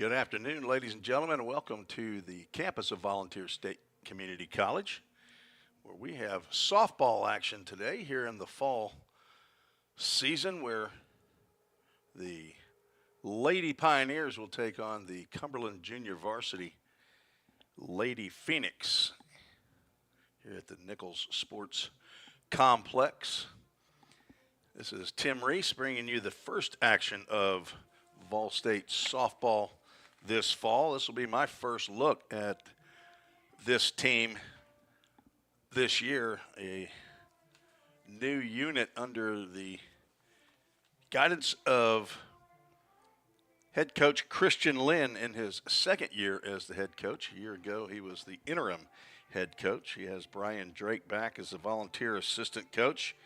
Good afternoon, ladies and gentlemen, and welcome to the campus of Volunteer State Community College, where we have softball action today here in the fall season, where the Lady Pioneers will take on the Cumberland Junior Varsity Lady Phoenix here at the Nichols Sports Complex. This is Tim Reese bringing you the first action of Vol State softball this fall. This will be my first look at this team this year, a new unit under the guidance of head coach Christian Lynn in his second year as the head coach. A year ago, he was the interim head coach. He has Brian Drake back as the volunteer assistant coach,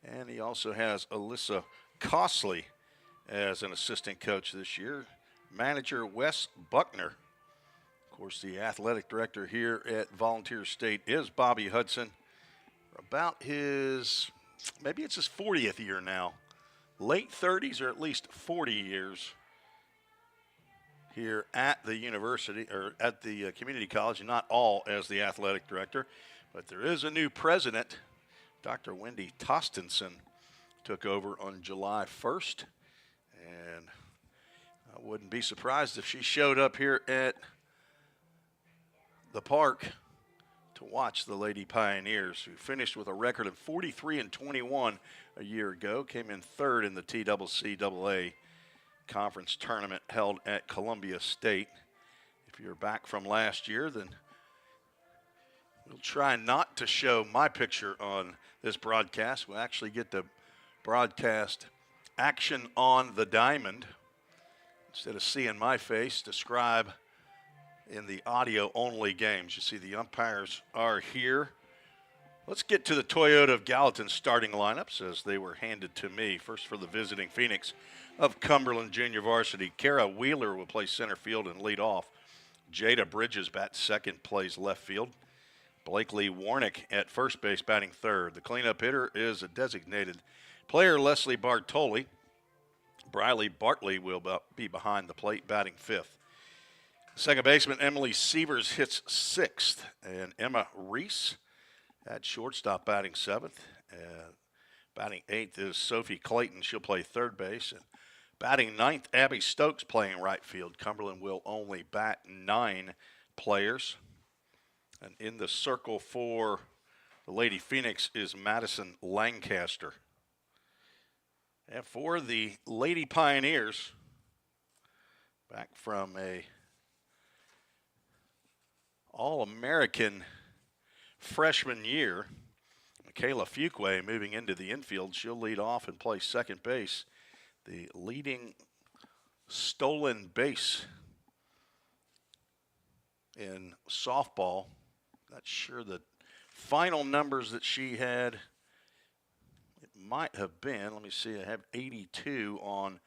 and he also has Alyssa Costley as an assistant coach this year. Manager Wes Buckner. Of course, the athletic director here at Volunteer State is Bobby Hudson. About maybe it's his 40th year now. Late 30s or at least 40 years here at the university, or at the community college, not all as the athletic director. But there is a new president. Dr. Wendy Tostenson took over on July 1st. And I wouldn't be surprised if she showed up here at the park to watch the Lady Pioneers, who finished with a record of 43-21 a year ago, came in third in the TCCAA conference tournament held at Columbia State. If you're back from last year, then we'll try not to show my picture on this broadcast. We'll actually get to broadcast action on the diamond instead of seeing my face describe in the audio-only games. You see the umpires are here. Let's get to the Toyota of Gallatin starting lineups as they were handed to me. First for the visiting Phoenix of Cumberland Junior Varsity. Kara Wheeler will play center field and lead off. Jada Bridges bats second, plays left field. Blakely Warnick at first base batting third. The cleanup hitter is a designated player, Leslie Bartoli. Briley Bartley will be behind the plate, batting fifth. Second baseman Emily Sievers hits sixth, and Emma Reese at shortstop batting seventh. Batting eighth is Sophie Clayton. She'll play third base. And batting ninth, Abby Stokes playing right field. Cumberland will only bat 9 players. And in the circle for the Lady Phoenix is Madison Lancaster. And for the Lady Pioneers, back from a All-American freshman year, Michaela Fuqua moving into the infield. She'll lead off and play second base. The leading stolen base in softball. Not sure the final numbers that she had. It might have been, let me see, I have 82 on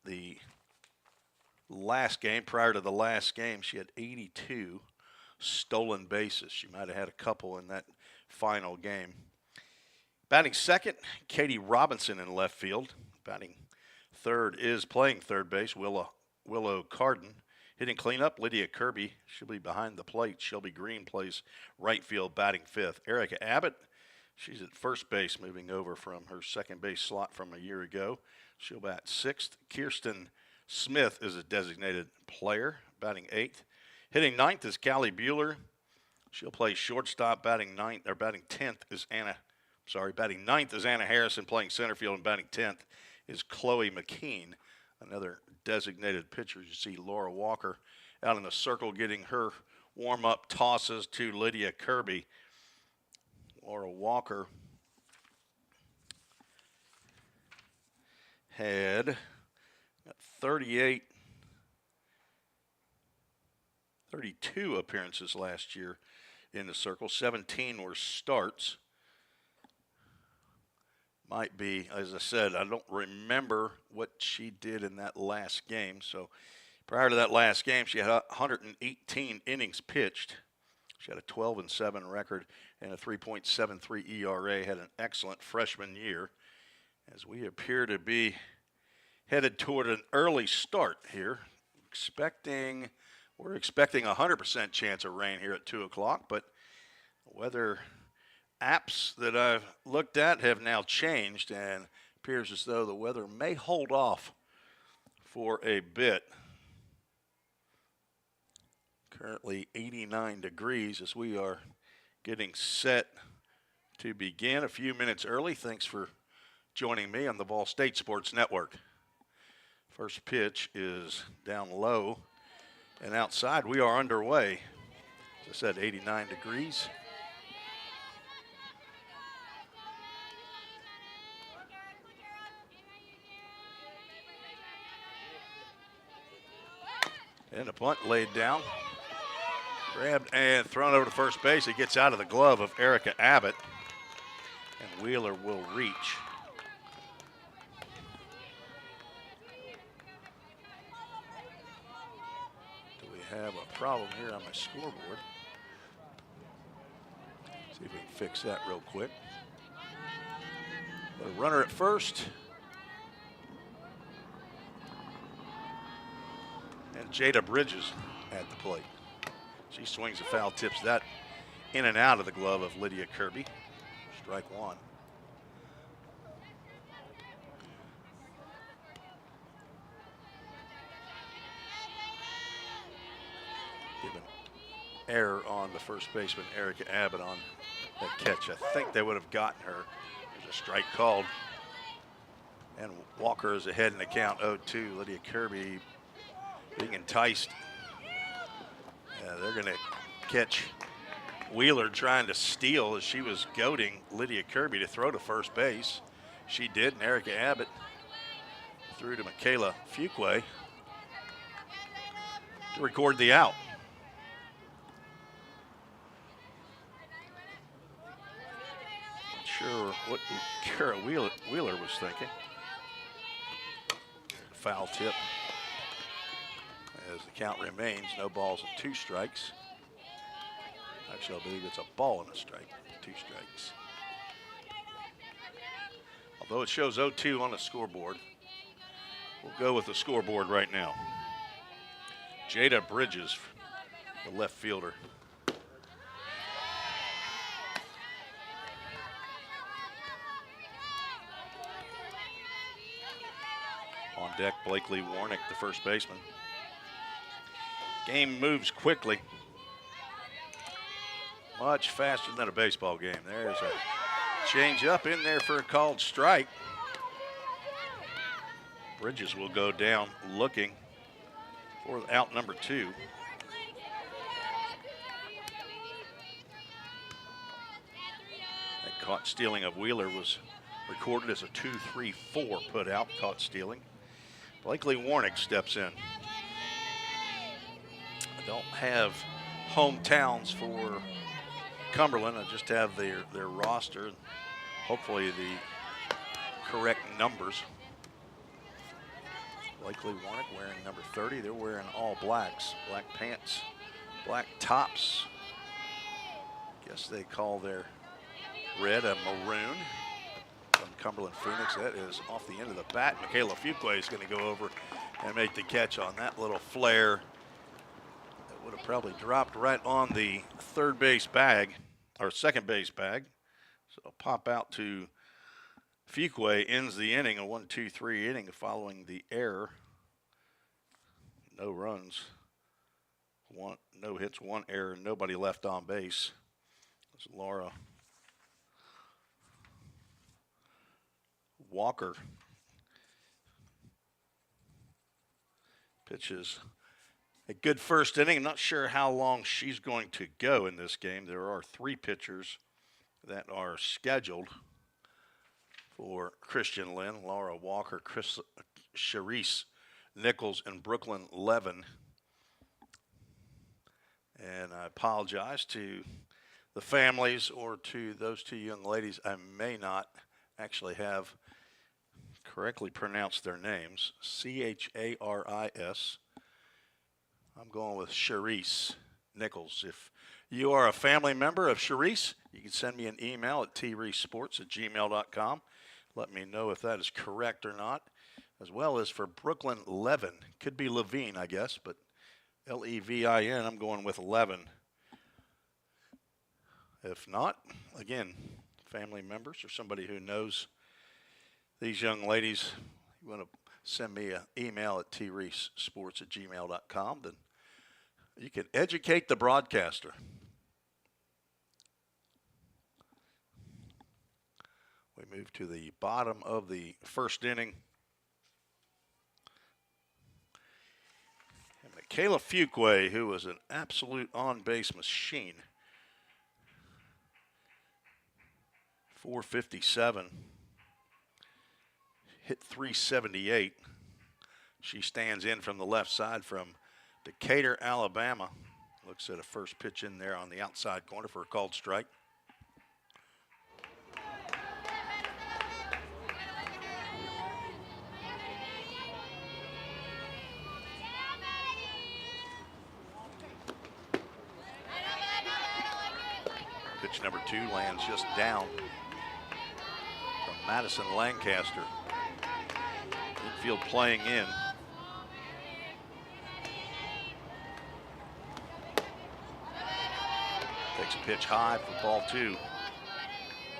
the last game. Prior to the last game, she had 82 stolen bases. She might have had a couple in that final game. Batting second, Katie Robinson in left field. Batting third is playing third base, Willow Carden. Hitting cleanup, Lydia Kirby. She'll be behind the plate. Shelby Green plays right field, batting fifth. Erica Abbott, she's at first base, moving over from her second base slot from a year ago. She'll bat sixth. Kirsten Smith is a designated player, batting eighth. Hitting ninth is Callie Bueller. She'll play shortstop. Batting ninth is Anna Harrison, playing center field, and batting 10th is Chloe McKean, another designated pitcher. You see Laura Walker out in the circle getting her warm-up tosses to Lydia Kirby. Laura Walker had 32 appearances last year in the circle. 17 were starts. Might be, as I said, I don't remember what she did in that last game. So prior to that last game, she had 118 innings pitched. She had a 12-7 record and a 3.73 ERA. Had an excellent freshman year, as we appear to be headed toward an early start here. we're expecting a 100% chance of rain here at 2 o'clock, but weather apps that I've looked at have now changed, and appears as though the weather may hold off for a bit. Currently 89 degrees as we are getting set to begin a few minutes early. Thanks for joining me on the Ball State Sports Network. First pitch is down low and outside. We are underway. As I said, 89 degrees. And a punt laid down. Grabbed and thrown over to first base. It gets out of the glove of Erica Abbott. And Wheeler will reach. Do we have a problem here on my scoreboard? See if we can fix that real quick. A runner at first. And Jada Bridges at the plate. She swings a foul, tips that in and out of the glove of Lydia Kirby. Strike one. Given error on the first baseman, Erica Abbott, on that catch. I think they would have gotten her. There's a strike called. And Walker is ahead in the count, 0-2. Lydia Kirby being enticed. They're going to catch Wheeler trying to steal as she was goading Lydia Kirby to throw to first base. She did, and Erica Abbott threw to Michaela Fuqua to record the out. Not sure what Kara Wheeler was thinking. Foul tip. As the count remains, no balls and 2 strikes. Actually, I believe it's a ball and a strike, 2 strikes. Although it shows 0-2 on the scoreboard, we'll go with the scoreboard right now. Jada Bridges, the left fielder. On deck, Blakely Warnick, the first baseman. Game moves quickly. Much faster than a baseball game. There's a change up in there for a called strike. Bridges will go down looking for out number 2. That caught stealing of Wheeler was recorded as a 2-3-4 put out, caught stealing. Blakely Warnick steps in. I don't have hometowns for Cumberland. I just have their roster, hopefully the correct numbers. Blakely Warnick wearing number 30. They're wearing all blacks, black pants, black tops. Guess they call their red a maroon. From Cumberland Phoenix, that is off the end of the bat. Michaela Fuqua is going to go over and make the catch on that little flare. That would have probably dropped right on the third base bag, or second base bag. So it'll pop out to Fuqua, ends the inning, a 1-2-3 inning following the error. No runs, no hits, 1 error, nobody left on base. That's Laura Walker pitches a good first inning. I'm not sure how long she's going to go in this game. There are 3 pitchers that are scheduled for Christian Lynn: Laura Walker, Charisse Nichols, and Brooklyn Levin. And I apologize to the families or to those 2 young ladies. I may not actually have correctly pronounced their names. Charis. I'm going with Charisse Nichols. If you are a family member of Charisse, you can send me an email at treesports@gmail.com. Let me know if that is correct or not. as well as for Brooklyn Levin. Could be Levine, I guess, but Levin, I'm going with 11. If not, again, family members or somebody who knows these young ladies, you want to send me an email at treesesports@gmail.com, then you can educate the broadcaster. We move to the bottom of the first inning. And Michaela Fuqua, who was an absolute on-base machine. 457. Hit 378. She stands in from the left side from Decatur, Alabama. Looks at a first pitch in there on the outside corner for a called strike. Pitch number 2 lands just down from Madison Lancaster. Infield playing in. Takes a pitch high for ball 2.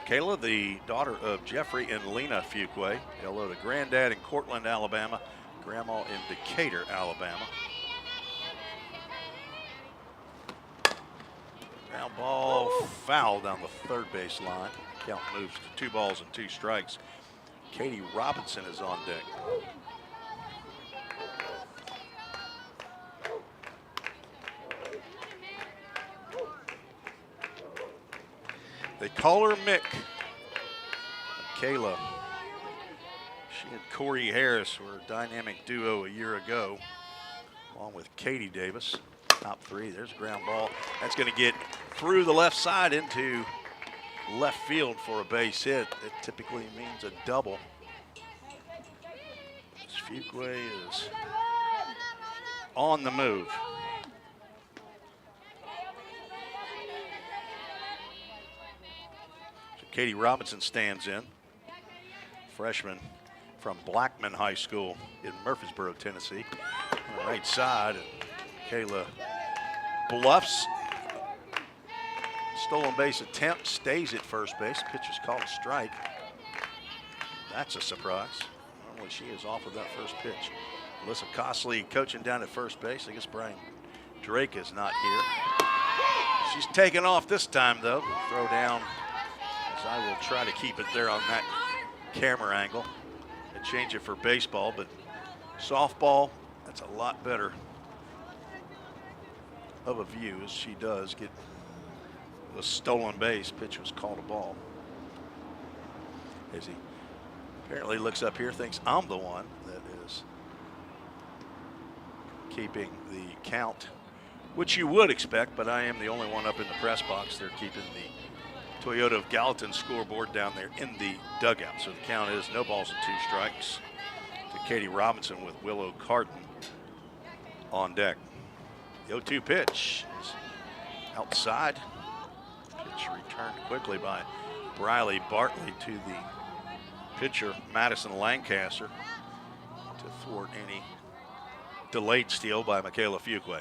Kayla, the daughter of Jeffrey and Lena Fuqua. Hello to granddad in Cortland, Alabama. Grandma in Decatur, Alabama. Ground ball foul down the third base line. Count moves to 2 balls and 2 strikes. Katie Robinson is on deck. They call her Mick. Kayla. She and Corey Harris were a dynamic duo a year ago, along with Katie Davis. Top 3. There's a ground ball. That's going to get through the left side into left field for a base hit. It typically means a double. Fuqua is on the move. So Katie Robinson stands in. Freshman from Blackman High School in Murfreesboro, Tennessee. On the right side, and Kayla bluffs. Stolen base attempt, stays at first base. Pitch is called a strike. That's a surprise. Normally she is off of that first pitch. Alyssa Costley coaching down at first base. I guess Brian Drake is not here. She's taken off this time, though. Throw down, as I will try to keep it there on that camera angle and change it for baseball. But softball, that's a lot better of a view, as she does get the stolen base. Pitch was called a ball. As he apparently looks up here, thinks I'm the one that is keeping the count, which you would expect, but I am the only one up in the press box. They're keeping the Toyota of Gallatin scoreboard down there in the dugout. So the count is no balls and 2 strikes to Katie Robinson with Willow Carton on deck. The 0-2 pitch is outside. Pitch returned quickly by Briley Bartley to the pitcher, Madison Lancaster, to thwart any delayed steal by Michaela Fuqua.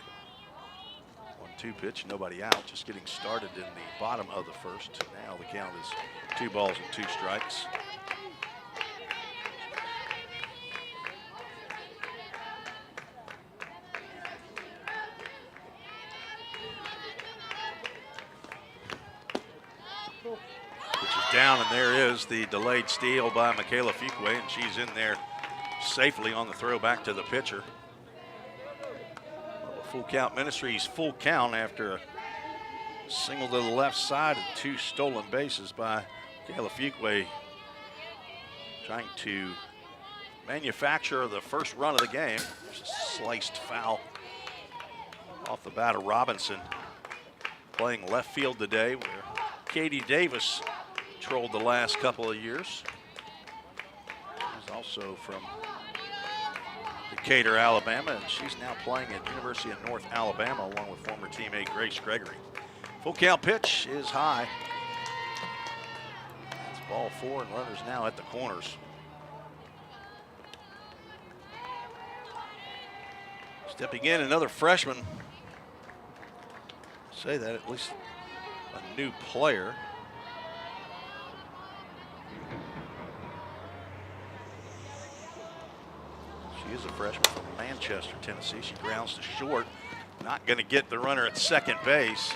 1-2 pitch, nobody out, just getting started in the bottom of the first. Now the count is 2 balls and 2 strikes. Down, and there is the delayed steal by Michaela Fuqua, and she's in there safely on the throw back to the pitcher. Full Count Ministries full count after a single to the left side and 2 stolen bases by Michaela Fuqua, trying to manufacture the first run of the game. There's a sliced foul off the bat of Robinson, playing left field today, where Katie Davis trolled the last couple of years. She's also from Decatur, Alabama, and she's now playing at University of North Alabama along with former teammate Grace Gregory. Full count pitch is high. It's ball 4, and runners now at the corners. Stepping in, another freshman. Say that, at least a new player. She is a freshman from Manchester, Tennessee. She grounds to short. Not going to get the runner at second base.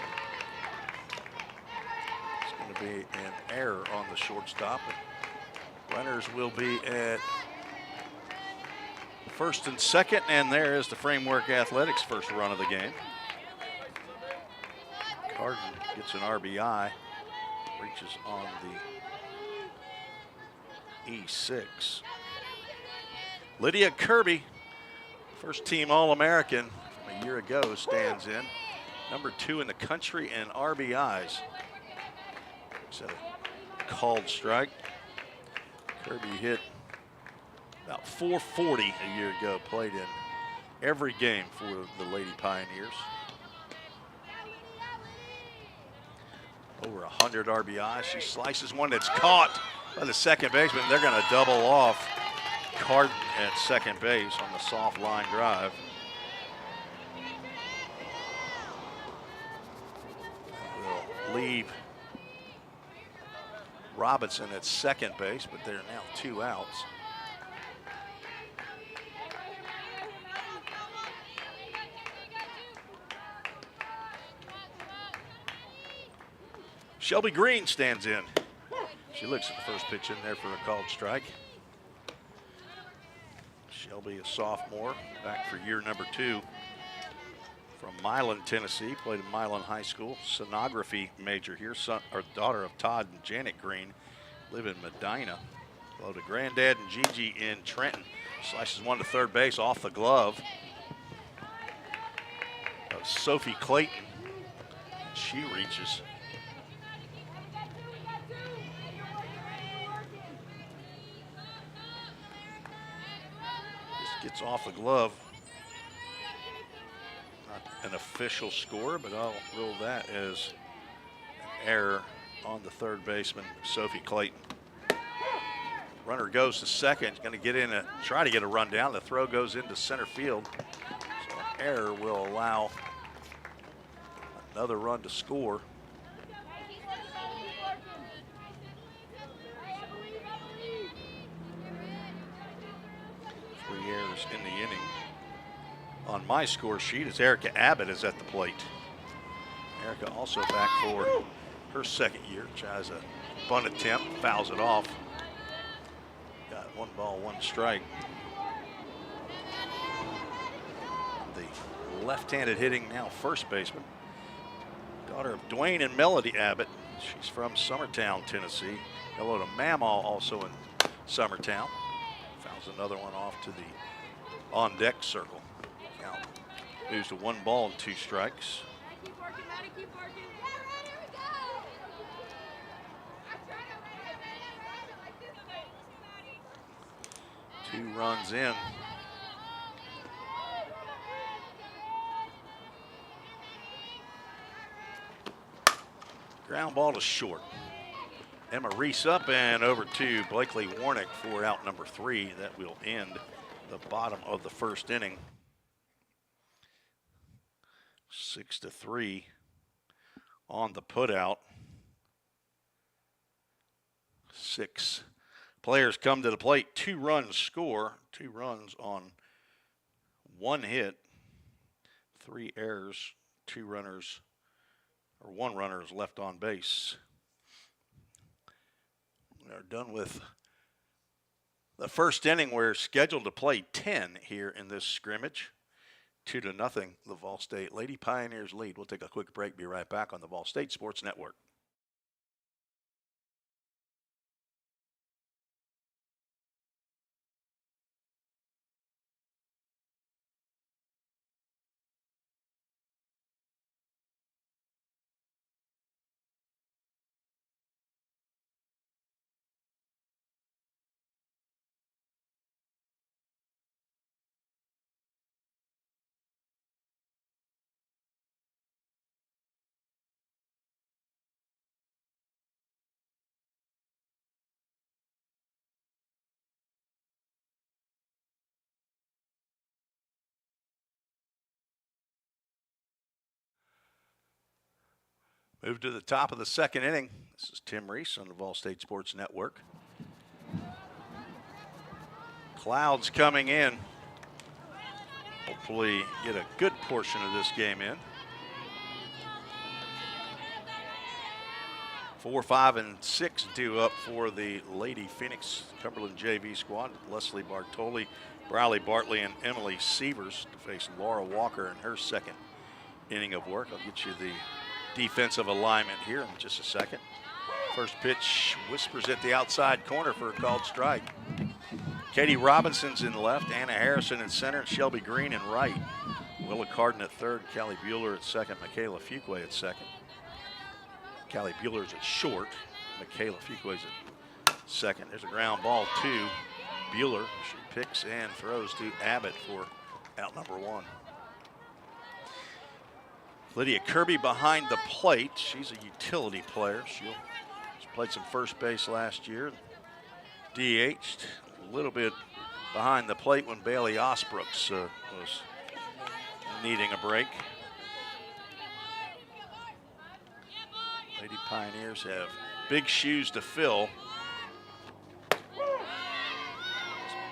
It's going to be an error on the shortstop. And runners will be at first and second, and there is the Framework Athletics first run of the game. Carden gets an RBI, reaches on the E6. Lydia Kirby, first team All-American from a year ago, stands in. Number 2 in the country in RBIs. It's a called strike. Kirby hit about 440 a year ago, played in every game for the Lady Pioneers. Over 100 RBIs. She slices one that's caught by the second baseman. They're going to double off Carden at second base on the soft line drive. Will leave Robinson at second base, but there are now 2 outs. Shelby Green stands in. She looks at the first pitch in there for a called strike. Shelby, a sophomore, back for year number 2 from Milan, Tennessee. Played at Milan High School. Sonography major here. Daughter of Todd and Janet Green. Live in Medina. Hello to Granddad and Gigi in Trenton. Slices one to third base off the glove of Sophie Clayton. She reaches. Gets off the glove. Not an official score, but I'll rule that as an error on the third baseman, Sophie Clayton. Runner goes to second, going to get in try to get a run down. The throw goes into center field. So an error will allow another run to score. Errors in the inning. On my score sheet, as Erica Abbott is at the plate. Erica also back for her second year. Tries a bunt attempt, fouls it off. Got 1 ball, 1 strike. The left-handed hitting now first baseman. Daughter of Dwayne and Melody Abbott. She's from Summertown, Tennessee. Hello to Mamaw, also in Summertown. Fouls another one off to the on-deck circle. Count moves to 1 ball and 2 strikes. 2 runs in. Ground ball to short. Emma Reese up and over to Blakely Warnick for out number 3. That will end the bottom of the first inning. 6-3 on the putout. 6 players come to the plate. 2 runs score. 2 runs on 1 hit. 3 errors. 2 runners, or 1 runner is left on base. We are done with the first inning. We're scheduled to play 10 here in this scrimmage. 2-0, the Vol State Lady Pioneers lead. We'll take a quick break, be right back on the Vol State Sports Network. Move to the top of the second inning. This is Tim Reese on the Vol State Sports Network. Clouds coming in. Hopefully get a good portion of this game in. 4, 5, and 6 due up for the Lady Phoenix Cumberland JV squad. Leslie Bartoli, Briley Bartley, and Emily Sievers to face Laura Walker in her second inning of work. I'll get you the defensive alignment here in just a second. First pitch whispers at the outside corner for a called strike. Katie Robinson's in left, Anna Harrison in center, and Shelby Green in right. Willa Carden at third, Callie Bueller at second, Michaela Fuqua at second. Callie Bueller's at short, Michaela Fuqua's at second. There's a ground ball to Bueller. She picks and throws to Abbott for out number 1. Lydia Kirby behind the plate. She's a utility player. She played some first base last year. DH'd a little bit behind the plate when Bailey Osbrooks was needing a break. Lady Pioneers have big shoes to fill.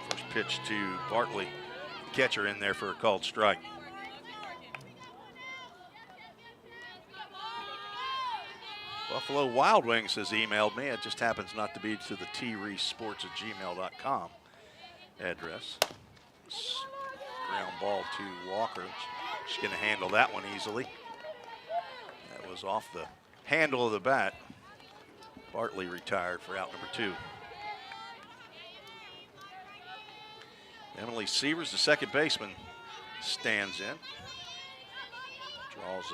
First pitch to Bartley, catcher in there for a called strike. Buffalo Wild Wings has emailed me. It just happens not to be to the treesports@gmail.com address. Ground ball to Walker. She's going to handle that one easily. That was off the handle of the bat. Bartley retired for out number 2. Emily Sievers, the second baseman, stands in. Draws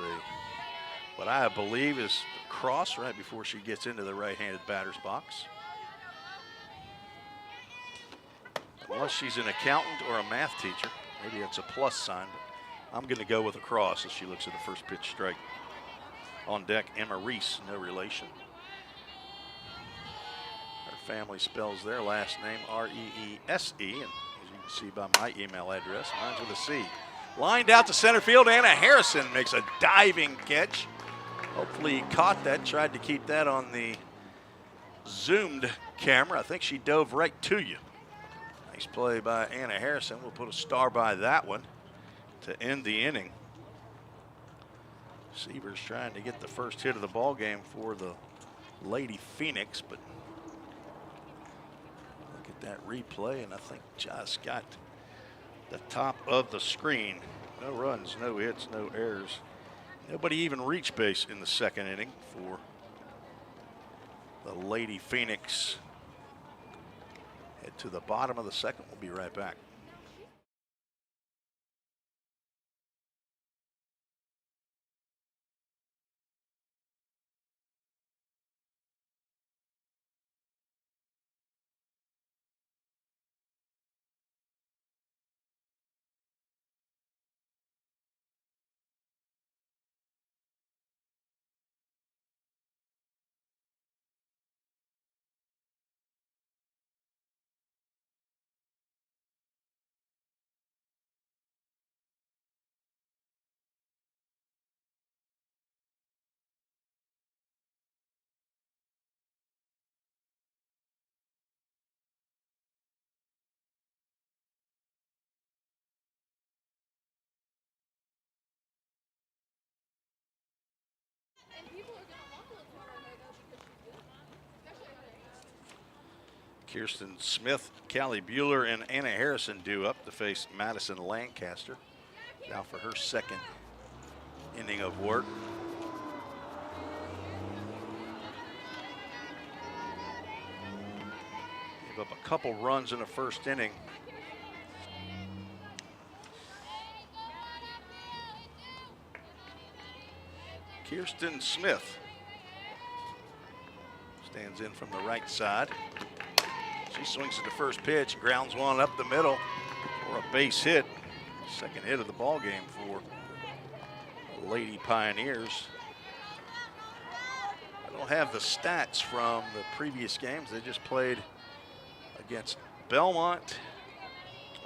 what I believe is a cross right before she gets into the right-handed batter's box. Unless she's an accountant or a math teacher, maybe it's a plus sign, but I'm going to go with a cross as she looks at the first pitch strike. On deck, Emma Reese, no relation. Her family spells their last name R-E-E-S-E, and as you can see by my email address, mine's with a C. Lined out to center field, Anna Harrison makes a diving catch. Hopefully he caught that, tried to keep that on the zoomed camera. I think she dove right to you. Nice play by Anna Harrison. We'll put a star by that one to end the inning. Sievers trying to get the first hit of the ball game for the Lady Phoenix, but look at that replay, and I think just got the top of the screen. No runs, no hits, no errors. Nobody even reached base in the second inning for the Lady Phoenix. Head to the bottom of the second. We'll be right back. Kirsten Smith, Callie Bueller, and Anna Harrison due up to face Madison Lancaster. Now for her second inning of work. Gave up a couple runs in the first inning. Kirsten Smith stands in from the right side. She swings at the first pitch, grounds one up the middle for a base hit. Second hit of the ball game for the Lady Pioneers. I don't have the stats from the previous games. They just played against Belmont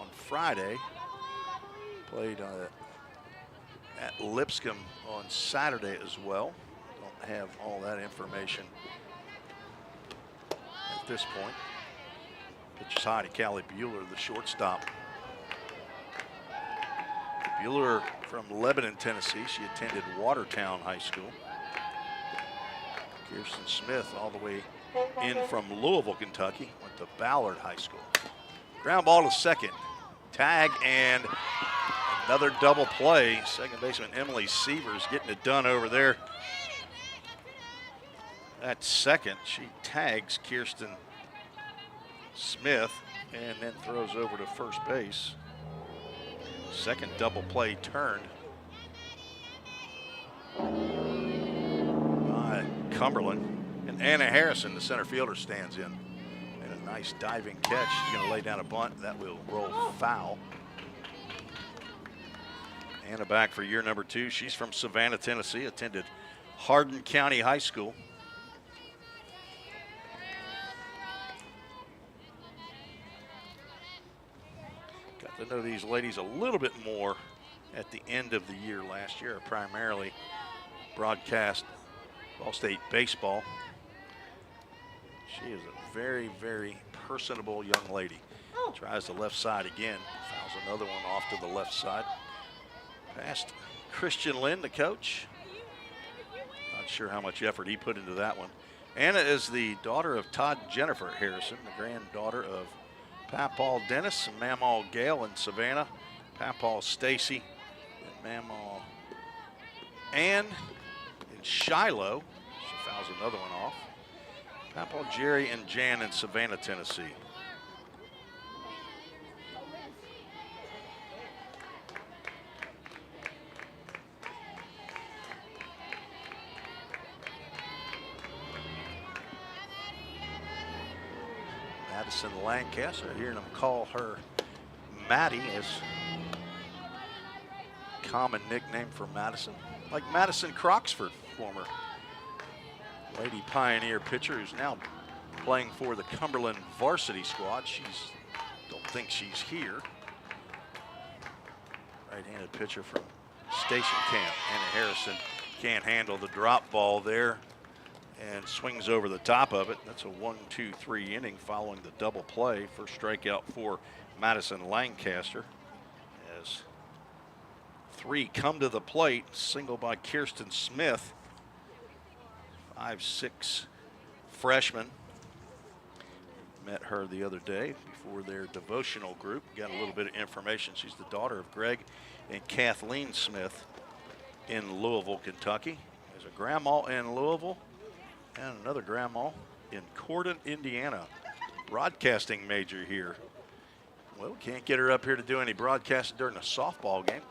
on Friday. Played at Lipscomb on Saturday as well. Don't have all that information at this point. Pitch is high to Callie Bueller, the shortstop. Bueller from Lebanon, Tennessee. She attended Watertown High School. Kirsten Smith all the way in from Louisville, Kentucky. Went to Ballard High School. Ground ball to second. Tag and another double play. Second baseman Emily Sievers getting it done over there. At second, she tags Kirsten Smith and then throws over to first base. Second double play turned by Cumberland. And Anna Harrison, the center fielder, stands in. And a nice diving catch. She's going to lay down a bunt. That will roll foul. Anna back for year number 2. She's from Savannah, Tennessee. Attended Hardin County High School. Got to know these ladies a little bit more at the end of the year last year. Primarily broadcast Ball State baseball. She is a very, very personable young lady. Tries the left side again. Fouls another one off to the left side. Past Christian Lynn, the coach. Not sure how much effort he put into that one. Anna is the daughter of Todd Jennifer Harrison, the granddaughter of Papaw Dennis and Mamaw Gail in Savannah. Papaw Stacy and Mamaw Ann in Shiloh. She fouls another one off. Papaw Jerry and Jan in Savannah, Tennessee. Madison Lancaster, hearing them call her Maddie as common nickname for Madison. Like Madison Croxford, former Lady Pioneer pitcher who's now playing for the Cumberland varsity squad. Don't think she's here. Right-handed pitcher from Station Camp. Anna Harrison can't handle the drop ball there and swings over the top of it. That's a 1-2-3 inning following the double play. First strikeout for Madison Lancaster as 3 come to the plate. Single by Kirsten Smith. 5'6" freshman. Met her the other day before their devotional group. Got a little bit of information. She's the daughter of Greg and Kathleen Smith in Louisville, Kentucky. There's a grandma in Louisville and another grandma in Cordon, Indiana. Broadcasting major here. Well, can't get her up here to do any broadcasting during a softball game.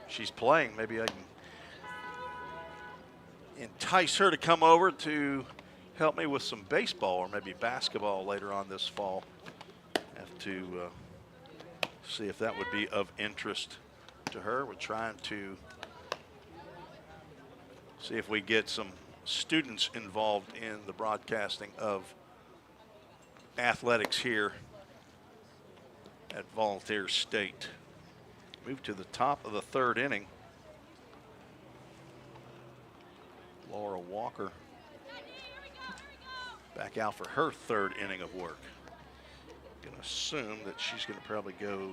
She's playing. Maybe I can entice her to come over to help me with some baseball or maybe basketball later on this fall. Have to see if that would be of interest to her. We're trying to see if we get some students involved in the broadcasting of athletics here at Volunteer State. Move to the top of the 3rd inning. Laura Walker back out for her 3rd inning of work. Going to assume that she's going to probably go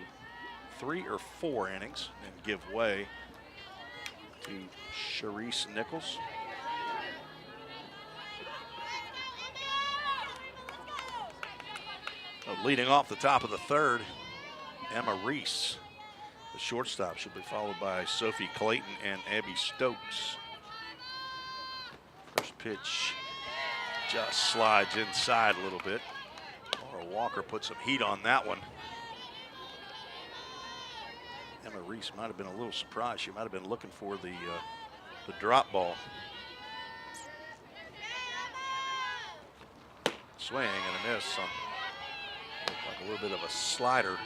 3 or 4 innings and give way to Sharice Nichols. Leading off the top of the 3rd, Emma Reese, the shortstop. She'll be followed by Sophie Clayton and Abby Stokes. First pitch just slides inside a little bit. Laura Walker put some heat on that one. Emma Reese might have been a little surprised. She might have been looking for the drop ball. Swing and a miss on like a little bit of a slider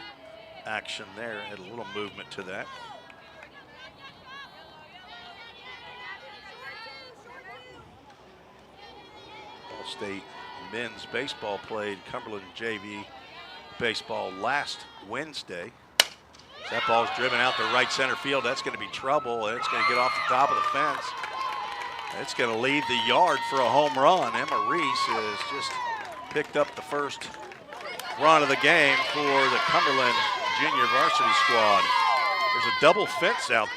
action there. Had a little movement to that. Ball State men's baseball played Cumberland JV baseball last Wednesday. That ball's driven out to right center field. That's going to be trouble. It's going to get off the top of the fence. It's going to leave the yard for a home run. Emma Reese has just picked up the first run of the game for the Cumberland junior varsity squad. There's a double fence out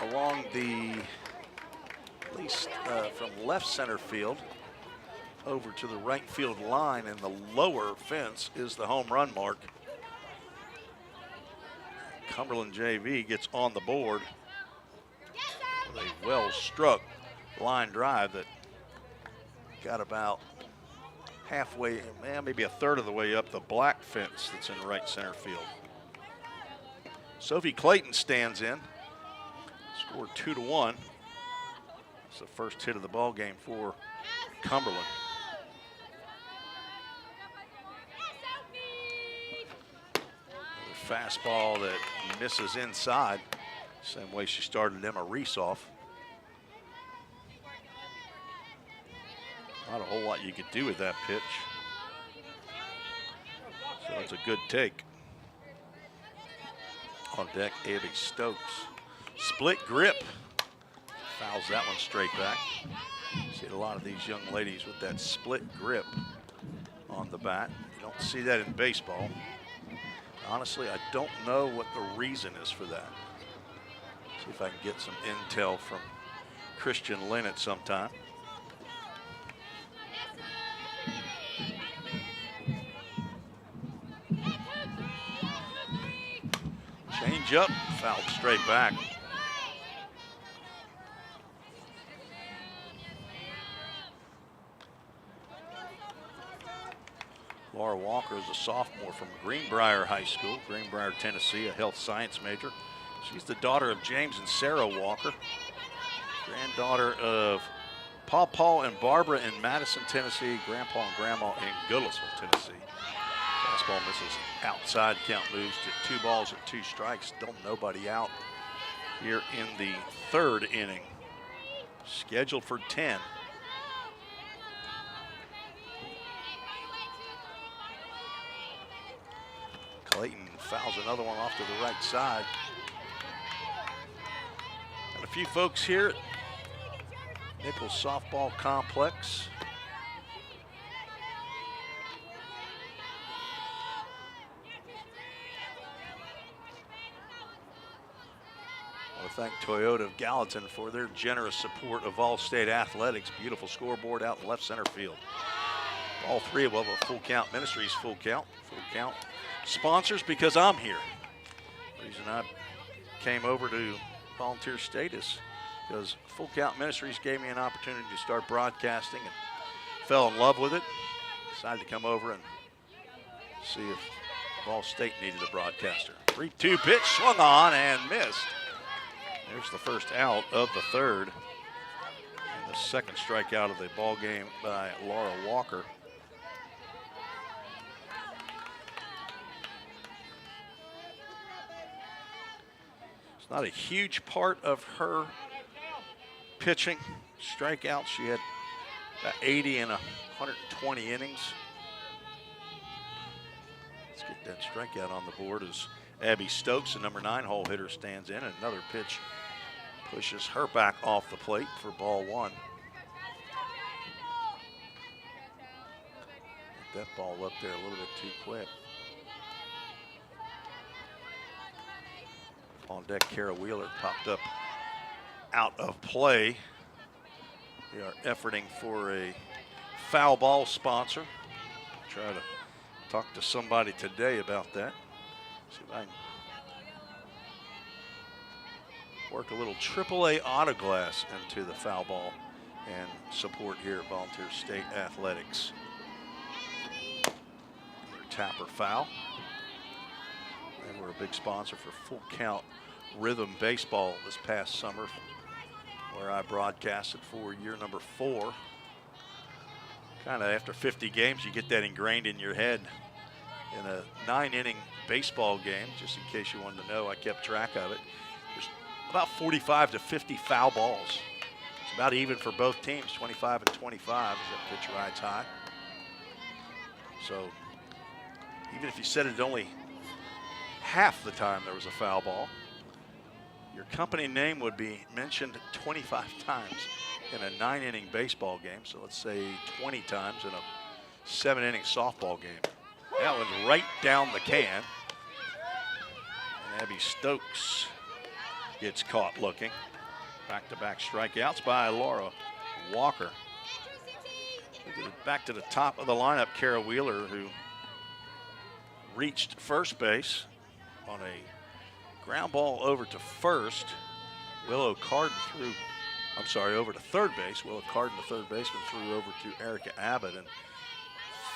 along the, at least from left center field over to the right field line, and the lower fence is the home run mark. Cumberland JV gets on the board with a well-struck line drive that got about halfway, maybe a third of the way up the black fence that's in right center field. Sophie Clayton stands in, scored 2-1. It's the first hit of the ball game for Cumberland. Fastball that misses inside, same way she started Emma Reese off. Not a whole lot you could do with that pitch. So it's a good take. On deck, Abby Stokes. Split grip. Fouls that one straight back. See a lot of these young ladies with that split grip on the bat. You don't see that in baseball. Honestly, I don't know what the reason is for that. See if I can get some intel from Christian Linnett sometime. Change up, fouled straight back. Laura Walker is a sophomore from Greenbrier High School, Greenbrier, Tennessee, a health science major. She's the daughter of James and Sarah Walker, granddaughter of Paul and Barbara in Madison, Tennessee, Grandpa and Grandma in Goodlettsville, Tennessee. Fastball misses outside, count moves to 2 balls and 2 strikes. Still nobody out here in the third inning. Scheduled for 10. Clayton fouls another one off to the right side. Got a few folks here at Nichols Softball Complex. I want to thank Toyota of Gallatin for their generous support of All State Athletics. Beautiful scoreboard out in left center field. All three of them a Full Count Ministries full count. Sponsors because I'm here. The reason I came over to Volunteer State is because Full Count Ministries gave me an opportunity to start broadcasting and fell in love with it. Decided to come over and see if Ball State needed a broadcaster. 3-2 pitch, swung on and missed. There's the first out of the third. And the second strikeout of the ball game by Laura Walker. It's not a huge part of her pitching strikeouts. She had about 80 in 120 innings. Let's get that strikeout on the board as Abby Stokes, the number 9 hole hitter, stands in. And another pitch pushes her back off the plate for ball 1. Get that ball up there a little bit too quick. On deck, Kara Wheeler popped up out of play. They are efforting for a foul ball sponsor. Try to talk to somebody today about that. See if I can work a little AAA autoglass into the foul ball and support here at Volunteer State Athletics. Another tapper foul. And we're a big sponsor for Full Count Rhythm Baseball this past summer, where I broadcasted for year number 4. Kind of after 50 games, you get that ingrained in your head. In a 9-inning baseball game, just in case you wanted to know, I kept track of it. There's about 45 to 50 foul balls. It's about even for both teams, 25 and 25 as that pitch rides high. So even if you said it only half the time there was a foul ball, your company name would be mentioned 25 times in a 9-inning baseball game. So let's say 20 times in a 7-inning softball game. That was right down the can. And Abby Stokes gets caught looking. Back-to-back strikeouts by Laura Walker. Back to the top of the lineup, Kara Wheeler, who reached first base on a ground ball over to first. Willow Carden threw, I'm sorry, over to third base. Willow Carden, the third baseman, threw over to Erica Abbott. And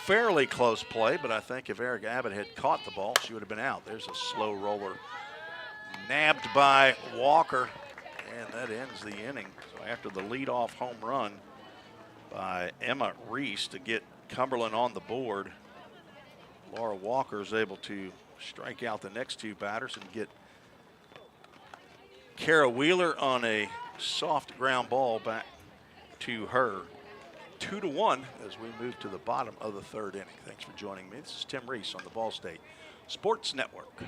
fairly close play, but I think if Erica Abbott had caught the ball, she would have been out. There's a slow roller nabbed by Walker, and that ends the inning. So after the leadoff home run by Emma Reese to get Cumberland on the board, Laura Walker is able to strike out the next two batters and get Kara Wheeler on a soft ground ball back to her. 2-1 as we move to the bottom of the third inning. Thanks for joining me. This is Tim Reese on the Ball State Sports Network.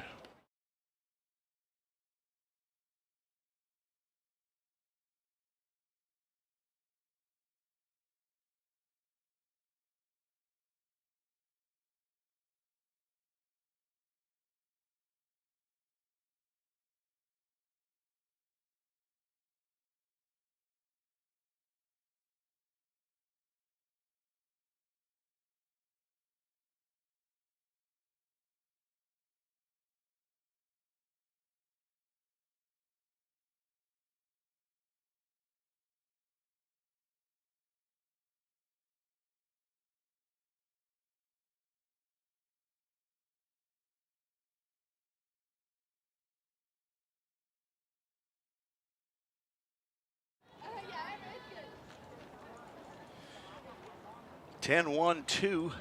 Ten 1-2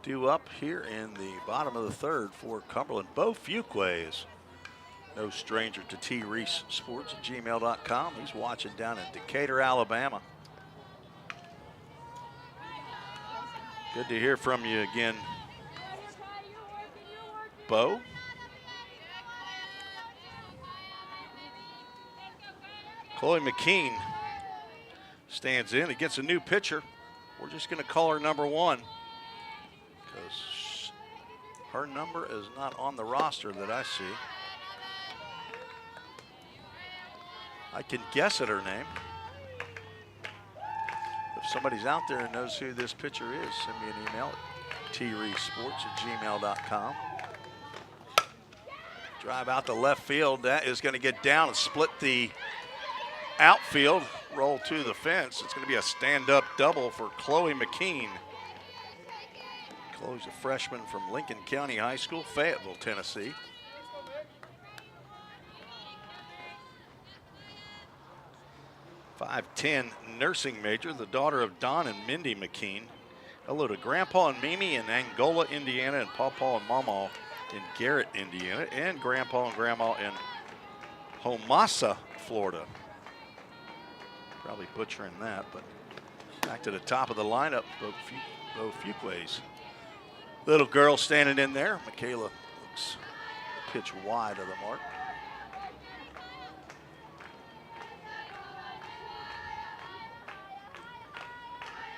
due up here in the bottom of the third for Cumberland. Bo Fuquay is no stranger to treesesports@gmail.com. He's watching down in Decatur, Alabama. Good to hear from you again, Bo. Chloe McKean stands in against a new pitcher. We're just going to call her number 1 because her number is not on the roster that I see. I can guess at her name. If somebody's out there and knows who this pitcher is, send me an email at treesesports@gmail.com. Drive out to left field. That is going to get down and split the outfield, roll to the fence. It's going to be a stand-up double for Chloe McKean. Chloe's a freshman from Lincoln County High School, Fayetteville, Tennessee. .510 nursing major, the daughter of Don and Mindy McKean. Hello to Grandpa and Mimi in Angola, Indiana, and Pawpaw and Mama in Garrett, Indiana, and Grandpa and Grandma in Homasa, Florida. Probably butchering that, but back to the top of the lineup, Bo Fuquay's little girl standing in there. Michaela looks pitch wide of the mark.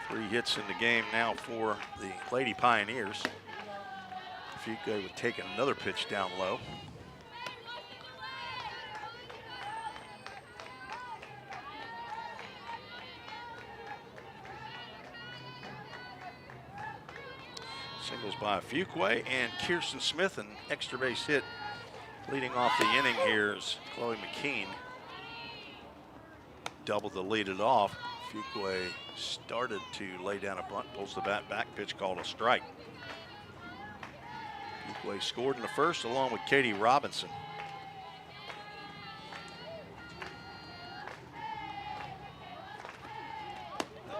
Three hits in the game now for the Lady Pioneers. Fuquay would take another pitch down low. Singles by Fuquay and Kirsten Smith, an extra base hit leading off the inning here is Chloe McKean. Doubled to lead it off. Fuquay started to lay down a bunt, pulls the bat back, pitch called a strike. Fuquay scored in the first along with Katie Robinson.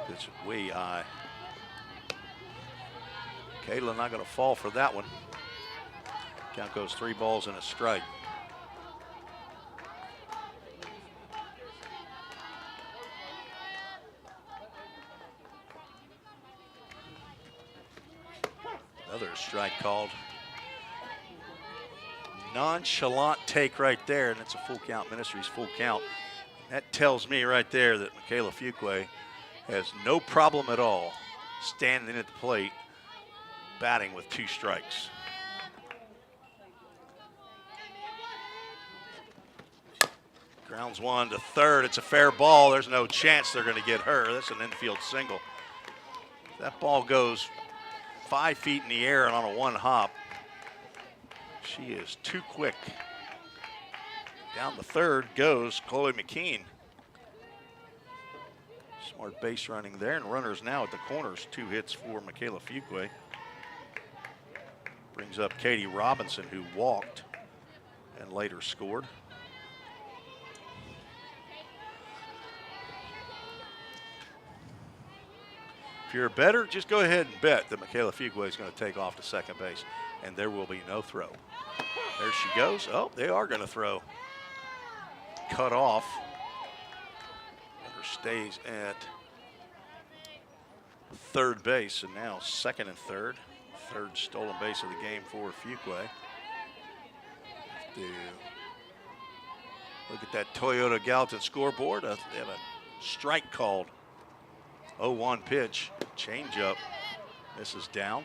Pitch way high. Kayla not going to fall for that one. Count goes 3 balls and a strike. Another strike called. nonchalant take right there, and it's a full count. Ministries full count. That tells me right there that Michaela Fuqua has no problem at all standing at the plate, batting with 2 strikes. Grounds one to third. It's a fair ball. There's no chance they're going to get her. That's an infield single. That ball goes 5 feet in the air and on a 1 hop. She is too quick. Down the third goes Chloe McKean. Smart base running there, and runners now at the corners. 2 hits for Michaela Fuqua. Brings up Katie Robinson, who walked and later scored. If you're a bettor, just go ahead and bet that Michaela Fuqua is going to take off to second base, and there will be no throw. There she goes. Oh, they are going to throw. Cut off. Runner stays at third base, and now second and third. Third stolen base of the game for Fuqua. Look at that Toyota Gallatin scoreboard. They have a strike called. 0-1 pitch, changeup. This is down.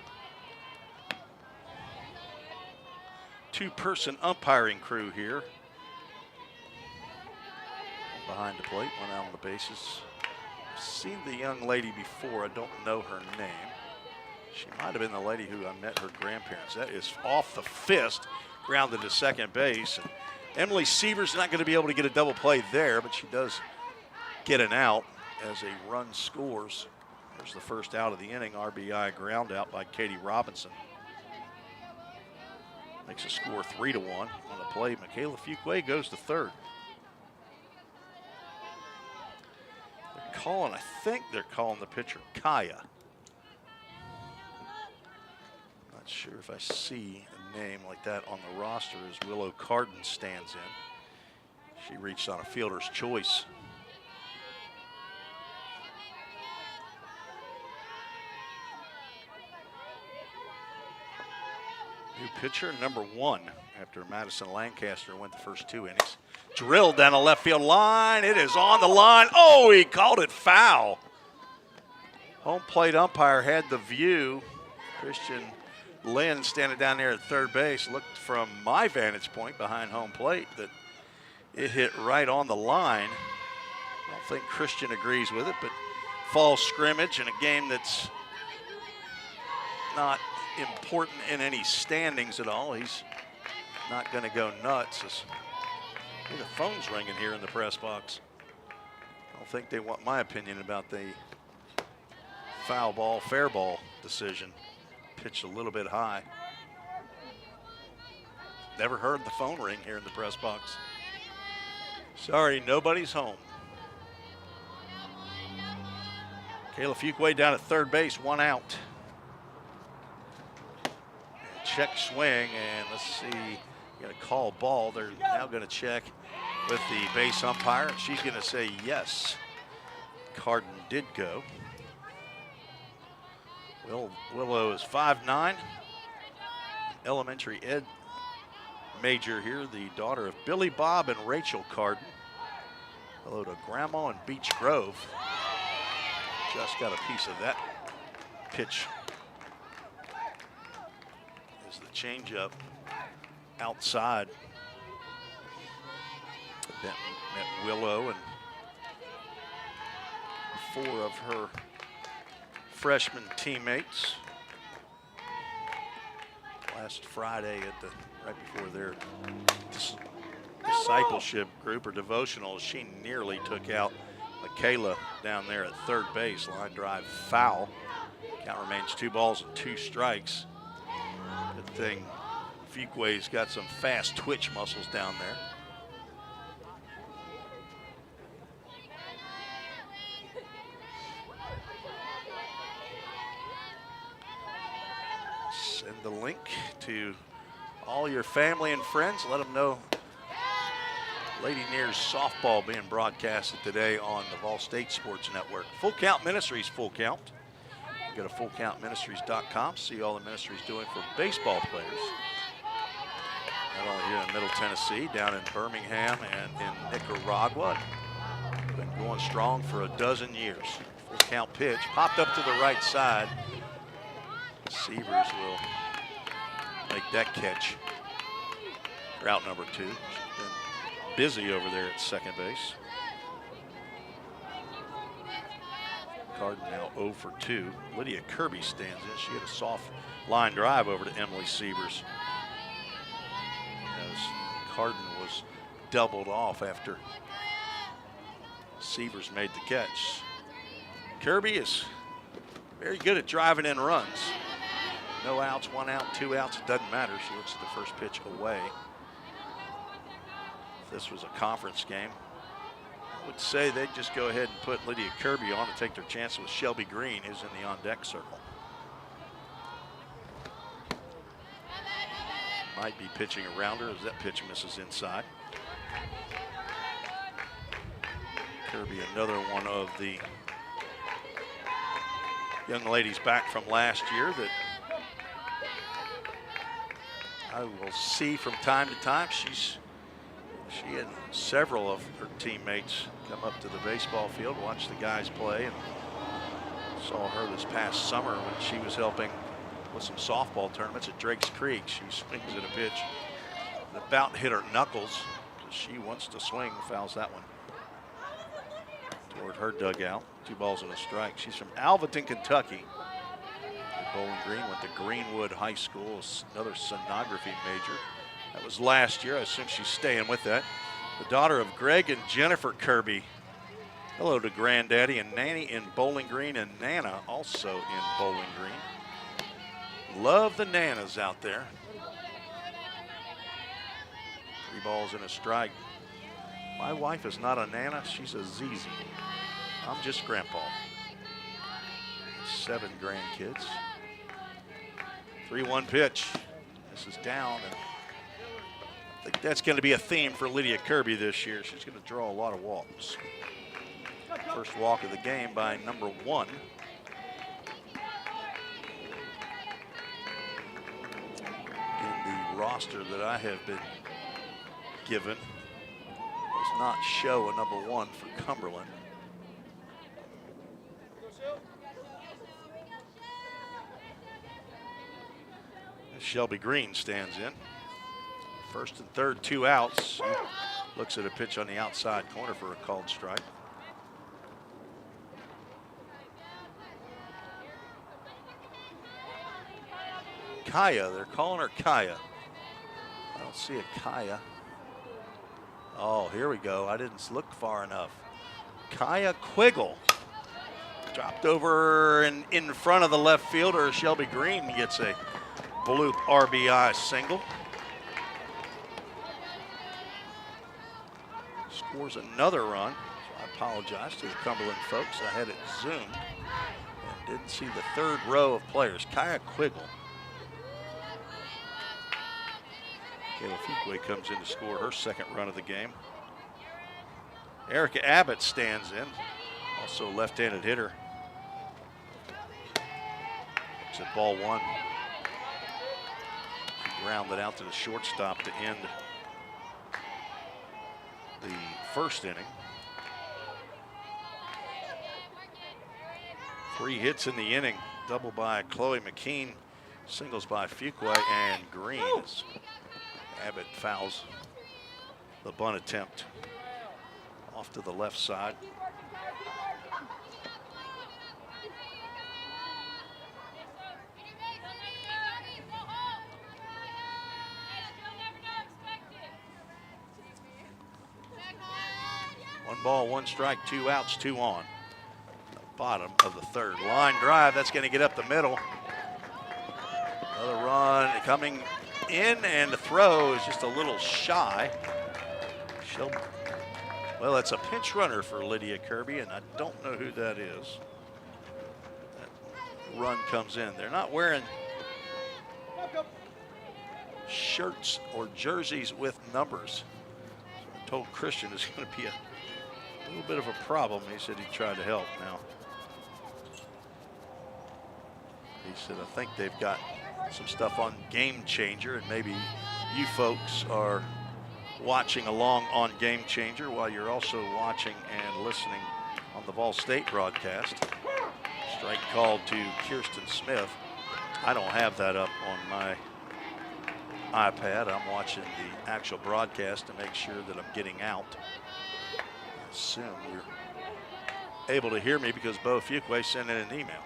2-person umpiring crew here. Behind the plate, 1 out on the bases. I've seen the young lady before. I don't know her name. She might have been the lady who I met her grandparents. That is off the fist, grounded to second base. And Emily Seaver's not going to be able to get a double play there, but she does get an out as a run scores. There's the first out of the inning, RBI ground out by Katie Robinson. Makes a score 3-1 on the play. Michaela Fuqua goes to third. I think they're calling the pitcher Kaya. Not sure if I see a name like that on the roster as Willow Carden stands in. She reached on a fielder's choice. New pitcher, number 1, after Madison Lancaster went the first 2 innings. Drilled down the left field line. It is on the line. Oh, he called it foul. Home plate umpire had the view. Christian Lynn standing down there at third base looked from my vantage point behind home plate that it hit right on the line. I don't think Christian agrees with it, but fall scrimmage in a game that's not important in any standings at all. He's not going to go nuts. The phone's ringing here in the press box. I don't think they want my opinion about the foul ball, fair ball decision. Pitched a little bit high. Never heard the phone ring here in the press box. Sorry, nobody's home. Kayla Fuqua down at third base, 1 out. Check swing, and let's see. Got a call ball. They're now going to check with the base umpire. She's going to say yes. Carden did go. Willow is 5'9". Elementary ed major here, the daughter of Billy Bob and Rachel Carden. Hello to Grandma in Beech Grove. Just got a piece of that pitch. Is the changeup outside. That met Willow and 4 of her freshman teammates last Friday right before their discipleship group or devotional. She nearly took out Michaela down there at third base. Line drive foul. Count remains 2 balls and 2 strikes. Good thing Fuqua's got some fast twitch muscles down there. Send the link to all your family and friends. Let them know Lady Nears softball being broadcasted today on the Vol State Sports Network. Full Count Ministries, Full Count. Go to fullcountministries.com, see all the ministries doing for baseball players. Not only here in Middle Tennessee, down in Birmingham and in Nicaragua. Been going strong for a dozen years. Full count pitch, popped up to the right side. Sievers will make that catch. Route number 2. She's been busy over there at second base. Carden now 0 for 2. Lydia Kirby stands in. She had a soft line drive over to Emily Sievers, as Carden was doubled off after Sievers made the catch. Kirby is very good at driving in runs. No outs, 1 out, 2 outs, it doesn't matter. She looks at the first pitch away. If this was a conference game, I would say they'd just go ahead and put Lydia Kirby on and take their chance with Shelby Green, who's in the on-deck circle. Might be pitching around her as that pitch misses inside. Kirby, another one of the young ladies back from last year that I will see from time to time. She and several of her teammates come up to the baseball field, watch the guys play, and saw her this past summer when she was helping with some softball tournaments at Drake's Creek. She swings at a pitch that about hit her knuckles. She wants to swing, fouls that one toward her dugout. 2 balls and a strike. She's from Alvaton, Kentucky. Bowling Green went to Greenwood High School, another sonography major. That was last year. I assume she's staying with that. The daughter of Greg and Jennifer Kirby. Hello to Granddaddy and Nanny in Bowling Green, and Nana also in Bowling Green. Love the Nanas out there. 3 balls and a strike. My wife is not a Nana, she's a Zizi. I'm just Grandpa. 7 grandkids. 3-1 pitch. This is down, and I think that's going to be a theme for Lydia Kirby this year. She's going to draw a lot of walks. First walk of the game by number 1. In the roster that I have been given does not show a number 1 for Cumberland. Shelby Green stands in. First and third, 2 outs. Looks at a pitch on the outside corner for a called strike. Kaya, they're calling her Kaya. I don't see a Kaya. Oh, here we go. I didn't look far enough. Kaya Quiggle. Dropped over and in front of the left fielder. Shelby Green gets a bloop RBI single. Scores another run. So I apologize to the Cumberland folks. I had it zoomed and didn't see the third row of players. Kaya Quiggle. Kayla Fuqua comes in to score her second run of the game. Erica Abbott stands in, also left-handed hitter. Looks at ball 1. She grounded out to the shortstop to end the first inning. 3 hits in the inning, double by Chloe McKean, singles by Fuqua and Green. Abbott fouls the bunt attempt off to the left side. One ball, 1 strike, 2 outs, 2 on. The bottom of the third. Line drive, that's going to get up the middle. Another run coming in, and the throw is just a little shy. Well, it's a pinch runner for Lydia Kirby, and I don't know who that is. That run comes in. They're not wearing shirts or jerseys with numbers. So I told Christian it's going to be a little bit of a problem. He said he tried to help now. He said, I think they've got some stuff on Game Changer, and maybe you folks are watching along on Game Changer while you're also watching and listening on the Vol State broadcast. Strike called to Kirsten Smith. I don't have that up on my iPad. I'm watching the actual broadcast to make sure that I'm getting out. I assume you're able to hear me because Bo Fuquay sent in an email.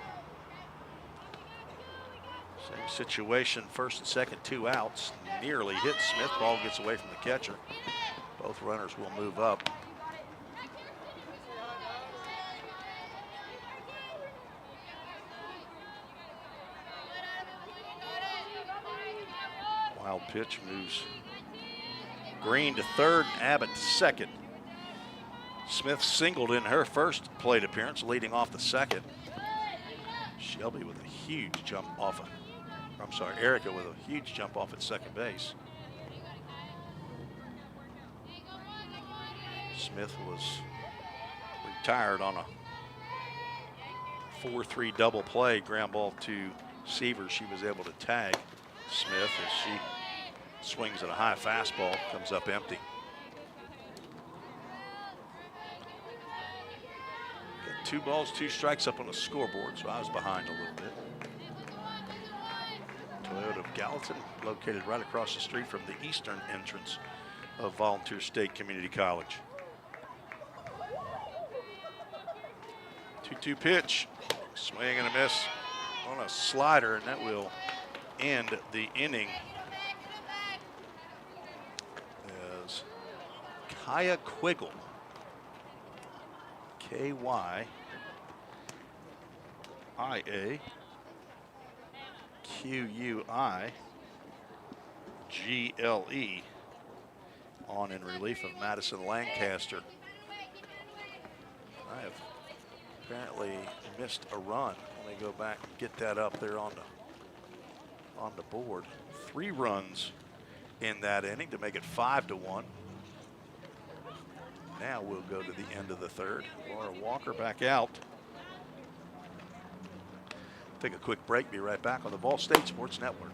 Same situation, first and second, 2 outs. Nearly hit Smith. Ball gets away from the catcher. Both runners will move up. Wild pitch moves Green to third, Abbott to second. Smith singled in her first plate appearance, leading off the second. Shelby with a huge jump off of, I'm sorry, Erica with a huge jump off at second base. Smith was retired on a 4-3 double play, ground ball to Seaver. She was able to tag Smith as she swings at a high fastball, comes up empty. Got 2 balls, 2 strikes up on the scoreboard, so I was behind a little bit. Toyota of Gallatin, located right across the street from the eastern entrance of Volunteer State Community College. 2-2 pitch, swing and a miss on a slider, and that will end the inning as Kaya Quiggle, K-Y-A-Q-U-I-G-L-E, on in relief of Madison Lancaster. I have apparently missed a run. Let me go back and get that up there on the board. 3 runs in that inning to make it 5-1. Now we'll go to the end of the third. Laura Walker back out. Take a quick break, be right back on the Vol State Sports Network.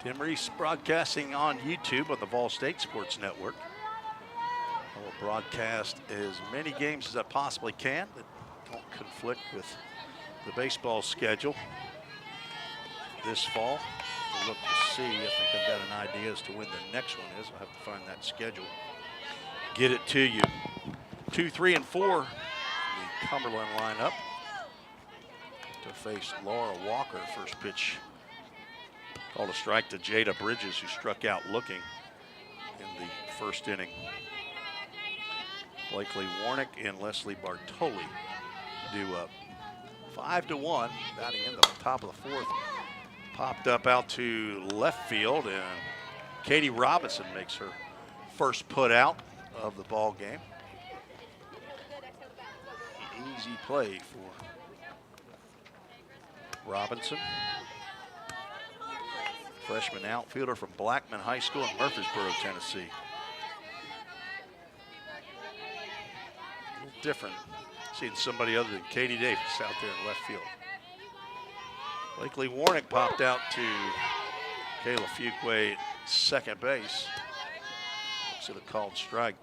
Tim Reese broadcasting on YouTube on the Vol State Sports Network. I will broadcast as many games as I possibly can that don't conflict with the baseball schedule this fall. We'll look to see. I think I've got an idea as to when the next one is. I'll have to find that schedule. Get it to you. 2, 3, and 4, the Cumberland lineup to face Laura Walker. First pitch called a strike to Jada Bridges, who struck out looking in the first inning. Blakely Warnick and Leslie Bartoli due up. 5-1, batting in the top of the 4th. Popped up out to left field, and Katie Robinson makes her first put out of the ball game. Easy play for Robinson. Freshman outfielder from Blackman High School in Murfreesboro, Tennessee. A little different seeing somebody other than Katie Davis out there in left field. Blakely Warnick popped out to Kayla Fuquay at second base. Looks at a called strike.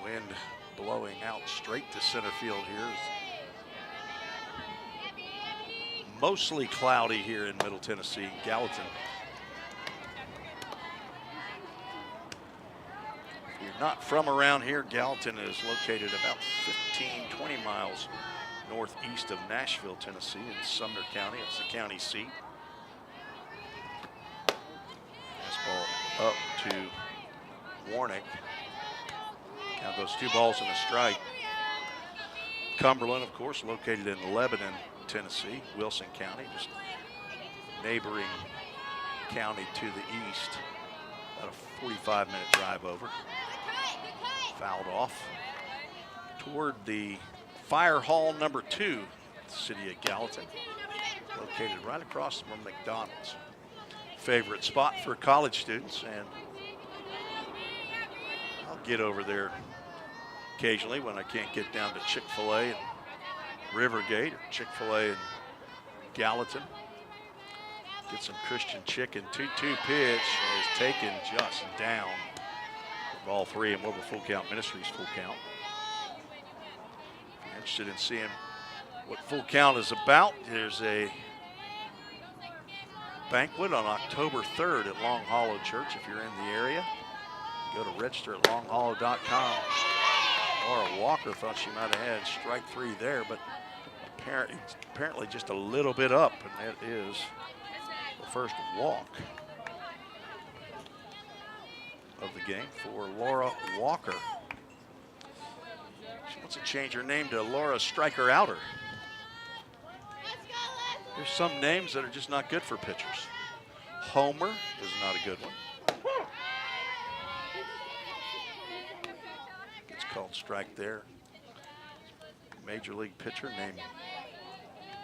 Wind blowing out straight to center field here. Mostly cloudy here in Middle Tennessee, Gallatin. If you're not from around here, Gallatin is located about 15, 20 miles northeast of Nashville, Tennessee, in Sumner County. It's the county seat. Fastball up to Warnick. Now goes 2 balls and a strike. Cumberland, of course, located in Lebanon, Tennessee, Wilson County, just neighboring county to the east. About a 45-minute drive over. Fouled off toward the Fire Hall number 2, the city of Gallatin, located right across from McDonald's. Favorite spot for college students, and I'll get over there occasionally when I can't get down to Chick-fil-A in Rivergate or Chick-fil-A in Gallatin. Get some Christian chicken. 2-2 pitch is taken just down. Ball 3 and Mobile Full Count Ministries full count. If you're interested in seeing what full count is about, there's a banquet on October 3rd at Long Hollow Church. If you're in the area, go to register at longhollow.com. Laura Walker thought she might have had strike 3 there, but apparently just a little bit up, and that is the first walk of the game for Laura Walker. She wants to change her name to Laura Striker Outer. There's some names that are just not good for pitchers. Homer is not a good one. Gets called strike there. Major league pitcher named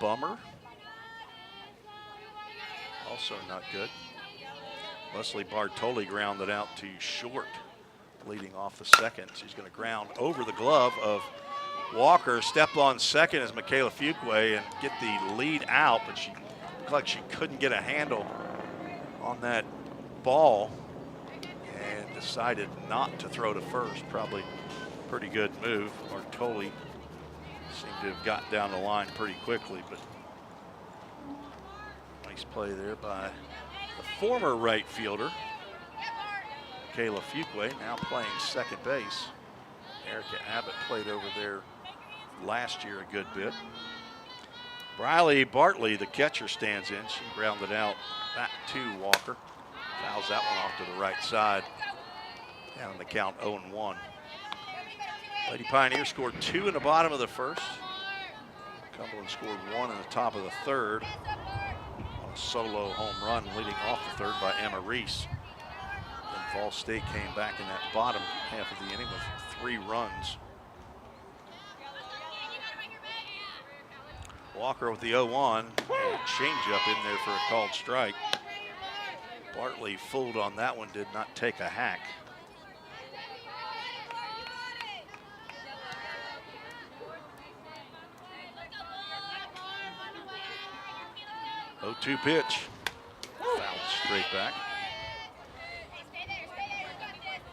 Bummer. Also not good. Leslie Bartoli grounded out to short, leading off the second. She's going to ground over the glove of Walker. Step on second is Michaela Fuqua and get the lead out, but she looked like she couldn't get a handle on that ball and decided not to throw to first. Probably pretty good move. Bartoli seemed to have got down the line pretty quickly, but nice play there by the former right fielder, Michaela Fuqua, now playing second base. Erica Abbott played over there last year a good bit. Briley Bartley, the catcher, stands in. She grounded out back to Walker. Fouls that one off to the right side. Down in the count 0-1. Lady Pioneer scored 2 in the bottom of the first. Cumberland scored 1 in the top of the third on a solo home run leading off the third by Emma Reese. Then Fall State came back in that bottom half of the inning with 3 runs. Walker with the 0-1, change-up in there for a called strike. Bartley fooled on that one, did not take a hack. Oh, 2 pitch. Fouled straight back.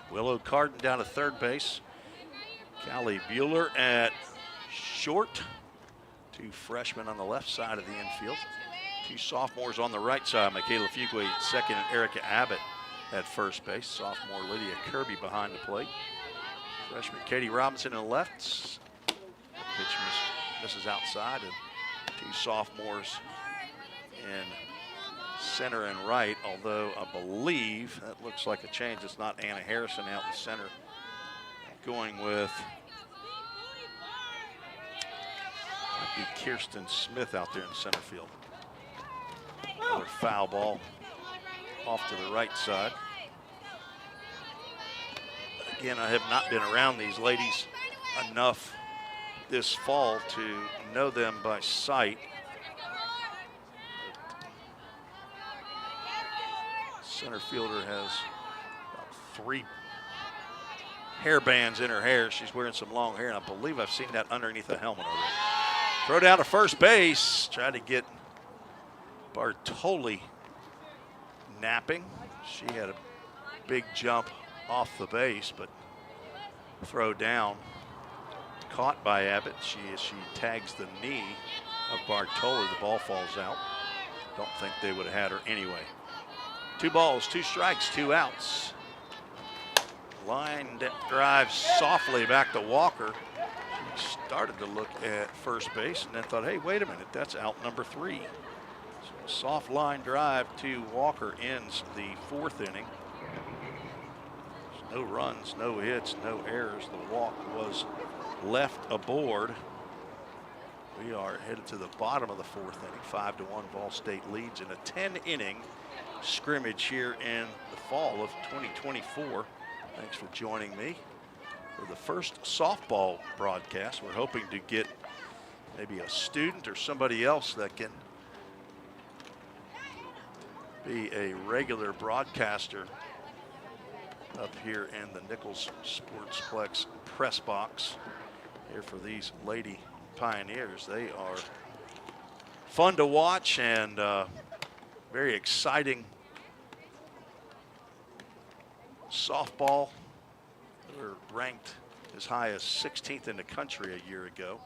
Willow Carden down to third base. Callie Bueller at short. 2 freshmen on the left side of the infield. 2 sophomores on the right side. Michaela Fuqua at second and Erica Abbott at first base. Sophomore Lydia Kirby behind the plate. Freshman Katie Robinson in the left. The pitch misses outside, and 2 sophomores in center and right, although I believe that looks like a change. It's not Anna Harrison out in center. Going with might be Kirsten Smith out there in center field. Another foul ball off to the right side. Again, I have not been around these ladies enough this fall to know them by sight. Center fielder has about 3 hair bands in her hair. She's wearing some long hair, and I believe I've seen that underneath the helmet already. Throw down to first base. Try to get Bartoli napping. She had a big jump off the base, but throw down. Caught by Abbott. She tags the knee of Bartoli. The ball falls out. Don't think they would have had her anyway. 2 balls, 2 strikes, 2 outs. Line drive softly back to Walker. She started to look at first base and then thought, hey, wait a minute, that's out number 3. So a soft line drive to Walker ends the 4th inning. There's no runs, no hits, no errors. The walk was left aboard. We are headed to the bottom of the 4th inning. 5-1 Ball State leads in a 10-inning scrimmage here in the fall of 2024. Thanks for joining me for the first softball broadcast. We're hoping to get maybe a student or somebody else that can be a regular broadcaster up here in the Nichols Sportsplex press box here for these Lady Pioneers. They are fun to watch and very exciting softball. They were ranked as high as 16th in the country a year ago.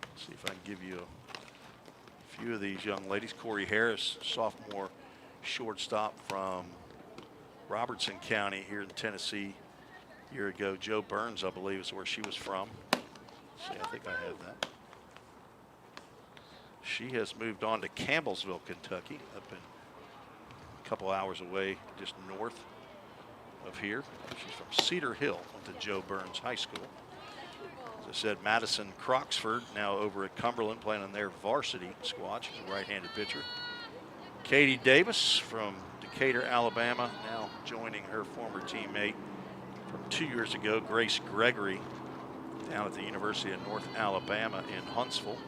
Let's see if I can give you a few of these young ladies. Corey Harris, sophomore shortstop from Robertson County here in Tennessee a year ago. Joe Burns, I believe, is where she was from. See, I think I have that. She has moved on to Campbellsville, Kentucky, up in a couple hours away, just north of here. She's from Cedar Hill, went to Joe Burns High School. As I said, Madison Croxford now over at Cumberland playing on their varsity squad. She's a right-handed pitcher. Katie Davis from Decatur, Alabama, now joining her former teammate from 2 years ago, Grace Gregory, down at the University of North Alabama in Huntsville.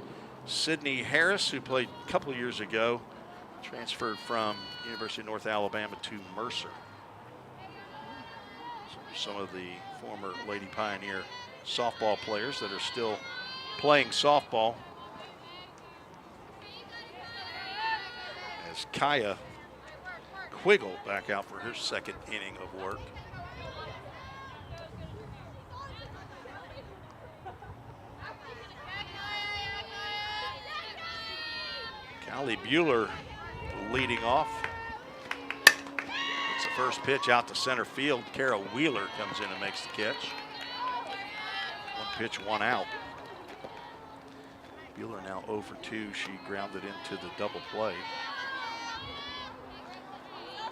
Sydney Harris, who played a couple of years ago, transferred from University of North Alabama to Mercer. So some of the former Lady Pioneer softball players that are still playing softball. As Kaya Quiggle back out for her 2nd inning of work. Callie Bueller leading off. It's the first pitch out to center field. Kara Wheeler comes in and makes the catch. 1 pitch, 1 out. Bueller now 0 for 2. She grounded into the double play.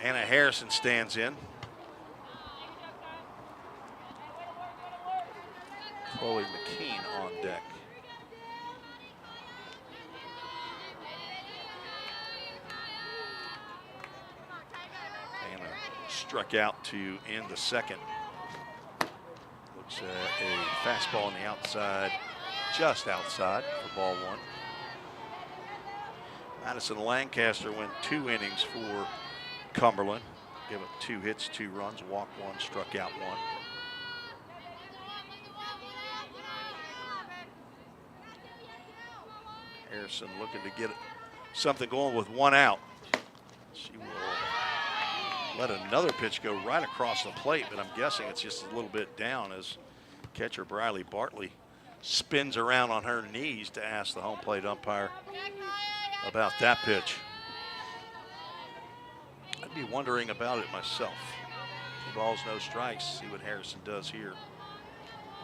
Anna Harrison stands in. Chloe McKean on deck. Struck out to end the 2nd. Looks at a fastball on the outside, just outside for ball 1. Madison Lancaster went 2 innings for Cumberland. Gave up 2 hits, 2 runs, walked 1, struck out 1. Harrison looking to get something going with 1 out. She will let another pitch go right across the plate, but I'm guessing it's just a little bit down as catcher Briley Bartley spins around on her knees to ask the home plate umpire about that pitch. I'd be wondering about it myself. 2 balls, no strikes. See what Harrison does here.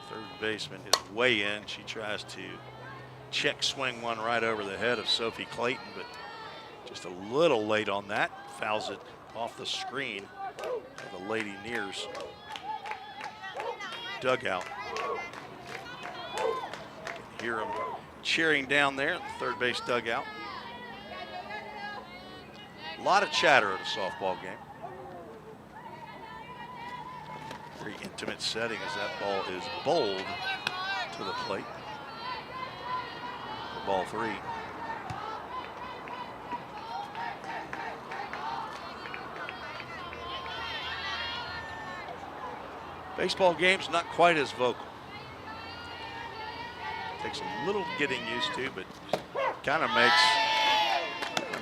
Third baseman is way in. She tries to check swing one right over the head of Sophie Clayton, but just a little late on that. Fouls it off the screen of the Lady Nears dugout. You can hear them cheering down there at the third base dugout. A lot of chatter at a softball game. Very intimate setting as that ball is bowled to the plate. For ball 3. Baseball game's not quite as vocal. Takes a little getting used to, but kind of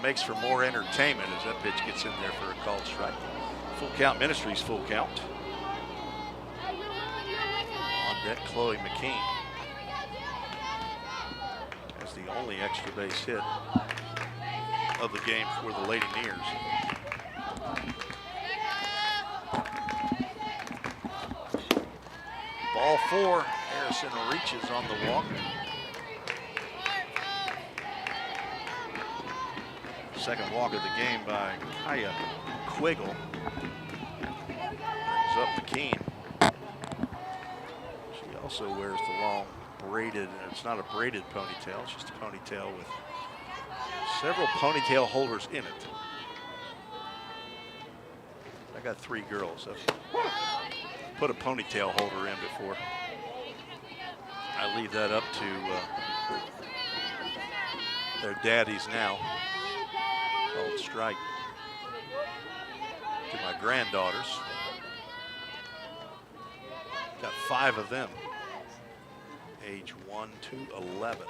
makes for more entertainment as that pitch gets in there for a called strike. Full count Ministries, full count. On deck, Chloe McKean has the only extra base hit of the game for the Lady Nears. Ball 4, Harrison reaches on the walk. Second walk of the game by Kaya Quiggle. Brings up McKean. She also wears the long braided, it's not a braided ponytail, it's just a ponytail with several ponytail holders in it. I got 3 girls. I've put a ponytail holder in before. I leave that up to their daddies now, called Strike, to my granddaughters. Got 5 of them, age 1 to 11.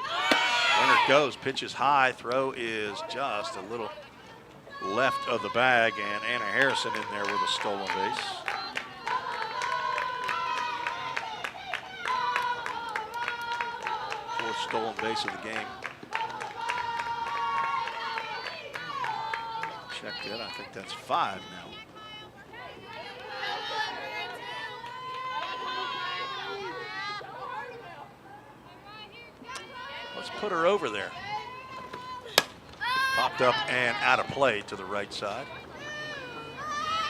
Runner goes, pitches high, throw is just a little left of the bag, and Anna Harrison in there with a stolen base. Fourth stolen base of the game. Checked it, I think that's 5 now. Let's put her over there. Popped up and out of play to the right side.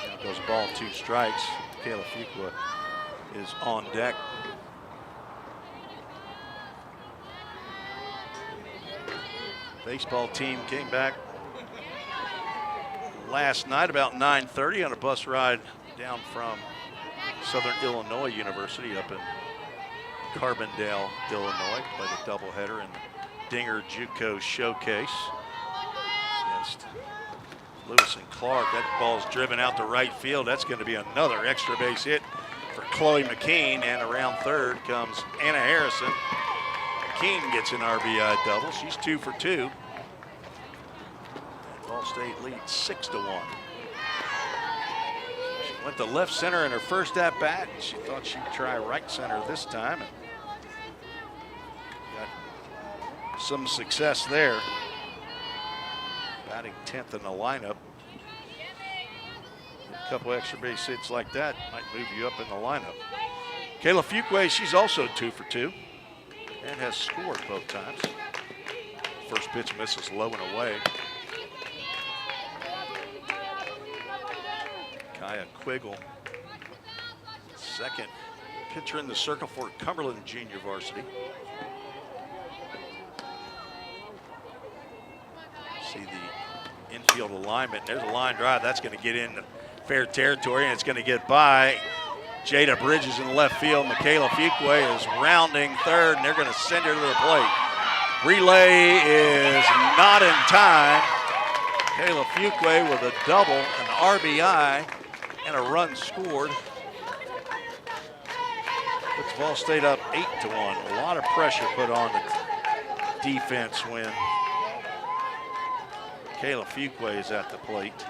Now goes ball, 2 strikes. Kayla Fuqua is on deck. Baseball team came back last night about 9:30 on a bus ride down from Southern Illinois University up in Carbondale, Illinois. Played a doubleheader in the Dinger JUCO Showcase against Lewis and Clark. That ball's driven out to right field. That's going to be another extra base hit for Chloe McKean, and around third comes Anna Harrison. McKean gets an RBI double. She's 2 for 2. Ball State leads 6-1. She went to left center in her first at bat. She thought she'd try right center this time. And got some success there. Batting 10th in the lineup. A couple extra base hits like that might move you up in the lineup. Kayla Fuqua, she's also 2 for 2 and has scored both times. First pitch misses low and away. Kaya Quiggle, second pitcher in the circle for Cumberland Junior Varsity. See the infield alignment. There's a line drive. That's going to get in fair territory, and it's going to get by Jada Bridges in the left field. Michaela Fuqua is rounding third, and they're going to send her to the plate. Relay is not in time. Michaela Fuqua with a double, an RBI, and a run scored. Puts Vol State up 8-1. A lot of pressure put on the defense when Kayla Fuqua is at the plate.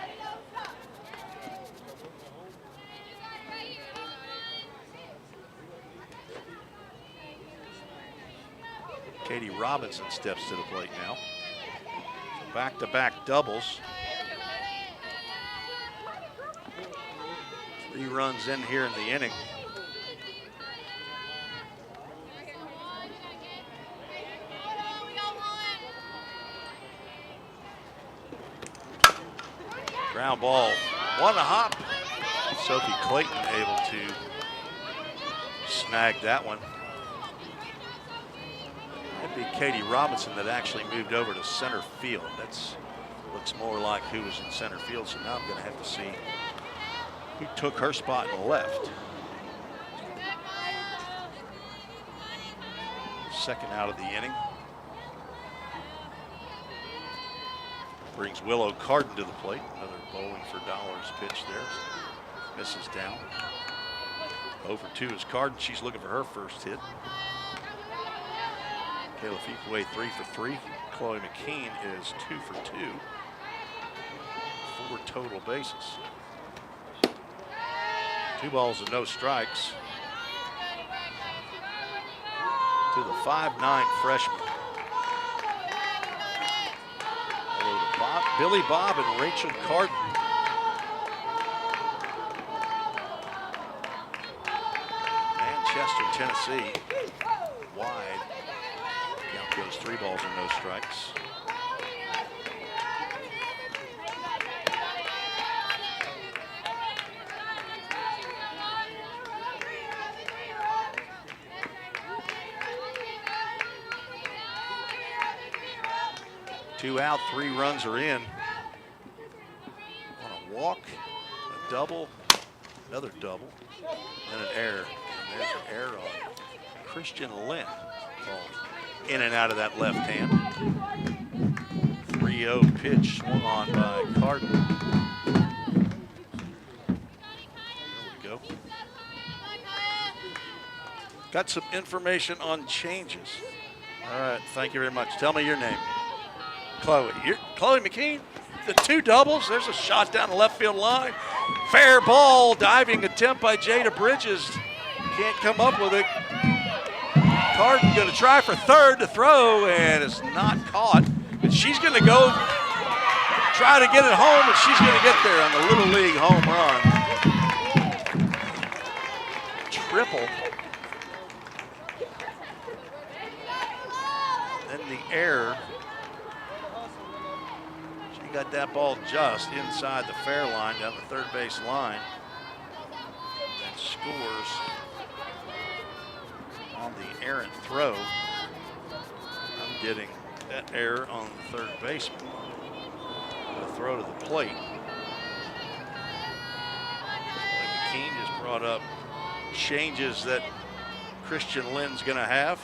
Katie Robinson steps to the plate now. Back-to-back doubles. 3 runs in here in the inning. Ground ball, 1 hop. Sophie Clayton able to snag that one. It'd be Katie Robinson that actually moved over to center field. That's looks more like who was in center field, so now I'm going to have to see who took her spot in the left. Second out of the inning. Brings Willow Carden to the plate. Another bowling for dollars pitch there. Misses down. 0 for 2 is Carden. She's looking for her first hit. Kayla Fuqua 3 for 3. Chloe McKean is 2 for 2. 4 total bases. 2 balls and no strikes to the 5'9" freshman. Hello to Bob, Billy Bob and Rachel Carden. Manchester, Tennessee. Those 3 balls and no strikes. Two out, 3 runs are in. On a walk, a double, another double, and an error. And there's an error on Christian Lynn. Ball in and out of that left hand. 3-0 pitch swung on by Cardin. There we go. Got some information on changes. All right, thank you very much. Tell me your name. Chloe. Chloe McKean, the 2 doubles. There's a shot down the left field line. Fair ball, diving attempt by Jada Bridges. Can't come up with it. Cardin going to try for third to throw, and it's not caught. But she's going to go try to get it home, and she's going to get there on the Little League home run. Triple. Then the error. She got that ball just inside the fair line, down the third base line. And scores on the errant throw. I'm getting that error on the third baseman. The throw to the plate. McKean just brought up changes that Christian Lynn's going to have.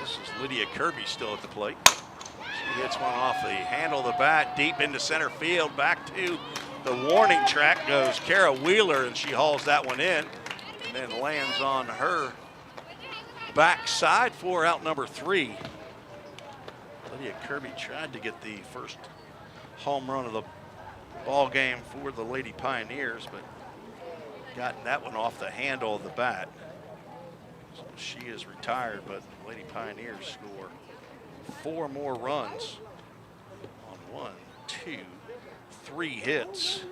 This is Lydia Kirby still at the plate. She hits one off the handle of the bat, deep into center field. Back to the warning track goes Kara Wheeler, and she hauls that one in and then lands on her backside for out number 3. Lydia Kirby tried to get the first home run of the ball game for the Lady Pioneers, but gotten that one off the handle of the bat. So she is retired, but Lady Pioneers score 4 more runs on 1, 2, 3 hits.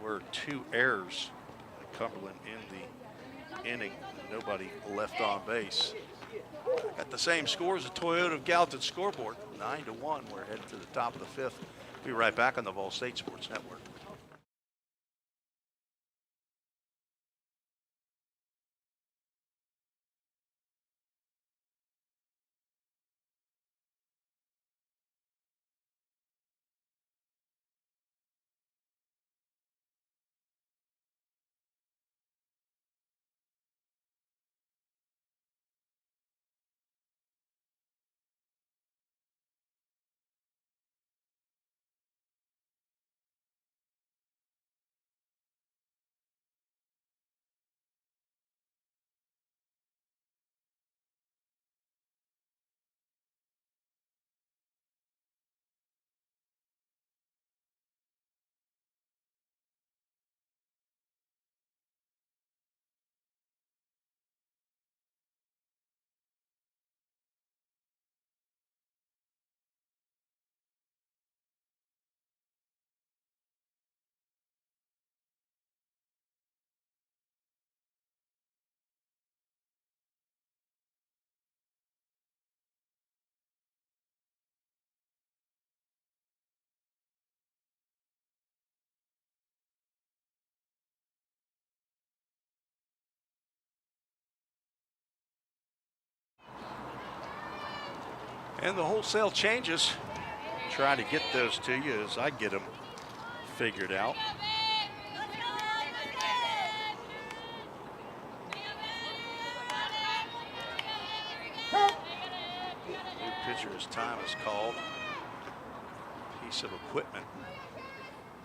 There were 2 errors at Cumberland in the inning. Nobody left on base. Got the same score as the Toyota of Gallatin scoreboard, 9-1. We're headed to the top of the 5th. We'll be right back on the Vol State Sports Network. And the wholesale changes, try to get those to you as I get them figured out. New pitcher's time is called. Piece of equipment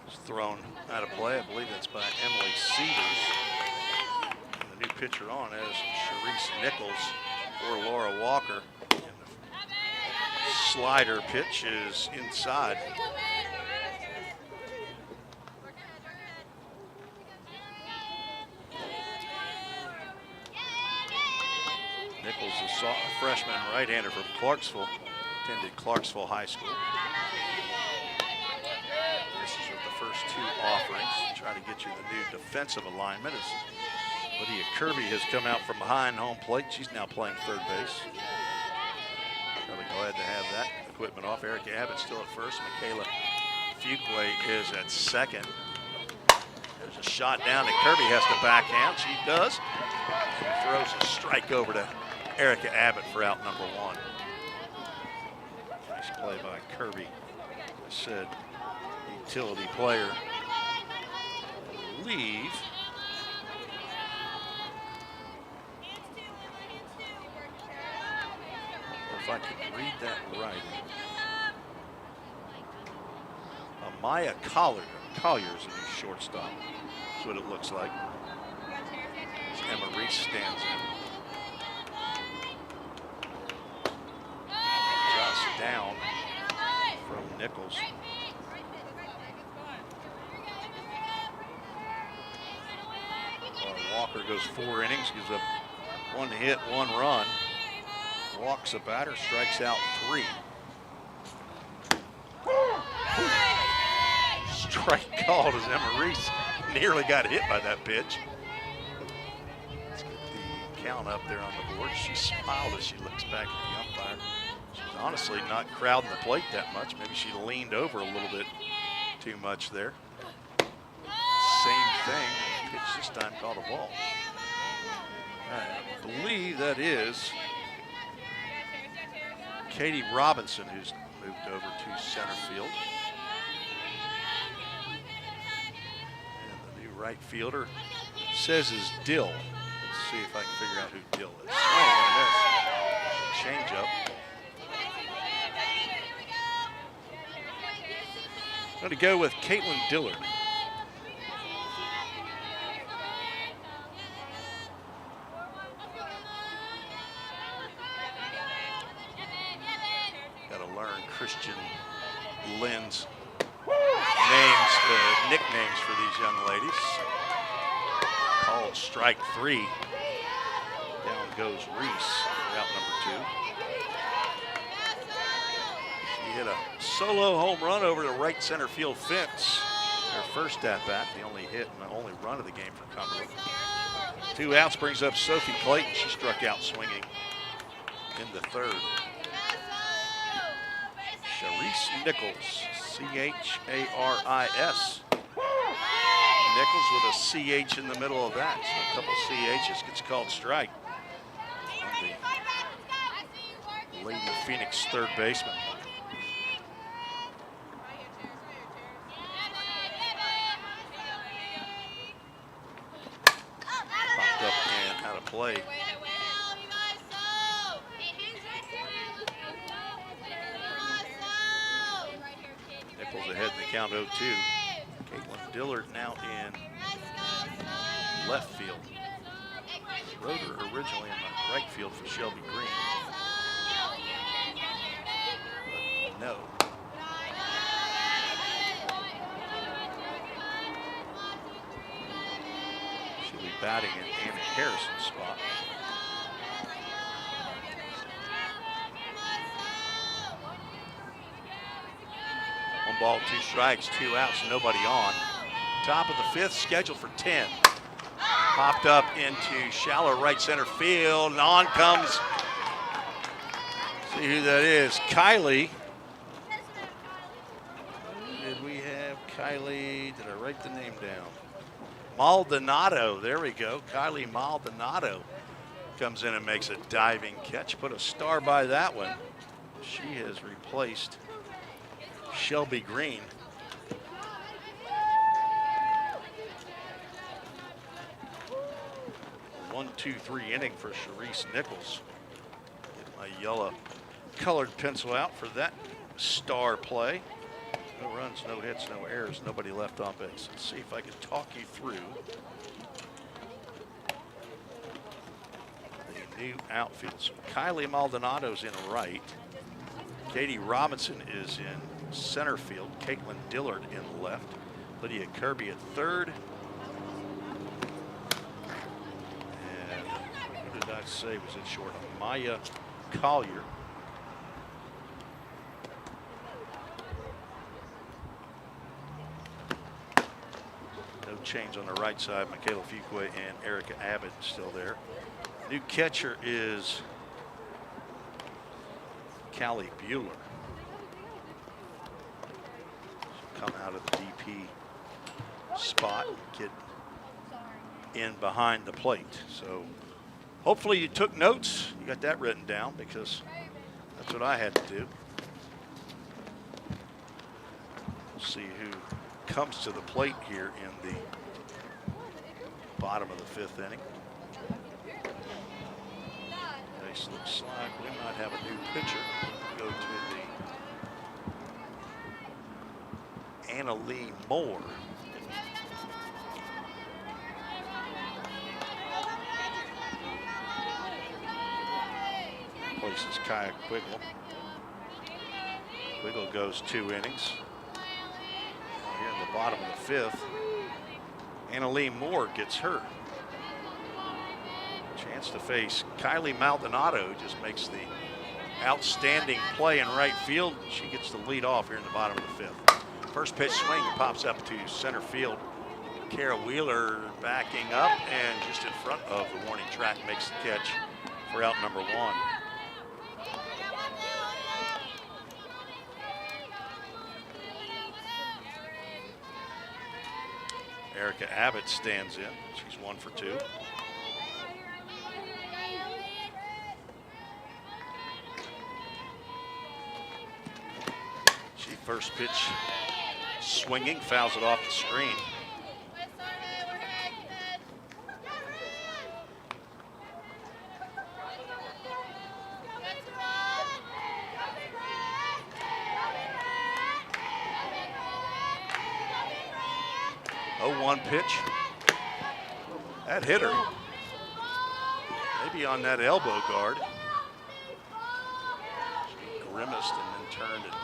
is thrown out of play. I believe that's by Emily Cedars. And the new pitcher on is Sharice Nichols for Laura Walker. Slider pitch is inside. Nichols is a freshman right-hander from Clarksville, attended Clarksville High School. This is with the first 2 offerings. Try to get you the new defensive alignment as Lydia Kirby has come out from behind home plate. She's now playing third base. Really glad to have that equipment off. Erica Abbott still at first. Michaela Fuquay is at second. There's a shot down that Kirby has to backhand. She does. She throws a strike over to Erica Abbott for out number one. Nice play by Kirby. As I said, utility player. I believe if I can read that right. Maya Collier's a new shortstop. That's what it looks like. Emma Reese stands in. Just down from Nichols. Walker goes 4 innings, gives up 1 hit, 1 run. Walks a batter, strikes out 3. Strike called as Emma Reese nearly got hit by that pitch. Let's get the count up there on the board. She smiled as she looks back at the umpire. She's honestly not crowding the plate that much. Maybe she leaned over a little bit too much there. Same thing. Pitch this time called a ball. I believe that is Katie Robinson, who's moved over to center field. And the new right fielder says is Dill. Let's see if I can figure out who Dill is. Swing and a miss. Change up. I'm going to go with Caitlin Dillard. Christian Lynn's nicknames for these young ladies. Called strike 3. Down goes Reese for out number 2. She hit a solo home run over the right center field fence. Her first at bat, the only hit and the only run of the game for Cumberland. 2 outs brings up Sophie Clayton. She struck out swinging in the 3rd. Charisse Nichols, C-H-A-R-I-S. Nichols with a C-H in the middle of that. So a couple C-H's gets called strike on the Lady Phoenix third baseman. Popped up and out of play. Ahead in the count 0-2. Caitlin Dillard now in left field. Schroeder originally in the right field for Shelby Green. But no. She'll be batting in Anna Harrison's spot. 1 ball, 2 strikes, 2 outs, nobody on. Top of the 5th, scheduled for 10. Popped up into shallow right center field, and on comes, see who that is, Kylie. Did we have Kylie? Did I write the name down? Maldonado, there we go. Kylie Maldonado comes in and makes a diving catch. Put a star by that one. She has replaced Shelby Green. A 1-2-3 inning for Charisse Nichols. Get my yellow colored pencil out for that star play. No runs, no hits, no errors, nobody left on base. Let's see if I can talk you through the new outfield. So Kylie Maldonado's in right. Katie Robinson is in center field. Caitlin Dillard in left. Lydia Kirby at third. And who did I say was in short? Maya Collier. No change on the right side. Michaela Fuqua and Erica Abbott still there. New catcher is Callie Bueller. She'll come out of the DP spot, get in behind the plate. So hopefully you took notes. You got that written down, because that's what I had to do. We'll see who comes to the plate here in the bottom of the 5th inning. Nice, looks like we might have a new pitcher. Go to the Anna Lee Moore. Places Kaya Quiggle. Quiggle goes 2 innings. Here in the bottom of the 5th, Anna Lee Moore gets hurt. Chance to face Kylie Maldonado, who just makes the outstanding play in right field. She gets the lead off here in the bottom of the 5th. First pitch swing pops up to center field. Kara Wheeler backing up and just in front of the warning track makes the catch for out number 1. Erica Abbott stands in. She's 1 for 2. She first pitch swinging, fouls it off the screen. Pitch. That hit her. Maybe on that elbow guard. She grimaced and then turned and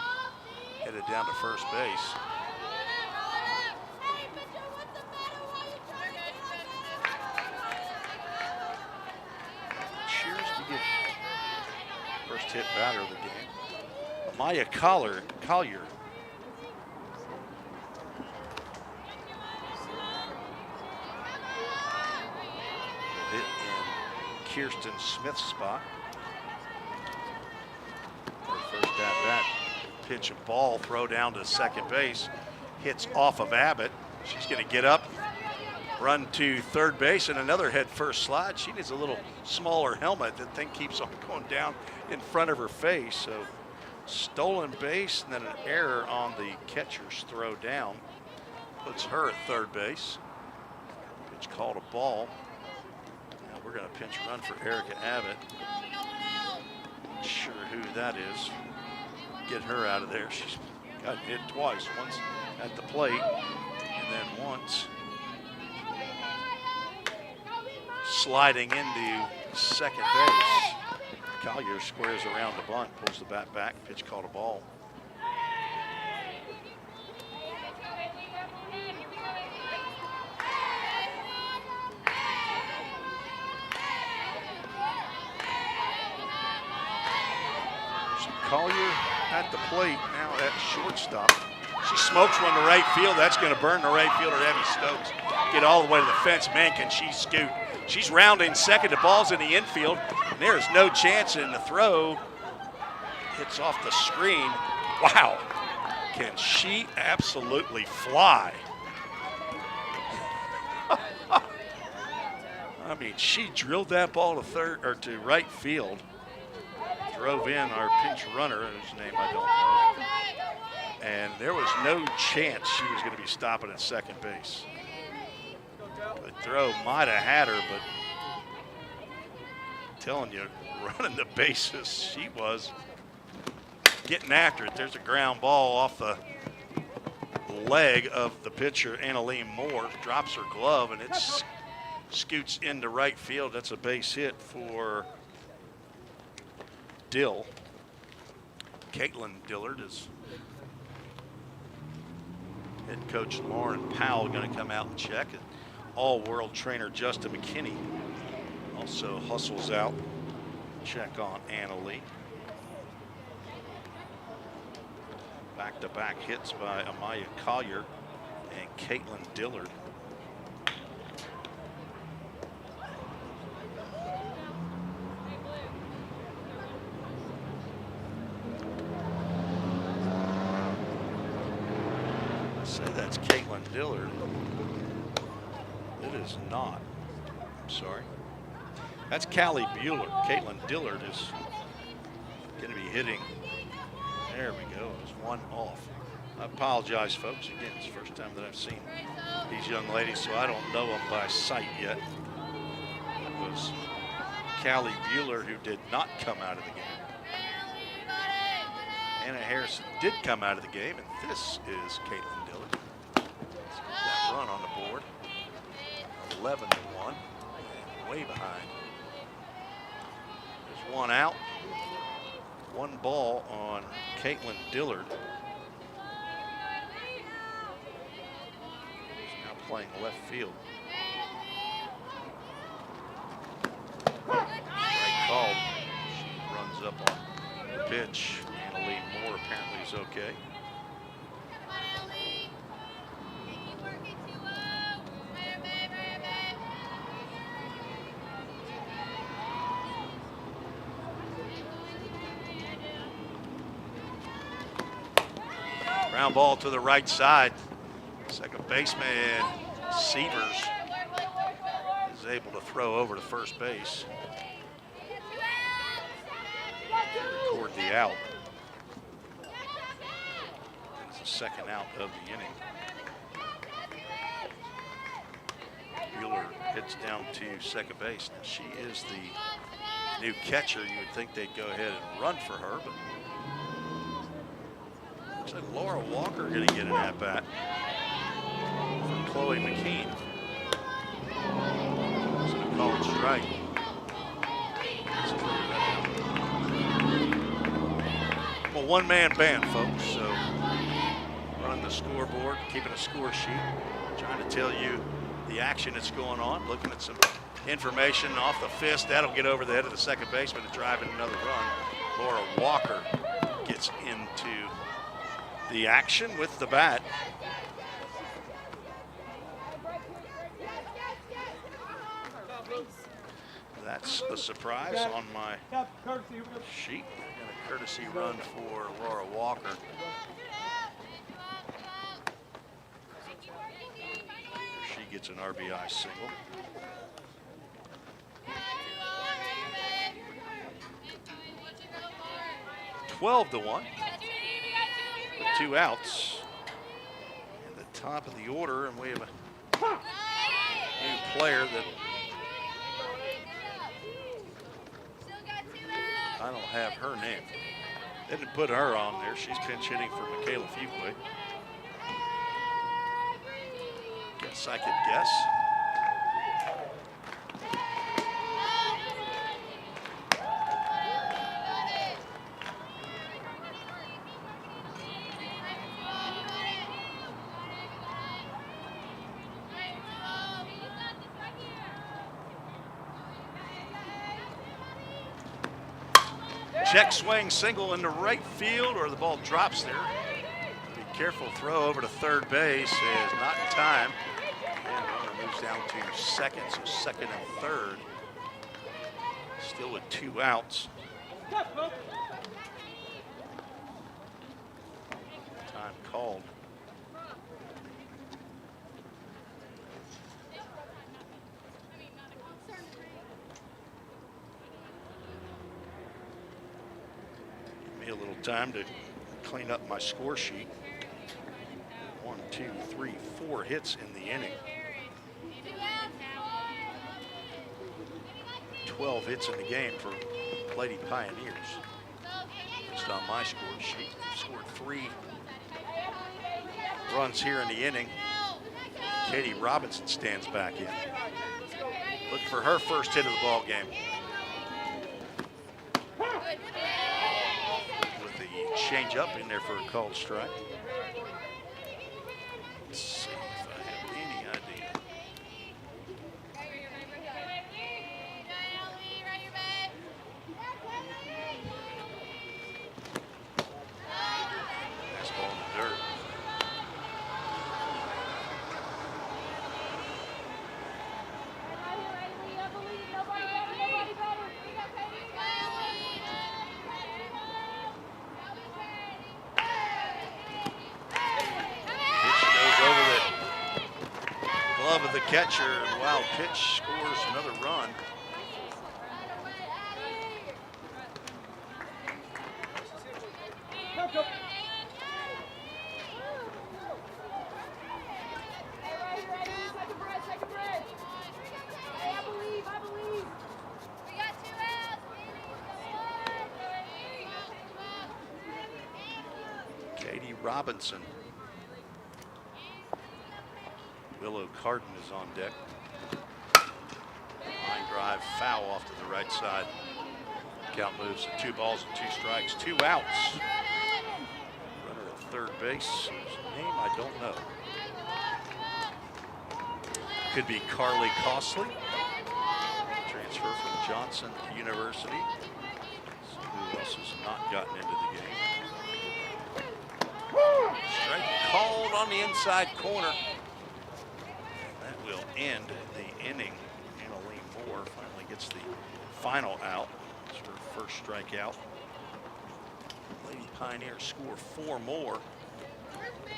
headed down to first base. Cheers to get first hit batter of the game. Amaya Collier. Kirsten Smith's spot. Her first at bat, pitch a ball, throw down to second base, hits off of Abbott. She's going to get up, run to third base, and another head first slide. She needs a little smaller helmet. That thing keeps on going down in front of her face. So stolen base and then an error on the catcher's throw down puts her at third base. Pitch called a ball. We're going to pinch run for Erica Abbott. Not sure who that is. Get her out of there. She's got hit twice, once at the plate and then once sliding into second base. Collier squares around the bunt, pulls the bat back, pitch called a ball. Collier at the plate now at shortstop. She smokes one to right field. That's going to burn the right fielder, Abby Stokes. Get all the way to the fence. Man, can she scoot. She's rounding second. The ball's in the infield. And there is no chance in the throw. Hits off the screen. Wow. Can she absolutely fly? I mean, she drilled that ball to third or to right field. Drove in our pinch runner, whose name I don't know. And there was no chance she was going to be stopping at second base. The throw might have had her, but I'm telling you, running the bases, she was getting after it. There's a ground ball off the leg of the pitcher, Anna Lee Moore. Drops her glove, and it scoots into right field. That's a base hit for Dill. Caitlin Dillard is head coach Lauren Powell going to come out and check it. All-world trainer Justin McKinney also hustles out, check on Anna Lee. Back-to-back hits by Amaya Collier and Caitlin Dillard. say that's Caitlin Dillard. It is not. I'm sorry. That's Callie Bueller. Caitlin Dillard is going to be hitting. There we go. It was one off. I apologize, folks. Again, it's the first time that I've seen these young ladies, so I don't know them by sight yet. It was Callie Bueller who did not come out of the game. Anna Harrison did come out of the game, and this is Caitlin Dillard. Let's get that run on the board. 11-1, way behind. There's one out, one ball on Caitlin Dillard. She's now playing left field. Right call. She runs up on the pitch. Anna Lee Moore apparently is okay. Ground ball to the right side. Second baseman Severs is able to throw over to first base. Record the out. It's the second out of the inning. Bueller hits down to second base. Now she is the new catcher. You would think they'd go ahead and run for her, but looks like Laura Walker going to get an at-bat from Chloe McKean. So they call it strike. I'm a one-man band, folks, so running the scoreboard, keeping a score sheet, trying to tell you the action that's going on, looking at some information off the fist. That'll get over the head of the second baseman and drive in another run. Laura Walker gets into the action with the bat. That's a surprise on my sheet. And a courtesy run for Laura Walker. She gets an RBI single. Twelve to 1. Two outs. At the top of the order, and we have a new player that I don't have her name. They didn't put her on there. She's pinch hitting for Michaela Fuqua. Guess I could guess. Check swing single into right field, or the ball drops there. Be careful, throw over to third base is not in time. And runner moves down to second, so second and third. Still with two outs. Time called. A little time to clean up my score sheet. 1, 2, 3, 4 hits in the inning. 12 hits in the game for Lady Pioneers. Just on my score sheet, they've scored 3 runs here in the inning. Katie Robinson stands back in. Look for her first hit of the ball game. Change up in there for a called strike. Let's see if I have any idea. That's ball in the dirt. glove of the catcher. Wild pitch scores another run. Robinson. Willow Carden is on deck. Line drive foul off to the right side. Count moves to 2 balls and 2 strikes, 2 outs. Runner at third base, whose name I don't know. Could be Carly Costley. Transfer from Johnson University. So who else has not gotten into the game? Strike called on the inside corner. That will end the inning. Annalee Moore finally gets the final out. It's her first strikeout. Lady Pioneers score 4 more.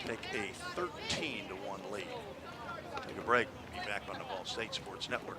Take a 13-1 lead. Take a break. Be back on the Ball State Sports Network.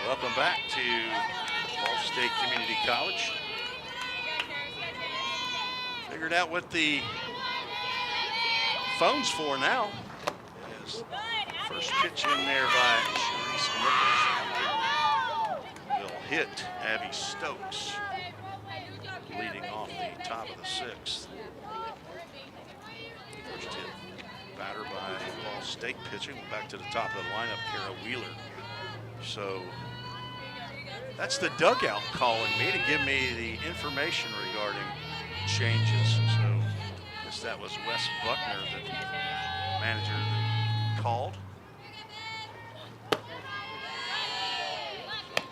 Welcome back to Ball State Community College. Figured out what the phone's for now. Is first pitch in there by Sharice Nichols will hit Abby Stokes, leading off the top of the 6th. First hit batter by Ball State pitching. Back to the top of the lineup, Kara Wheeler. So that's the dugout calling me to give me the information regarding changes. So I guess that was Wes Buckner, the manager, that called. So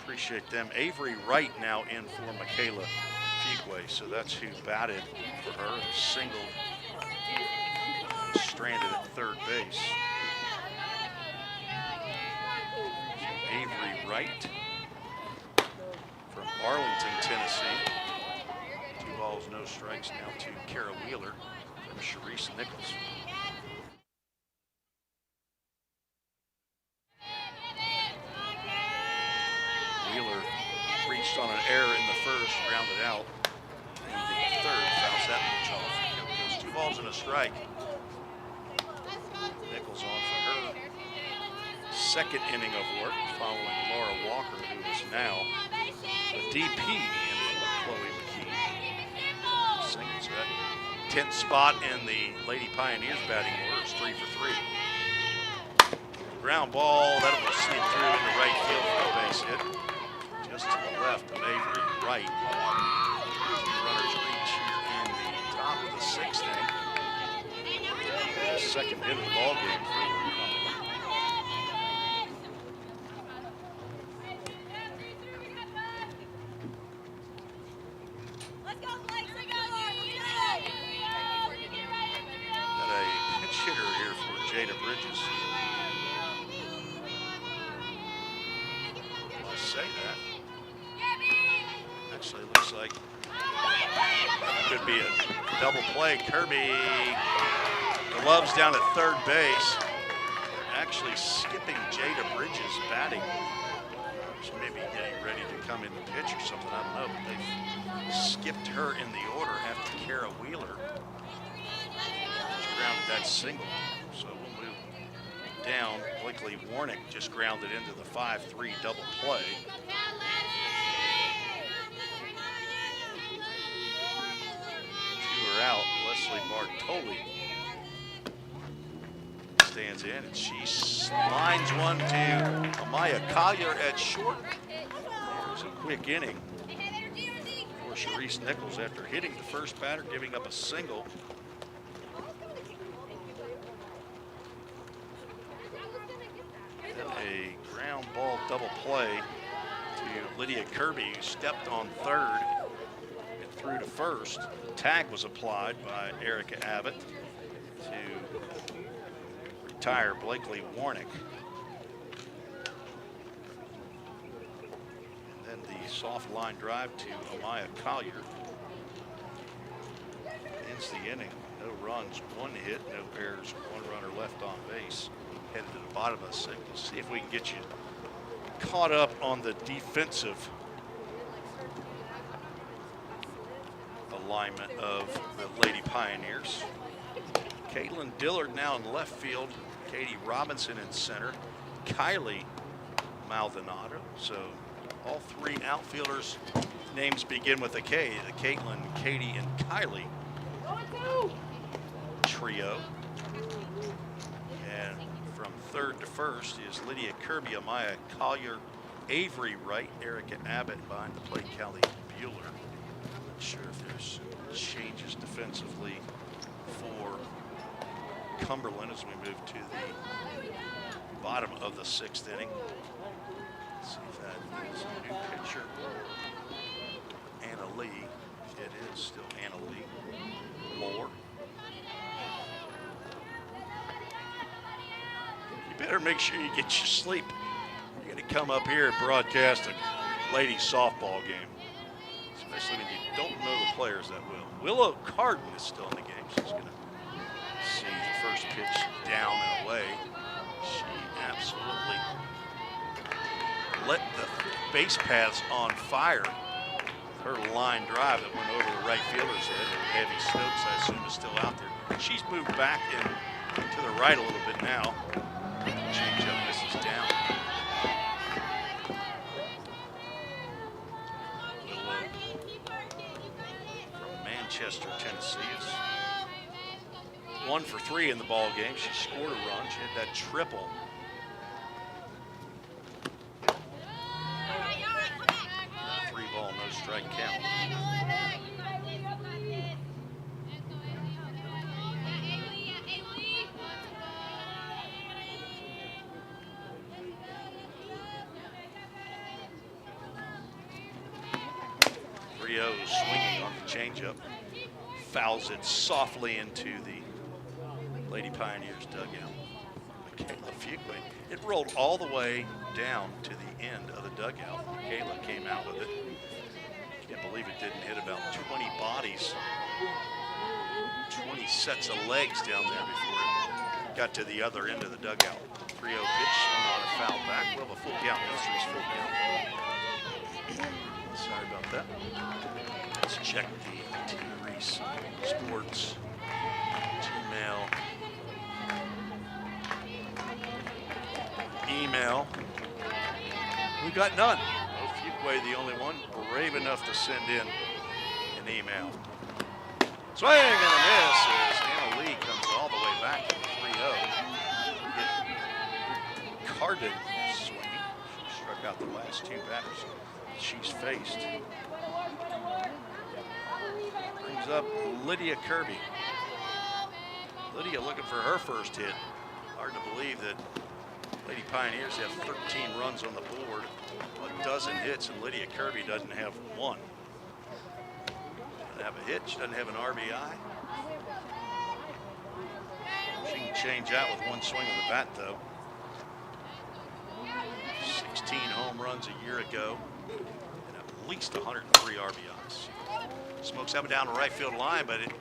appreciate them. Avery Wright now in for Michaela Fuqua. So that's who batted for her. Single, stranded at third base. So Avery Wright from Arlington, Tennessee. 2 balls, no strikes now to Kara Wheeler from Sharice Nichols. Wheeler reached on an error in the first, grounded out. In the third, fouls that pitch off. Goes 2 balls and a strike. Nichols on for her second inning of work, following Laura Walker, who is now the DP in for Chloe McKee. 10th spot in the Lady Pioneers batting order. It's 3 for 3. Ground ball, that will slip through into right field for a base hit. Just to the left of Avery, right. Two runners reach here in the top of the 6th inning. The second hit of the ball game for Cumberland. Jada Bridges. I say that. Actually, looks like could be a double play. Kirby gloves down at third base. They're actually skipping Jada Bridges batting. She may be getting ready to come in the pitch or something. I don't know, but they've skipped her in the order after Kara Wheeler. Just grounded that single. So we'll move down. Blakely Warnick just grounded into the 5-3 double play. Two are out. Leslie Bartoli stands in, and she lines one to Amaya Collier at short. There's a quick inning for Sharice Nichols after hitting the first batter, giving up a single. A ground ball double play to Lydia Kirby, who stepped on third and threw to first. The tag was applied by Erica Abbott to retire Blakely Warnick. And then the soft line drive to Amaya Collier ends the inning. No runs, one hit, no errors, one runner left on base. Headed to the bottom of the 6th. Let's see if we can get you caught up on the defensive alignment of the Lady Pioneers. Caitlin Dillard now in left field. Katie Robinson in center. Kylie Maldonado. So all three outfielders' names begin with a K. The Caitlin, Katie, and Kylie trio. And from third to first is Lydia Kirby, Amaya Collier, Avery right, Erica Abbott behind the plate, Callie Bueller. Not sure if there's changes defensively for Cumberland as we move to the bottom of the 6th inning. Let's see if that is a new pitcher. Anna Lee. It is still Anna Lee. Moore. Better make sure you get your sleep. You're going to come up here and broadcast a ladies softball game, especially when you don't know the players that well. Willow Carden is still in the game. She's going to see the first pitch down and away. She absolutely lit the base paths on fire. Her line drive that went over the right fielder's head. Heavy Stokes, I assume, is still out there. She's moved back in to the right a little bit now. Change up, misses down. From Manchester, Tennessee is 1 for 3 in the ball game. She scored a run. She had that triple. A 3-ball, no strike count. Swinging on the changeup, fouls it softly into the Lady Pioneers dugout. Michaela Fuqua, it rolled all the way down to the end of the dugout. Michaela came out with it. Can't believe it didn't hit about 20 bodies, 20 sets of legs down there before it got to the other end of the dugout. 3-0 pitch, swung on a foul back. We'll have a full count. Ministries full count. Sorry about that. Let's check the T. Reese Sports Gmail email. We got none. Fuqua, the only one brave enough to send in an email. Swing and a miss as Anna Lee comes all the way back to 3-0. Cardin swinging. She struck out the last two batters she's faced. Brings up Lydia Kirby. Lydia looking for her first hit. Hard to believe that Lady Pioneers have 13 runs on the board, a dozen hits, and Lydia Kirby doesn't have one. Doesn't have a hit, she doesn't have an RBI. She can change out with one swing of the bat, though. 16 home runs a year ago, and at least 103 RBIs. Smokes up and down the right field line, but it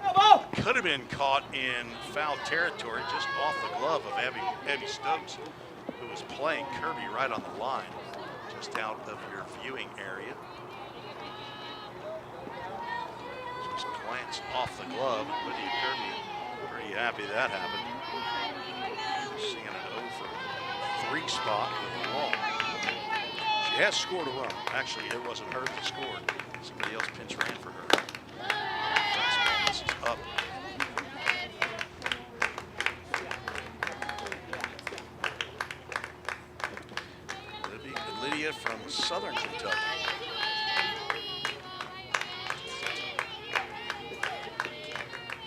could have been caught in foul territory, just off the glove of Abby Stokes, who was playing Kirby right on the line, just out of your viewing area. Just glanced off the glove, and Lydia Kirby pretty happy that happened. Seeing an 0 for 3 spot with a wall. She has scored a run. Actually, it wasn't her that scored. Somebody else pinch ran for her. This is up. Lydia from Southern Kentucky.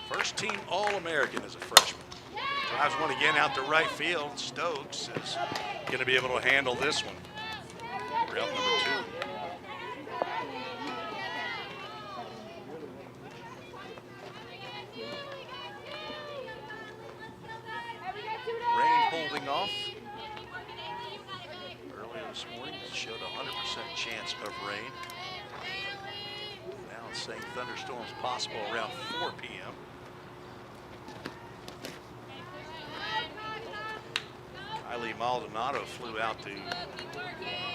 First team All-American as a freshman. Drives one again out to right field. Stokes is going to be able to handle this one. We're out number 2. Rain holding off. Earlier this morning showed a 100% chance of rain. Now it's saying thunderstorms possible around 4 p.m. Kylie Maldonado flew out to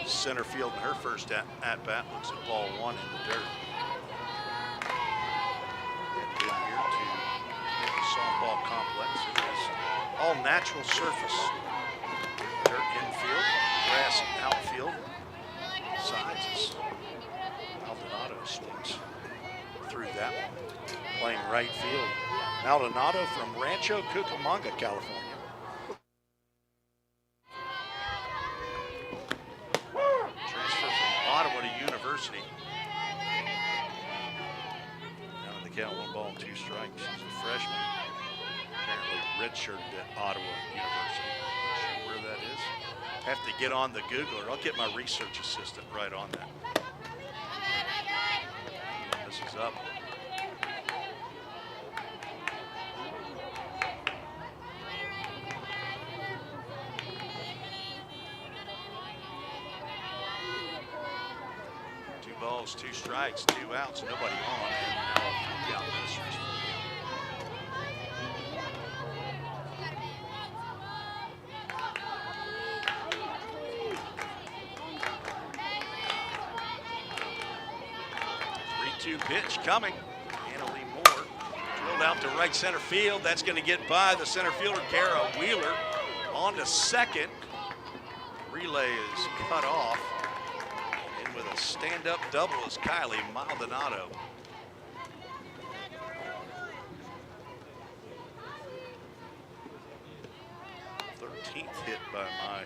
center field in her first at-bat. Looks at ball 1 in the dirt. And been here to the softball complex. It is all natural surface. Dirt infield, grass outfield. Sides as Maldonado swings through that one. Playing right field. Maldonado from Rancho Cucamonga, California. Transfer from Ottawa to University. Down in the count, 1 ball and 2 strikes. She's a freshman. Apparently redshirted at Ottawa University. Not sure where that is. Have to get on the Googler. I'll get my research assistant right on that. This is up. Two balls, 2 strikes, 2 outs, nobody on. And now down this. 3-2 pitch coming. Anna Lee Moore drilled out to right center field. That's going to get by the center fielder, Kara Wheeler. On to second. Relay is cut off. And with a stand-up double is Kylie Maldonado. Hit by my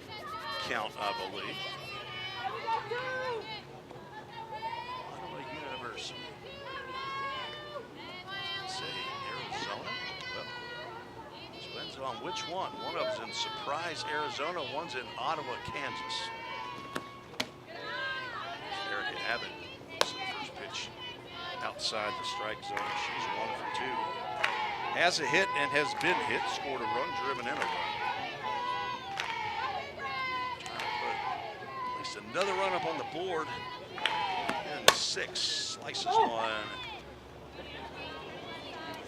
count, I believe. Ottawa University. Say Arizona. Well, depends on which one. One of them's in Surprise, Arizona. One's in Ottawa, Kansas. Erica Abbott is the first pitch outside the strike zone. She's 1 for 2. Has a hit and has been hit. Scored a run, driven in a run. Another run up on the board. And 6 slices one.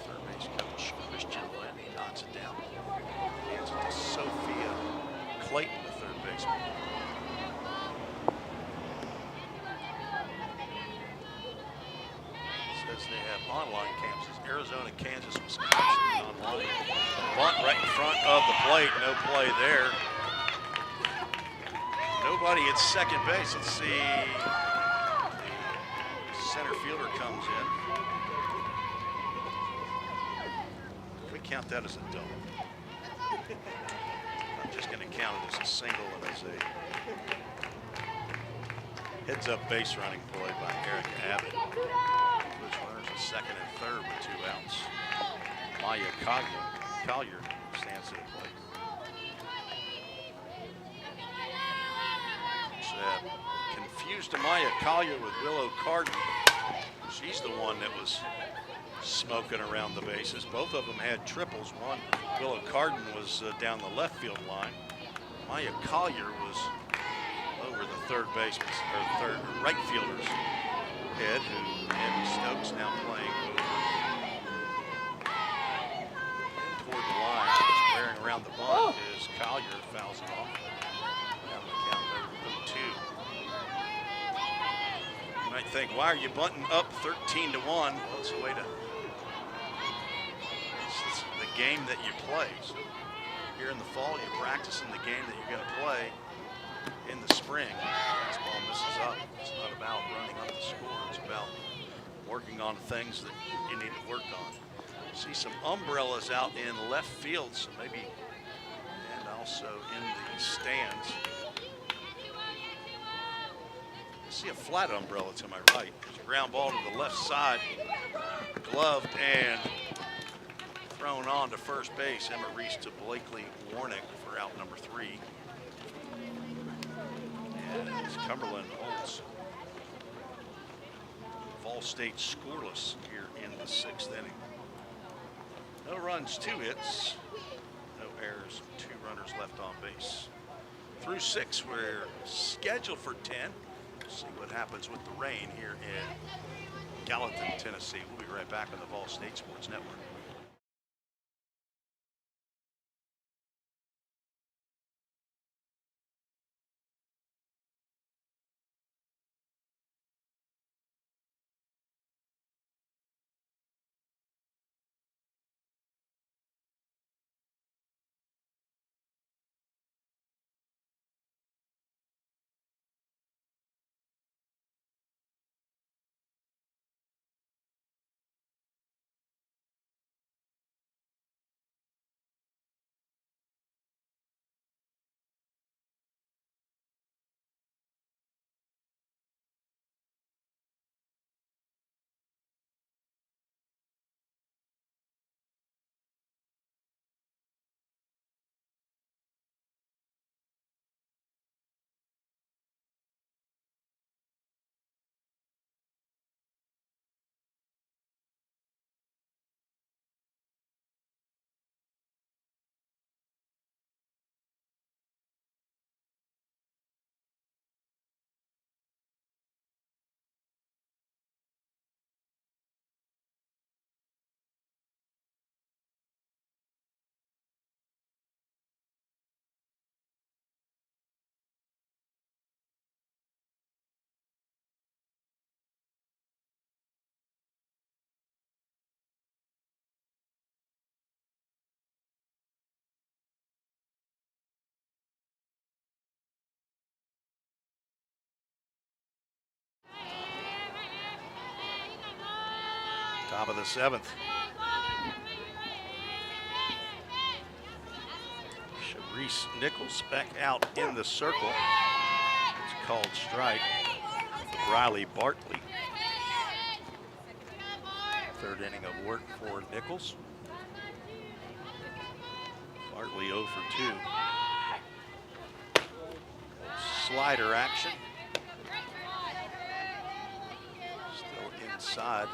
Third base coach Christian Lynn, he knocks it down. Hands it to Sophia Clayton, the third baseman. Says they have online campuses. Arizona, Kansas, Wisconsin online. Bunt right in front of the plate. No play there. Nobody at second base. Let's see. The center fielder comes in. count that as a double. I'm just going to count it as a single and as a heads-up base running play by Eric Abbott. Which runners a second and third with 2 outs. Maya Collier stands at the plate. Confused Maya Collier with Willow Carden. She's the one that was smoking around the bases. Both of them had triples. One, Willow Carden was down the left field line. Maya Collier was over the third baseman's or right fielder's head, who Abby Stokes now playing over toward the line. Just wearing around the bunt as Collier fouls it off. Down the count, 0-2. You might think, why are you bunting up 13-1? Well, it's a way to. It's the game that you play. So here in the fall, you're practicing the game that you're going to play in the spring. Fastball misses up. It's not about running up the score. It's about working on things that you need to work on. See some umbrellas out in left field, so maybe, and also in the stands. I see a flat umbrella to my right. There's a ground ball to the left side, gloved and thrown on to first base. Emma Reese to Blakely Warnick for out number 3. As Cumberland holds Fall State scoreless here in the 6th inning. No runs, 2 hits, no errors, 2 runners left on base. Through 6, we're scheduled for 10. We'll see what happens with the rain here in Gallatin, Tennessee. We'll be right back on the Fall State Sports Network. Top of the 7th. Sharice Nichols back out in the circle. It's called strike. Riley Bartley. 3rd inning of work for Nichols. Bartley 0 for 2. Slider action. Still inside.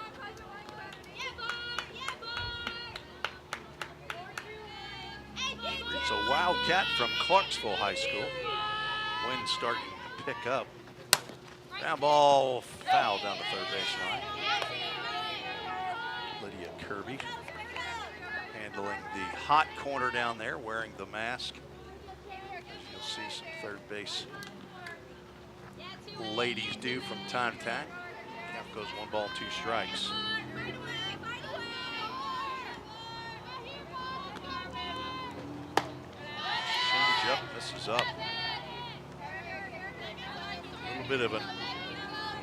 It's a Wildcat from Clarksville High School. Wind starting to pick up. Ground ball foul down the 3rd base line. Lydia Kirby handling the hot corner down there, wearing the mask. As you'll see some 3rd base ladies do from time to time. Count goes 1 ball, 2 strikes. Up, misses up. A little bit of an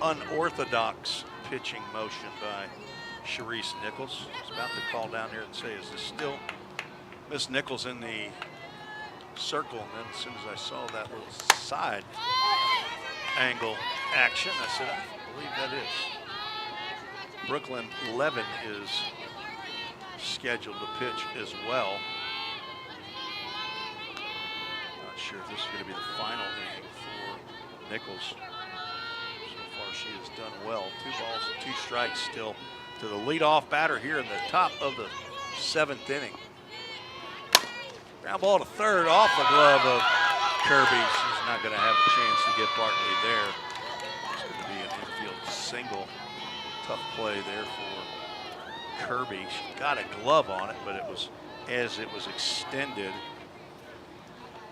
unorthodox pitching motion by Sharice Nichols. I was about to call down here and say, is this still Miss Nichols in the circle, and then as soon as I saw that little side angle action, I said, I believe that is. Brooklyn Levin is scheduled to pitch as well. Not sure if this is going to be the final inning for Nichols. So far she has done well. 2 balls and 2 strikes still to the leadoff batter here in the top of the 7th inning. Ground ball to third off the glove of Kirby. She's not going to have a chance to get Bartley there. It's going to be an infield single. Tough play there for Kirby. She got a glove on it, but it was as it was extended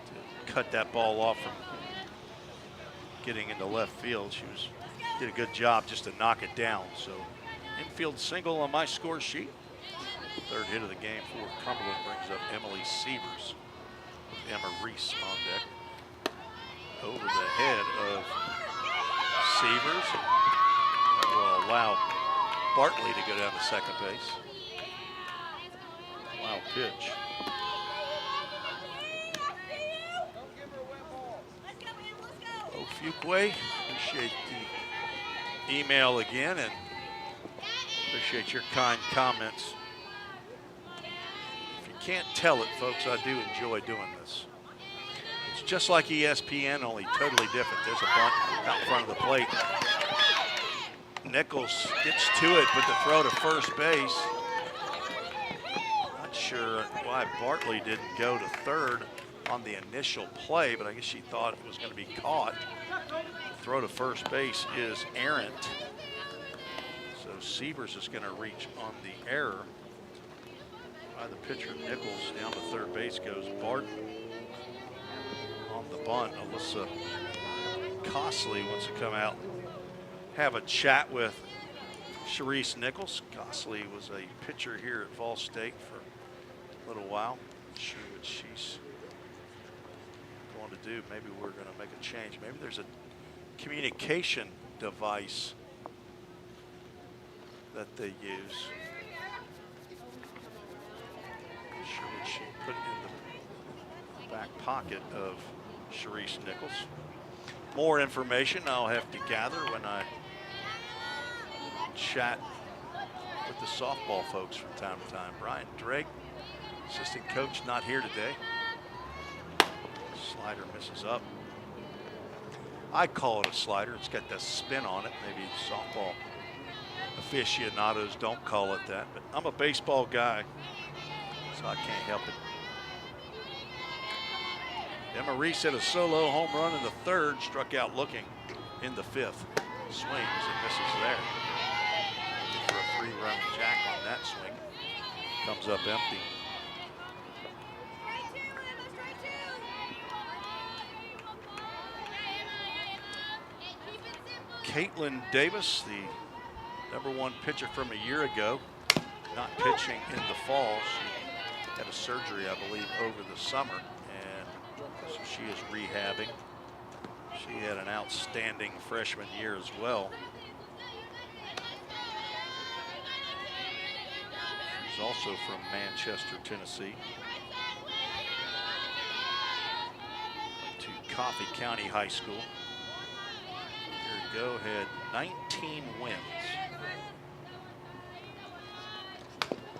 to cut that ball off from getting into left field. She did a good job just to knock it down. So infield single on my score sheet. Third hit of the game for Cumberland brings up Emily Sievers with Emma Reese on deck. Over the head of Sievers. That will allow Bartley to go down to second base. Wow pitch. Oh, Fuquay, appreciate the email again and appreciate your kind comments. Can't tell it, folks, I do enjoy doing this. It's just like ESPN, only totally different. There's a bunt out in front of the plate. Nichols gets to it, but the throw to first base. Not sure why Bartley didn't go to third on the initial play, but I guess she thought it was going to be caught. Throw to first base is errant. So Sievers is going to reach on the error. By the pitcher, Nichols. Down to third base goes Barton. On the bunt, Alyssa Costley wants to come out and have a chat with Sharice Nichols. Costley was a pitcher here at Vol State for a little while. Not sure what she's going to do. Maybe we're going to make a change. Maybe there's a communication device that they use. Sure what she put in the back pocket of Sharice Nichols. More information I'll have to gather when I chat with the softball folks from time to time. Brian Drake, assistant coach, not here today. Slider misses up. I call it a slider. It's got that spin on it. Maybe softball aficionados don't call it that, but I'm a baseball guy, so I can't help it. Emma Reese hit a solo home run in the third, struck out looking in the fifth. Swings and misses there. Looking for a 3-run jack on that swing. Comes up empty. Caitlin Davis, the #1 pitcher from a year ago, not pitching in the fall. She had a surgery, I believe, over the summer, and so she is rehabbing. She had an outstanding freshman year as well. She's also from Manchester, Tennessee. Went to Coffee County High School. Here we go, had 19 wins.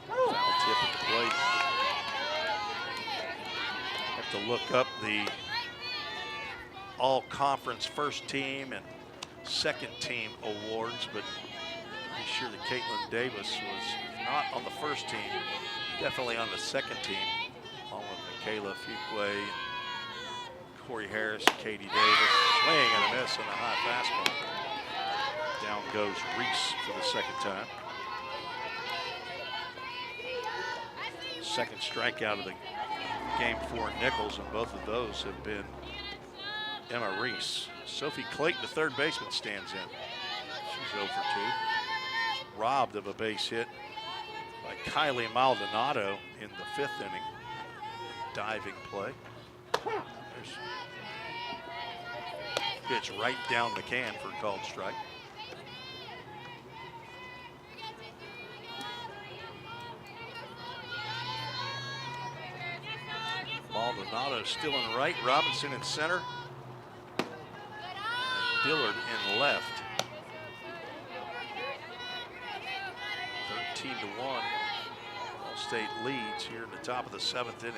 Foul tip at the plate. Have to look up the all-conference first team and second team awards, but I'm sure that Caitlin Davis was, if not on the first team, definitely on the second team, along with Michaela Fuquay, Corey Harris, Katie Davis. Swing and a miss on a high fastball. Down goes Reese for the second time. Second strikeout of the game for Nichols, and both of those have been Emma Reese. Sophie Clayton, the third baseman, stands in. She's 0 for 2. Robbed of a base hit by Kylie Maldonado in the 5th inning. Diving play. There's pitch right down the can for a called strike. Maldonado still in right. Robinson in center. And Dillard in left. 13-1. Ball State leads here in the top of the 7th inning.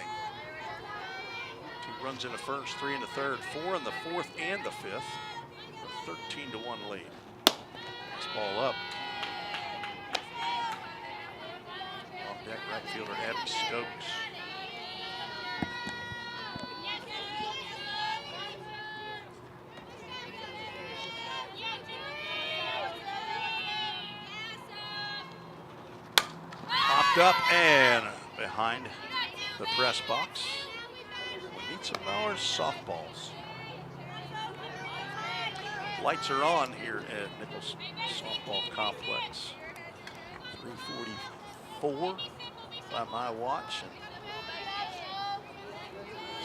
2 runs in the first, 3 in the third, 4 in the fourth and the fifth. A 13-1 lead. This ball up. On deck, right fielder Abby Stokes. Popped up and behind the press box. We need some more softballs. Lights are on here at Nichols Softball Complex. 3:44 by my watch, and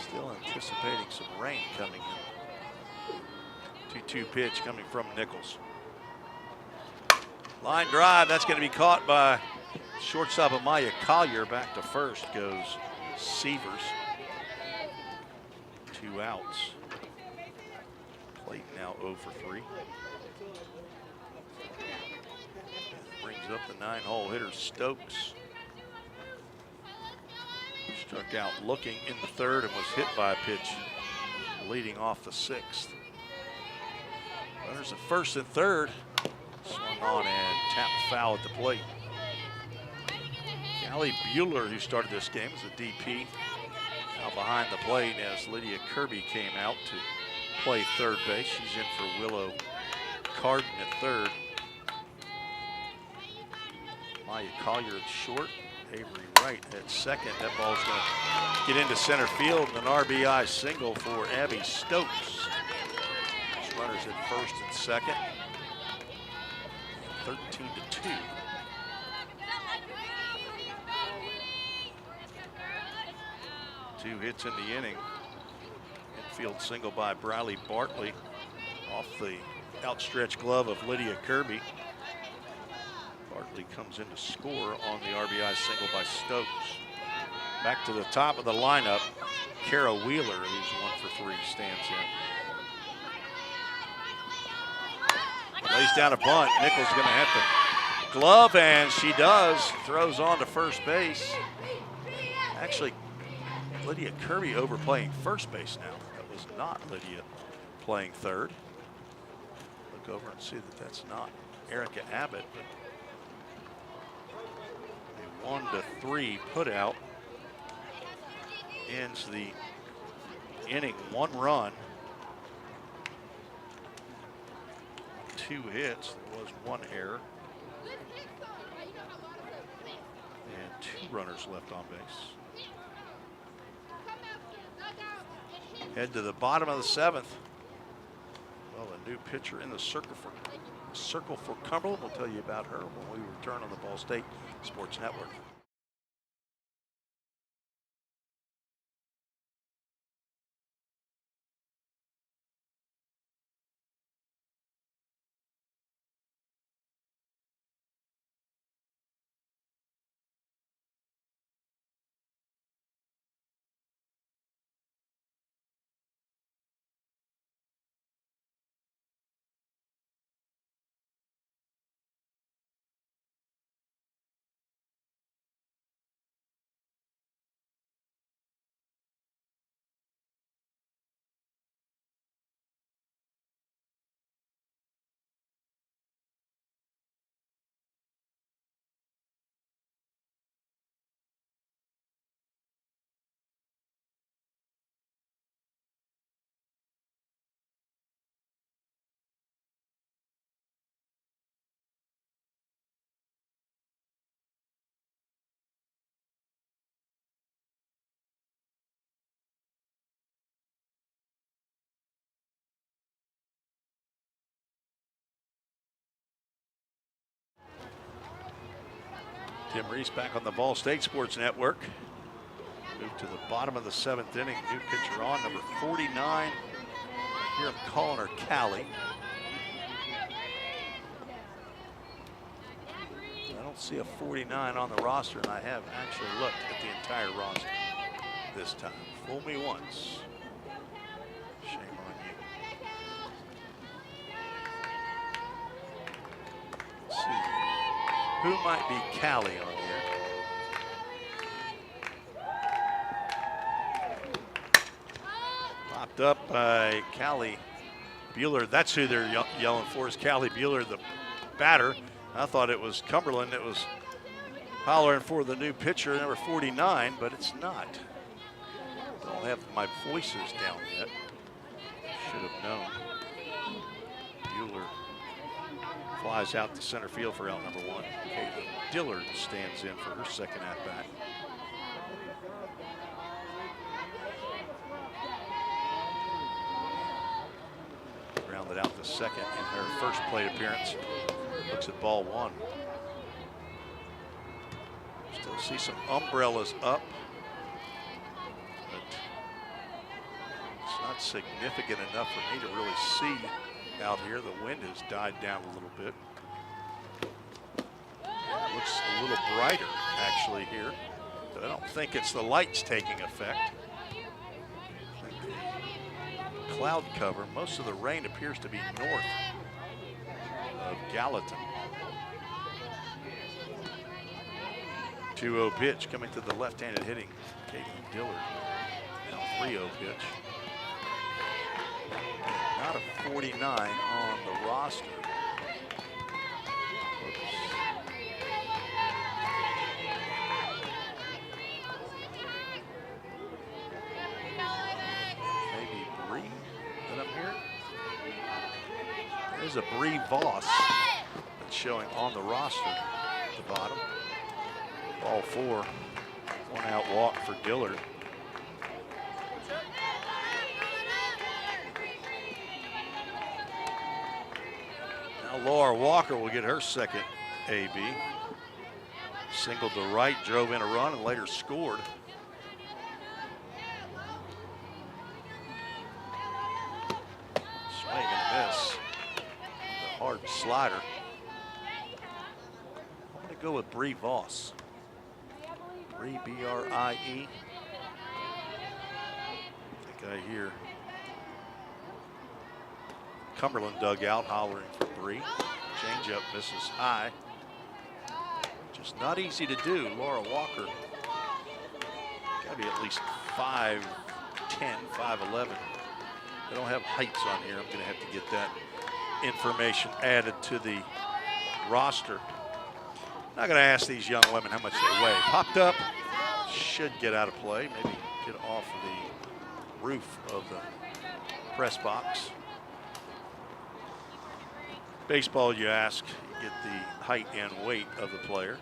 still anticipating some rain coming in. 2-2 pitch coming from Nichols. Line drive, that's going to be caught by shortstop Amaya Collier. Back to first goes Severs. 2 outs. Plate now 0 for 3. Brings up the 9-hole hitter Stokes. Struck out looking in the third and was hit by a pitch leading off the 6th. Runners at first and third. Swung on and tapped foul at the plate. Callie Bueller, who started this game, was a DP. Now behind the plate as Lydia Kirby came out to play third base. She's in for Willow Carden at third. Maya Collier at short. Avery Wright at second. That ball's going to get into center field, and an RBI single for Abby Stokes. There's runners at first and second. 13-2. 2 hits in the inning. Infield single by Briley Bartley off the outstretched glove of Lydia Kirby. Bartley comes in to score on the RBI single by Stokes. Back to the top of the lineup, Kara Wheeler, who's 1 for 3, stands in. Lays down a bunt. Nichols going to have to glove, and she does. Throws on to first base. Actually, Lydia Kirby overplaying first base now. That was not Lydia playing third. Look over and see that that's not Erica Abbott, but a 1-3 put out ends the inning. 1 run, 2 hits. There was 1 error and 2 runners left on base. Head to the bottom of the 7th. Well, a new pitcher in the circle for Cumberland. We'll tell you about her when we return on the Ball State Sports Network. Tim Reese back on the Ball State Sports Network. Move to the bottom of the 7th inning. New pitcher on, number 49. Here I'm calling her Callie. I don't see a 49 on the roster, and I have actually looked at the entire roster. this time. Fool me once. Shame on you. Let's see. Who might be Callie on here? Popped up by Callie Bueller. That's who they're yelling for, is Callie Bueller, the batter. I thought it was Cumberland that was hollering for the new pitcher, number 49, but it's not. Don't have my voices down yet. Should have known. Bueller flies out to center field for out number 1. Caitlin Dillard stands in for her second at-bat. Grounded out the second in her first plate appearance. Looks at ball 1. Still see some umbrellas up, but it's not significant enough for me to really see out here. The wind has died down a little bit. It looks a little brighter actually here, but I don't think it's the lights taking effect. I think the cloud cover, most of the rain appears to be north of Gallatin. 2-0 pitch coming to the left-handed hitting Caitlin Dillard. Now 3-0 pitch. Not a 49 on the roster. Oops. Maybe Bree that I'm hearing. There's a Bree Voss that's showing on the roster at the bottom. Ball 4, 1-out walk for Dillard. Now Laura Walker will get her second AB. Singled to right, drove in a run, and later scored. Swing and a miss. The hard slider. I'm going to go with Bree Voss. Bree, B-R-I-E. I think I hear Cumberland dugout hollering for Bree. Changeup misses high. Just not easy to do. Laura Walker, gotta be at least 5'10", 5'11". They don't have heights on here. I'm gonna have to get that information added to the roster. Not going to ask these young women how much they weigh. Popped up, should get out of play, maybe get off the roof of the press box. Baseball, you ask, you get the height and weight of the player.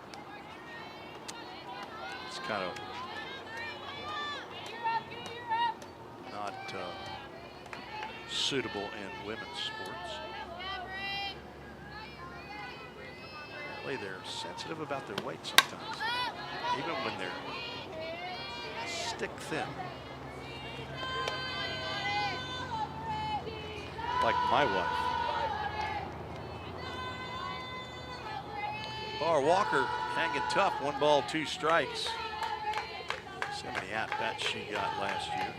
It's kind of not suitable in women's sports. They're sensitive about their weight sometimes, even when they're stick thin. Like my wife. Laura Walker hanging tough, 1 ball, 2 strikes. See how many at-bats she got last year.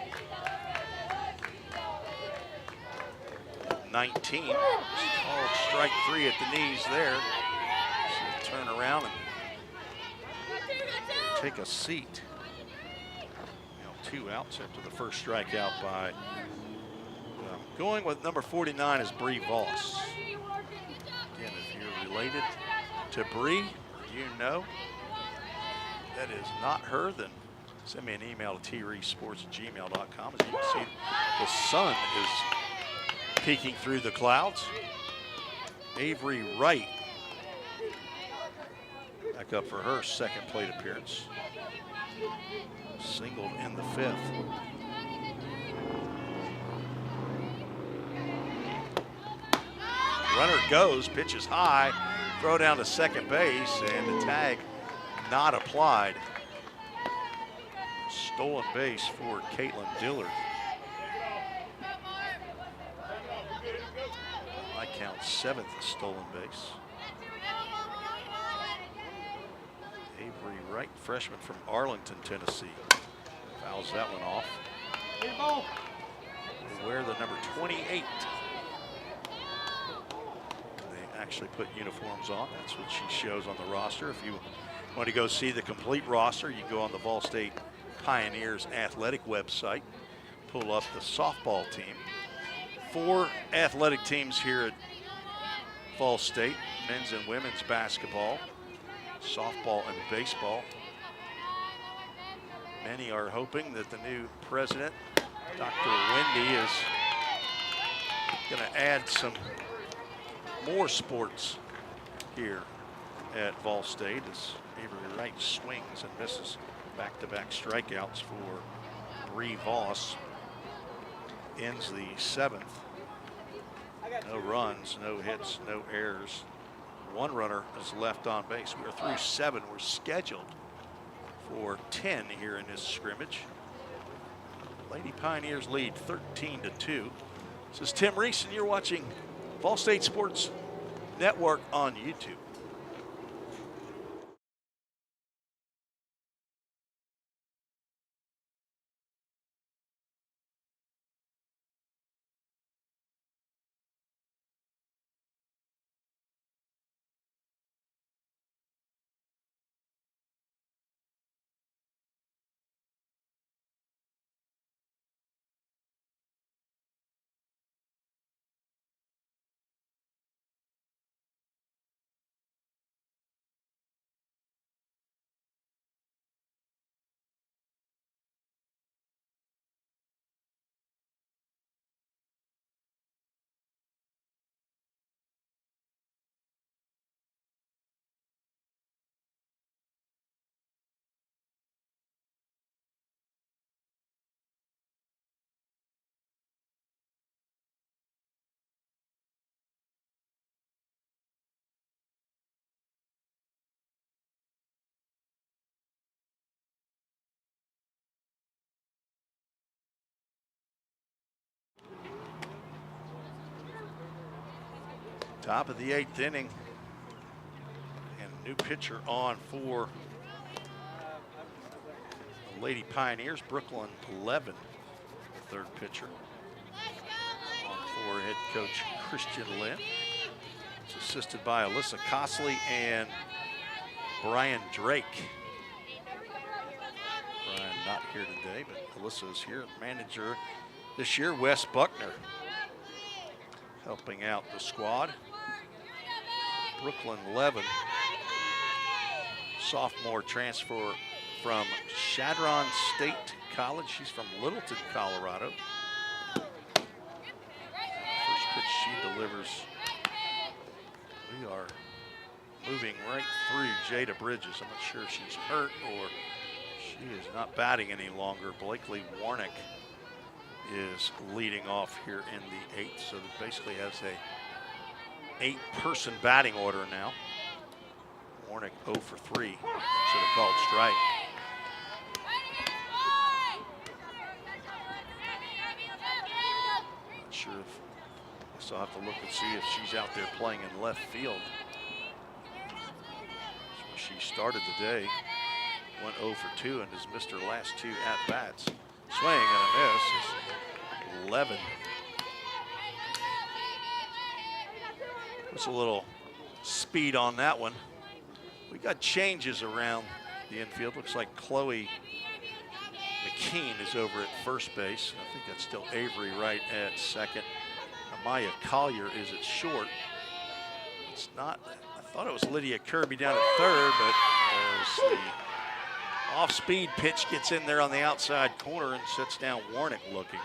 19, called strike 3 at the knees there. Turn around and take a seat. Now 2 outs after the first strikeout by. Going with number 49 is Bree Voss. Again, if you're related to Bree, or you know that is not her, then send me an email to treesports@gmail.com. As you can see, the sun is peeking through the clouds. Avery Wright back up for her second plate appearance. Singled in the 5th. Runner goes, pitches high, throw down to second base, and the tag not applied. Stolen base for Caitlin Dillard. I count 7th stolen base. Avery Wright, freshman from Arlington, Tennessee. Fouls that one off. They wear the number 28. They actually put uniforms on. That's what she shows on the roster. If you want to go see the complete roster, you go on the Vol State Pioneers athletic website, pull up the softball team. 4 athletic teams here at Vol State, men's and women's basketball, softball and baseball. Many are hoping that the new president, Dr. Wendy, is going to add some more sports here at Vol State as Avery Wright swings and misses back-to-back strikeouts for Bree Voss. Ends the 7th. No runs, no hits, no errors. 1 runner is left on base. We're through 7. We're scheduled for 10 here in this scrimmage. Lady Pioneers lead 13-2. This is Tim Reese, and you're watching Vol State Sports Network on YouTube. Top of the 8th inning, and a new pitcher on for the Lady Pioneers, Brooklyn 11, the 3rd pitcher. On for head coach Christian Lynn. It's assisted by Alyssa Cosley and Brian Drake. Brian not here today, but Alyssa is here. Manager this year, Wes Buckner, helping out the squad. Brooklyn 11, sophomore transfer from Chadron State College. She's from Littleton, Colorado. First pitch she delivers. We are moving right through Jada Bridges. I'm not sure if she's hurt or she is not batting any longer. Blakely Warnick is leading off here in the 8th, so that basically has a 8-person batting order now. Warnick 0 for 3. Should have called strike. Not sure if I still have to look and see if she's out there playing in left field. So she started the day, went 0 for 2 and has missed her last 2 at-bats. Swing and a miss is 11. There's a little speed on that one. We got changes around the infield. Looks like Chloe McKean is over at first base. I think that's still Avery Wright at second. Amaya Collier is at short. It's not, I thought it was Lydia Kirby down at third, but as the off-speed pitch gets in there on the outside corner and sets down Warnick looking.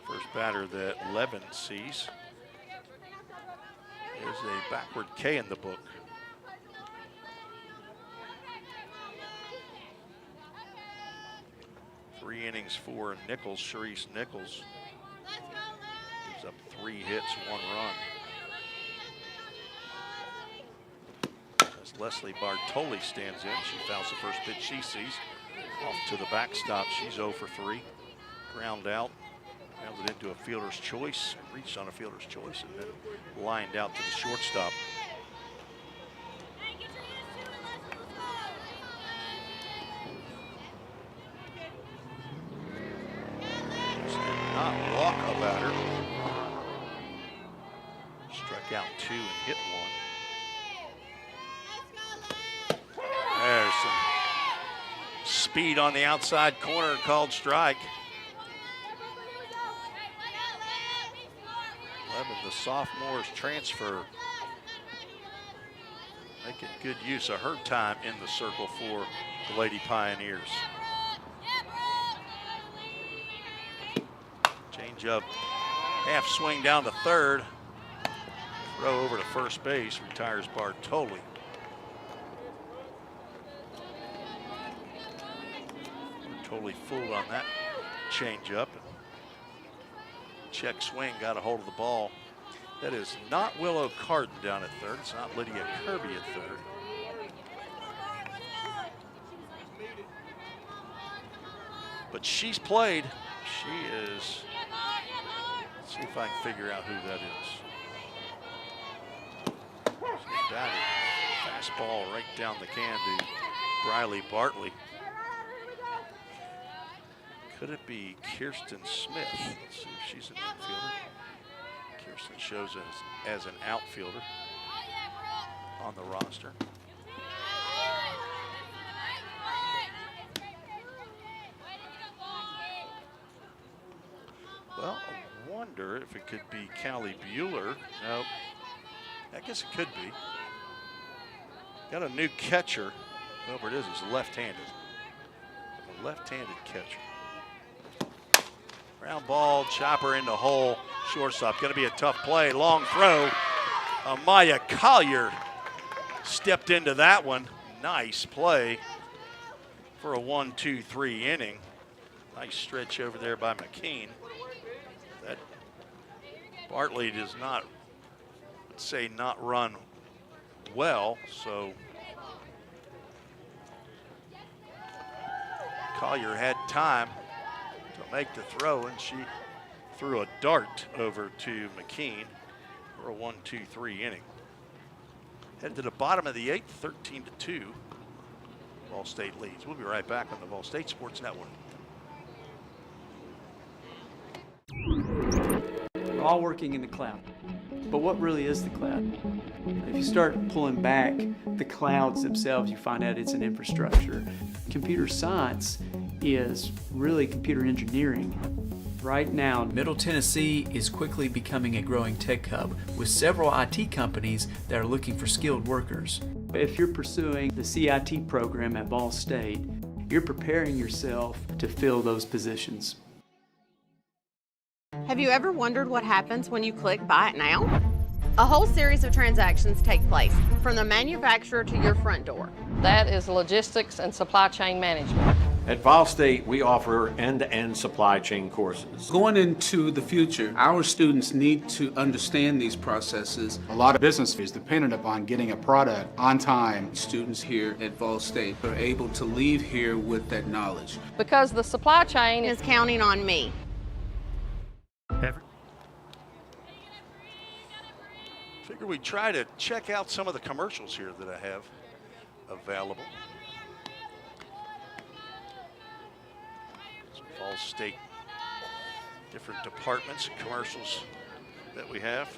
First batter that Levin sees is a backward K in the book. Three innings for Nichols, Sharice Nichols. Gives up 3 hits, 1 run. As Leslie Bartoli stands in, she fouls the first pitch she sees. Off to the backstop, she's 0 for 3. Ground out. Grounded into a fielder's choice, reached on a fielder's choice, and then lined out to the shortstop. and hit one. There's some speed on the outside corner, called strike. Levin, the sophomore's transfer, making good use of her time in the circle for the Lady Pioneers. Change up, half swing down to third. Throw over to first base, retires Bartoli. Totally fooled on that change up. Check swing, got a hold of the ball. That is not Willow Carden down at third. It's not Lydia Kirby at third. But she's played. She is. Let's see if I can figure out who that is. She's batted. Fastball right down the can to Briley Bartley. Could it be Kirsten Smith? Let's see if she's an infielder. Kirsten shows as an outfielder on the roster. Well, I wonder if it could be Callie Bueller. No, I guess it could be. Got a new catcher. Whoever it is left-handed. A left-handed catcher. Ground ball, chopper in the hole. Shortstop, going to be a tough play. Long throw. Amaya Collier stepped into that one. Nice play for a 1-2-3 inning. Nice stretch over there by McKean. That Bartley does not, let's say, not run well, so Collier had time to make the throw, and she threw a dart over to McKean for a 1-2-3 inning. Headed to the bottom of the eighth, 13-2. Ball State leads. We'll be right back on the Ball State Sports Network. We're all working in the cloud. But what really is the cloud? If you start pulling back the clouds themselves, you find out it's an infrastructure. Computer science is really computer engineering. Right now, Middle Tennessee is quickly becoming a growing tech hub with several IT companies that are looking for skilled workers. if you're pursuing the CIT program at Ball State, you're preparing yourself to fill those positions. Have you ever wondered what happens when you click Buy It Now? A whole series of transactions take place, from the manufacturer to your front door. That is logistics and supply chain management. At Vol State, we offer end-to-end supply chain courses. Going into the future, our students need to understand these processes. A lot of business is dependent upon getting a product on time. Students here at Vol State are able to leave here with that knowledge. Because the supply chain Is counting on me. Figure we try to check out some of the commercials here that I have available. Some Ball State, different departments and commercials that we have.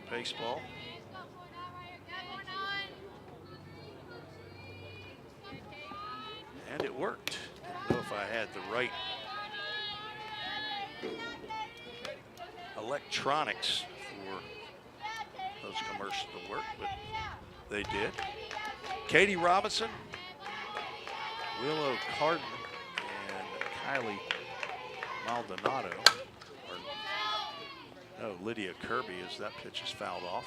Baseball. And it worked. Didn't know if I had the right electronics for those commercials to work, but they did. Katie Robinson, Willow Carden, and Kylie Maldonado. No, Lydia Kirby, as that pitch is fouled off.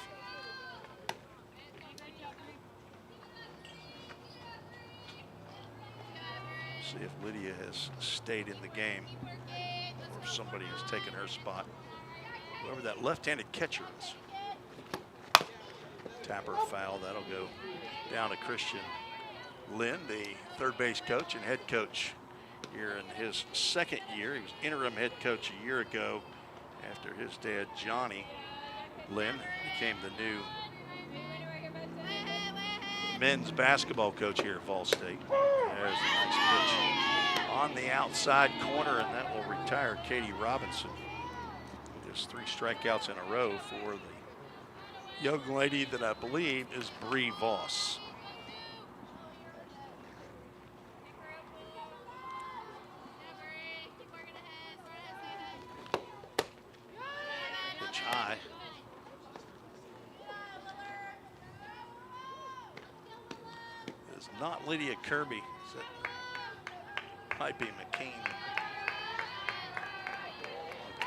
See if Lydia has stayed in the game or if somebody has taken her spot. Whoever that left-handed catcher is. Tapper foul, that'll go down to Christian Lynn, the third base coach and head coach here in his second year. He was interim head coach a year ago after his dad, Johnny Lynn, became the new men's basketball coach here at Vol State. There's a nice pitch on the outside corner, and that will retire Katie Robinson. There's 3 strikeouts in a row for the young lady that I believe is Bree Voss. Pitch high. It's not Lydia Kirby. It might be McCain.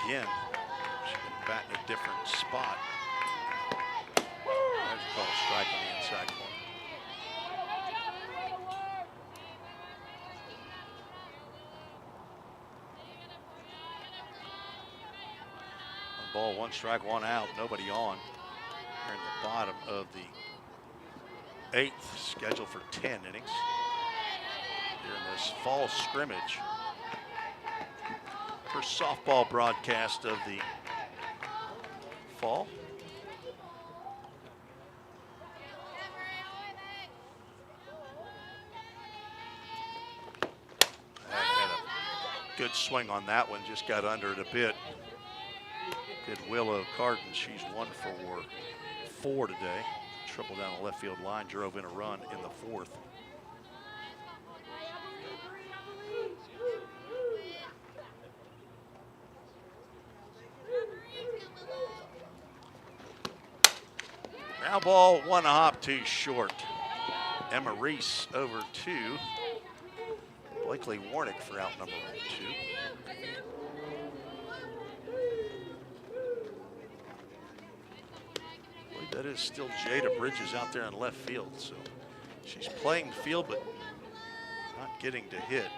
Again, she can bat in a different spot. There's a call strike on the inside corner. Ball, 1 strike, 1 out, nobody on. We're in the bottom of the 8th, scheduled for 10 innings. Here in this fall scrimmage. First softball broadcast of the fall. Had a good swing on that one, just got under it a bit. Did Willow Carden. She's 1 for 4 today. Triple down the left field line, drove in a run in the 4th. Ground ball, 1 hop too short. Emma Reese over 2. Blakely Warnick for out number 2. That is still Jada Bridges out there in left field, so she's playing field but not getting to hit.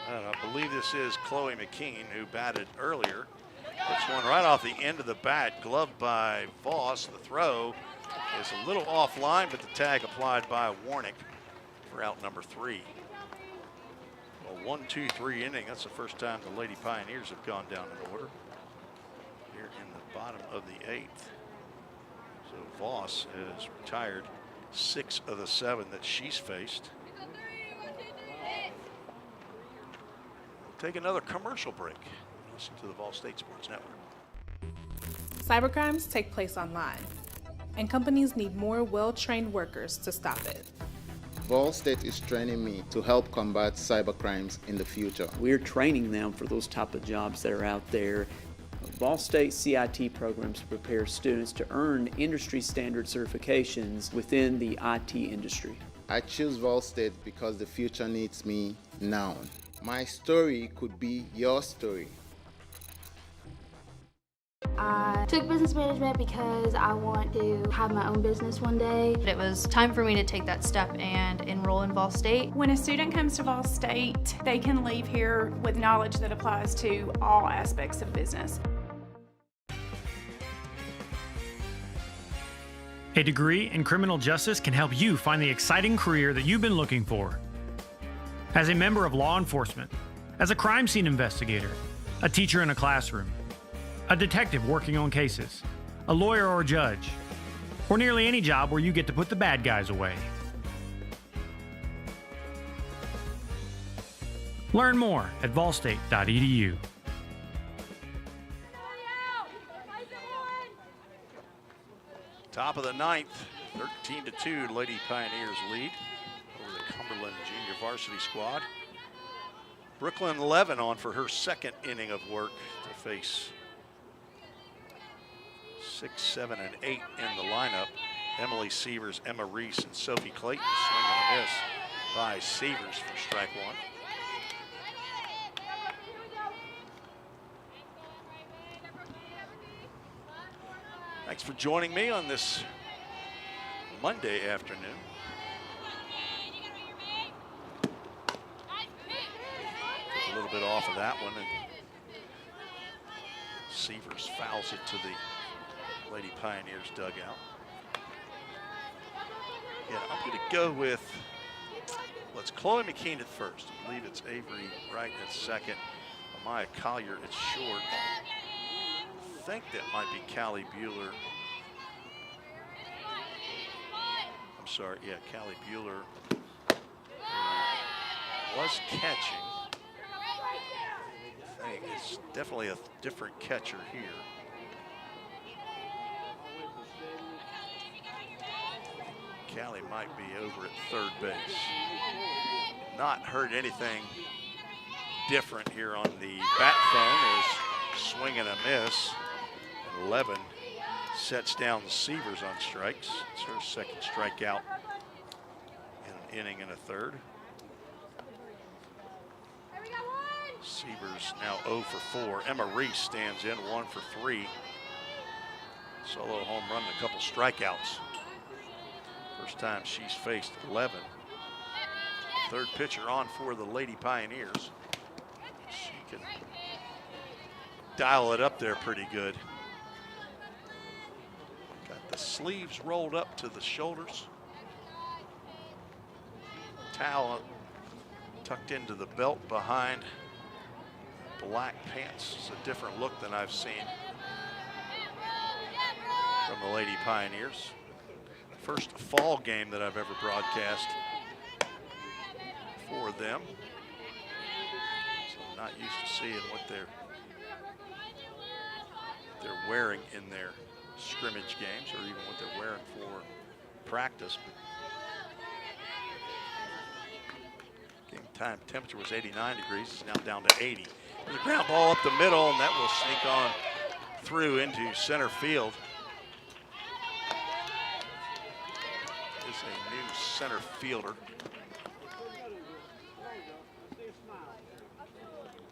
And I believe this is Chloe McKean, who batted earlier. Puts one right off the end of the bat, gloved by Voss. The throw is a little offline, but the tag applied by Warnick for out number 3. 1-2-3 inning. That's the first time the Lady Pioneers have gone down in order. Here in the bottom of the 8th. So Voss has retired 6 of the 7 that she's faced. We'll take another commercial break. Listen to the Vol State Sports Network. Cybercrimes take place online, and companies need more well-trained workers to stop it. Vol State is training me to help combat cybercrimes in the future. We're training them for those type of jobs that are out there. Vol State CIT programs prepare students to earn industry standard certifications within the IT industry. I choose Vol State because the future needs me now. My story could be your story. I took business management because I want to have my own business one day. It was time for me to take that step and enroll in Vol State. When a student comes to Vol State, they can leave here with knowledge that applies to all aspects of business. A degree in criminal justice can help you find the exciting career that you've been looking for. As a member of law enforcement, as a crime scene investigator, a teacher in a classroom, a detective working on cases, a lawyer or a judge, or nearly any job where you get to put the bad guys away. Learn more at volstate.edu. Top of the 9th, 13-2, Lady Pioneers lead over the Cumberland Junior Varsity squad. Brooklyn Levin on for her 2nd inning of work to face 6, 7, and 8 in the lineup. Emily Severs, Emma Reese, and Sophie Clayton. Swing and a miss by Severs for strike 1. Thanks for joining me on this Monday afternoon. Took a little bit off of that one, and Severs fouls it to the Lady Pioneers dugout. Yeah, I'm going to go with, let's Chloe McKean at first. I believe it's Avery Wright at second. Amaya Collier at short. I think that might be Callie Bueller. I'm sorry, yeah, Callie Bueller was catching. It's definitely a different catcher here. Callie might be over at third base. Not heard anything different here on the bat phone as swing and a miss. And 11 sets down the Sievers on strikes. It's her second strikeout in an inning and a third. Sievers now 0 for 4. Emma Reese stands in 1 for 3. Solo home run and a couple strikeouts. First time she's faced 11. Third pitcher on for the Lady Pioneers. She can dial it up there pretty good. Got the sleeves rolled up to the shoulders. Towel tucked into the belt behind. Black pants. It's a different look than I've seen from the Lady Pioneers. First fall game that I've ever broadcast for them. So I'm not used to seeing what they're wearing in their scrimmage games or even what they're wearing for practice. But game time temperature was 89 degrees. It's now down to 80. There's a ground ball up the middle, and that will sneak on through into center field. Is a new center fielder.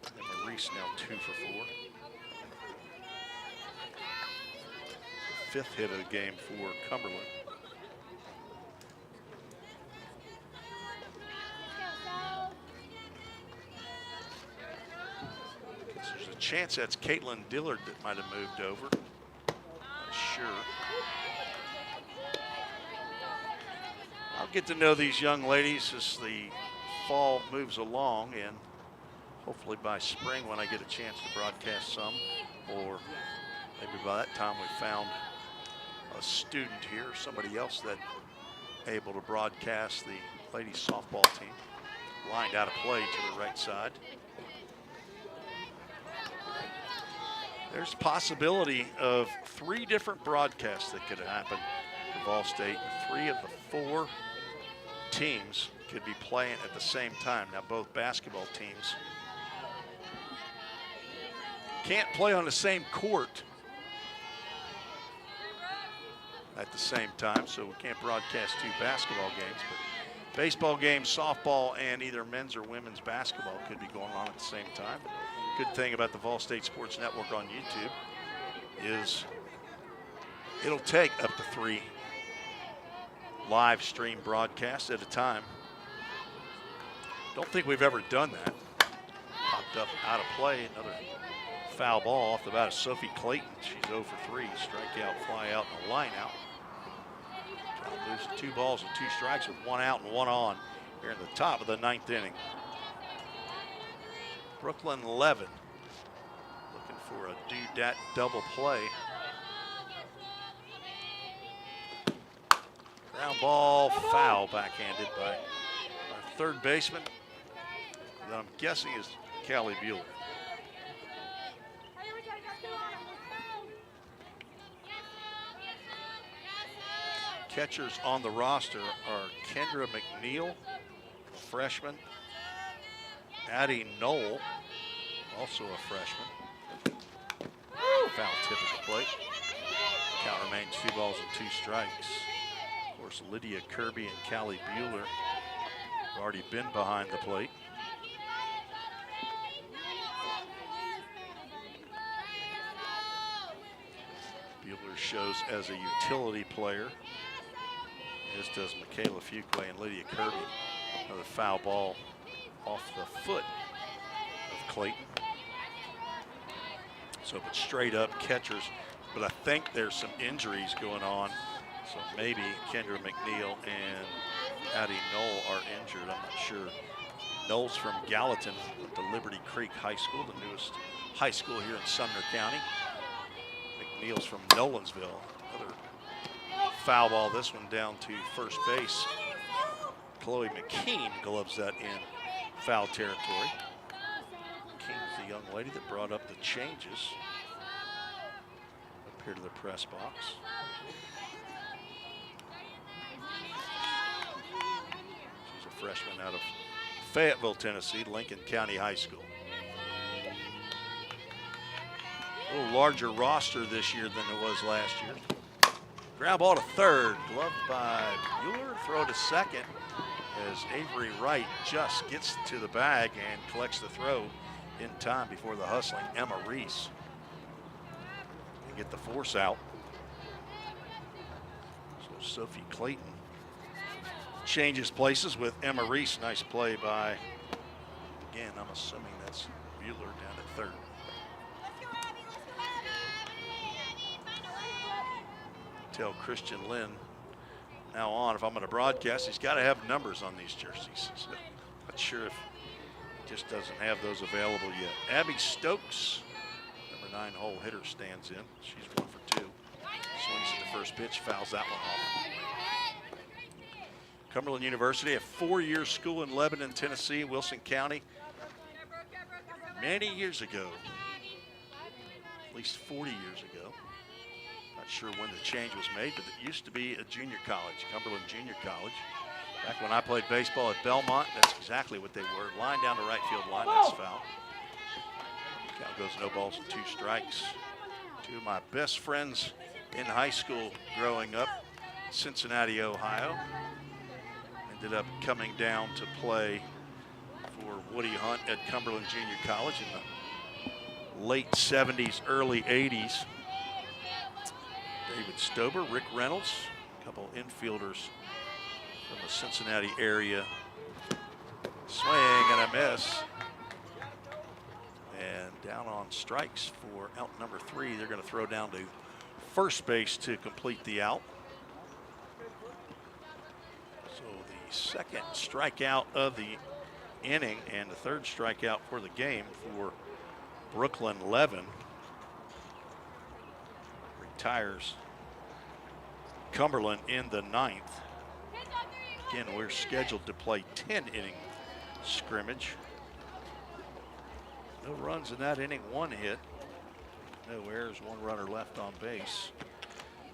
And Maurice now 2 for 4. Fifth hit of the game for Cumberland. There's a chance that's Caitlin Dillard that might have moved over. Not sure. I'll get to know these young ladies as the fall moves along, and hopefully by spring when I get a chance to broadcast some, or maybe by that time we found a student here, somebody else that able to broadcast the ladies softball team. Lined out of play to the right side. There's possibility of 3 different broadcasts that could happen for Vol State. 3 of the 4 teams could be playing at the same time. Now both basketball teams can't play on the same court at the same time, so we can't broadcast 2 basketball games, but baseball games, softball, and either men's or women's basketball could be going on at the same time. Good thing about the Vol State Sports Network on YouTube is it'll take up to 3 live stream broadcasts at a time. Don't think we've ever done that. Popped up out of play, another foul ball off the bat of Sophie Clayton. She's 0 for 3, strikeout, fly out, and a line out. Lose 2 balls and 2 strikes with 1 out and 1 on here in the top of the 9th inning. Brooklyn 11 looking for a do-dat double play. Ground ball, foul, backhanded by our third baseman, that I'm guessing is Callie Bueller. Catchers on the roster are Kendra McNeil, freshman. Addie Knoll, also a freshman. Foul tip at the plate. Count remains 2 balls and 2 strikes. Of course, Lydia Kirby and Callie Bueller have already been behind the plate. Bueller shows as a utility player, as does Michaela Fuqua and Lydia Kirby. Another foul ball off the foot of Clayton. So, but straight up catchers, but I think there's some injuries going on. So maybe Kendra McNeil and Addie Knoll are injured, I'm not sure. Knoll's from Gallatin, went to Liberty Creek High School, the newest high school here in Sumner County. McNeil's from Nolensville. Another foul ball, this one down to first base. Chloe McKean gloves that in foul territory. McKean's the young young lady that brought up the changes up here to the press box. She's a freshman out of Fayetteville, Tennessee, Lincoln County High School. A little larger roster this year than it was last year. Ground ball to third, gloved by Mueller, throw to second as Avery Wright just gets to the bag and collects the throw in time before the hustling Emma Reese. And get the force out. So Sophie Clayton changes places with Emma Reese. Nice play by, again, I'm assuming that's Mueller down at third. Tell Christian Lynn now on, if I'm going to broadcast, he's got to have numbers on these jerseys. So not sure if he just doesn't have those available yet. Abby Stokes, number 9 hole hitter, stands in. She's 1 for 2. Swings at the first pitch, fouls that one off. Cumberland University, a 4-year school in Lebanon, Tennessee, Wilson County. Many years ago, at least 40 years ago. Not sure when the change was made, but it used to be a junior college, Cumberland Junior College. Back when I played baseball at Belmont, that's exactly what they were. Line down the right field line, that's foul. Count goes no balls and 2 strikes. 2 of my best friends in high school growing up, Cincinnati, Ohio. Ended up coming down to play for Woody Hunt at Cumberland Junior College in the late 70s, early 80s. David Stober, Rick Reynolds, a couple infielders from the Cincinnati area. Swing and a miss. And down on strikes for out number 3. They're going to throw down to first base to complete the out. So the second strikeout of the inning and the third strikeout for the game for Brooklyn Levin. Retires Cumberland in the 9th. Again, we're scheduled to play 10-inning scrimmage. No runs in that inning, 1 hit. No errors, 1 runner left on base.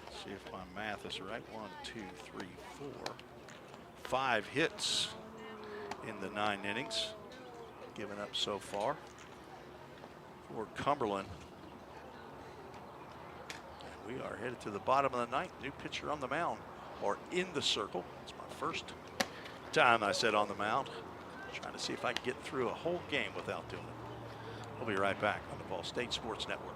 Let's see if my math is right. 1, 2, 3, 4. 5 hits in the 9 innings given up so far for Cumberland. We are headed to the bottom of the 9th. New pitcher on the mound, or in the circle. It's my first time I said on the mound. Trying to see if I can get through a whole game without doing it. We'll be right back on the Ball State Sports Network.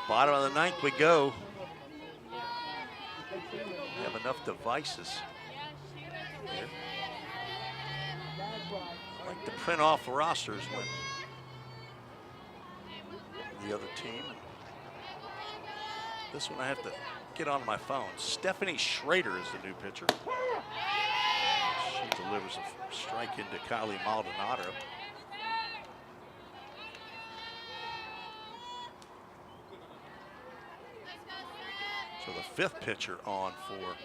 Bottom of the 9th we go. We have enough devices here. I like to print off rosters when the other team. This one I have to get on my phone. Stephanie Schrader is the new pitcher. She delivers a strike into Kylie Maldonado. So the 5th pitcher on for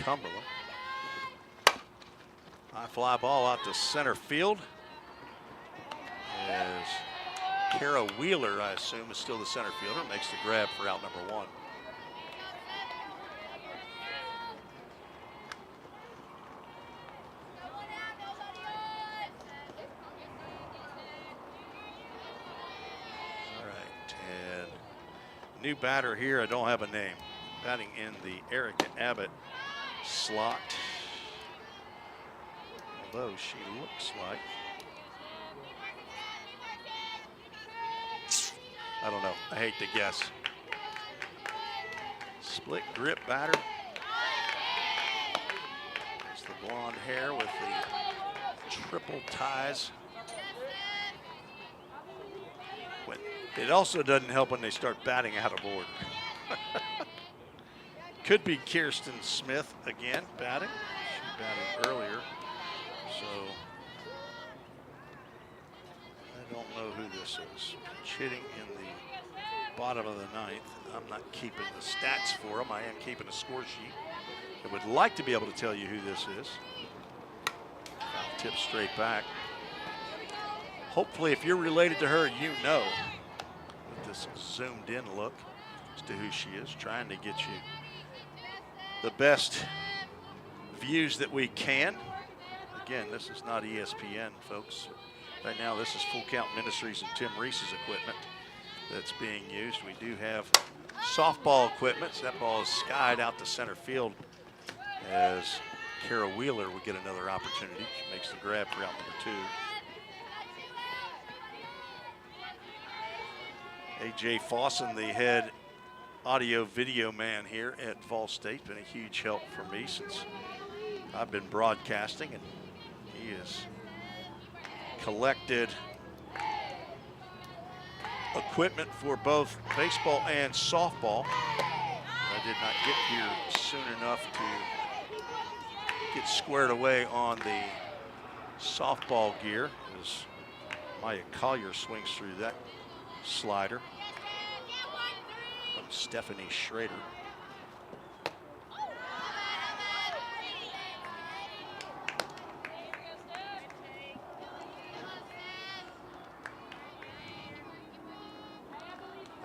Cumberland. High fly ball out to center field. As Kara Wheeler, I assume, is still the center fielder, makes the grab for out number 1. All right, and new batter here, I don't have a name. Batting in the Erica Abbott slot. Although she looks like, I don't know, I hate to guess. Split grip batter. It's the blonde hair with the triple ties. It also doesn't help when they start batting out of order. Could be Kirsten Smith again batting. She batted earlier, so I don't know who this is. Hitting in the bottom of the ninth. I'm not keeping the stats for them. I am keeping a score sheet. I would like to be able to tell you who this is. Foul tip straight back. Hopefully, if you're related to her, you know. With this zoomed in look as to who she is, trying to get you the best views that we can. Again, this is not ESPN, folks. Right now, this is Full Count Ministries and Tim Reese's equipment that's being used. We do have softball equipment. So that ball is skied out to center field as Kara Wheeler would get another opportunity. She makes the grab for out number 2. A.J. Fawson, the head audio video man here at Vol State, been a huge help for me since I've been broadcasting, and he has collected equipment for both baseball and softball. I did not get here soon enough to get squared away on the softball gear as Maya Collier swings through that slider from Stephanie Schrader.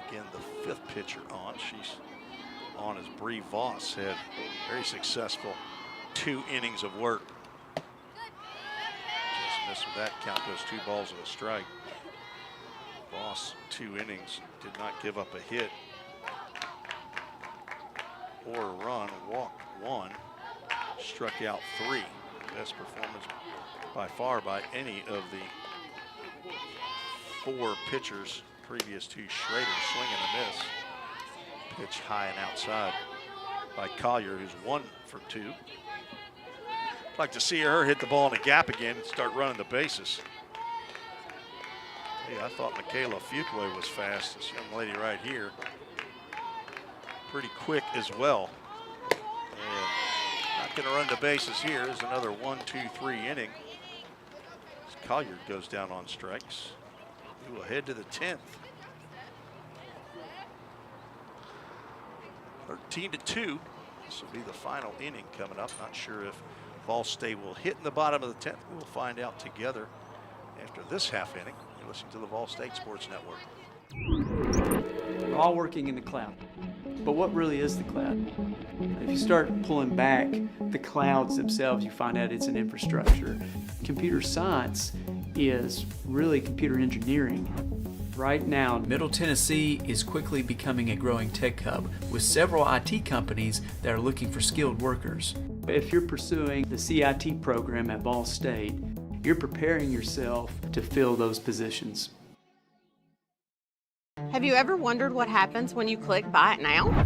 Again, the 5th pitcher on. She's on as Bree Voss had very successful 2 innings of work. Just missed with that count, goes 2 balls and a strike. Voss, 2 innings, did not give up a hit or a run, walked 1, struck out 3. Best performance by far by any of the 4 pitchers previous to Schrader. Swing and a miss. Pitch high and outside by Collier, who's 1 for 2. I'd like to see her hit the ball in the gap again and start running the bases. Hey, I thought Michaela Fuqua was fast. This young lady right here, pretty quick as well. And not going to run the bases here. Is another 1, 2, 3 inning. As Collier goes down on strikes. We will head to the 10th. 13-2. This will be the final inning coming up. Not sure if Vol State will hit in the bottom of the 10th. We'll find out together after this half inning. You're listening to the Vol State Sports Network. We're all working in the cloud. But what really is the cloud? If you start pulling back the clouds themselves, you find out it's an infrastructure. Computer science is really computer engineering. Right now, Middle Tennessee is quickly becoming a growing tech hub with several IT companies that are looking for skilled workers. if you're pursuing the CIT program at Ball State, you're preparing yourself to fill those positions. Have you ever wondered what happens when you click Buy It Now?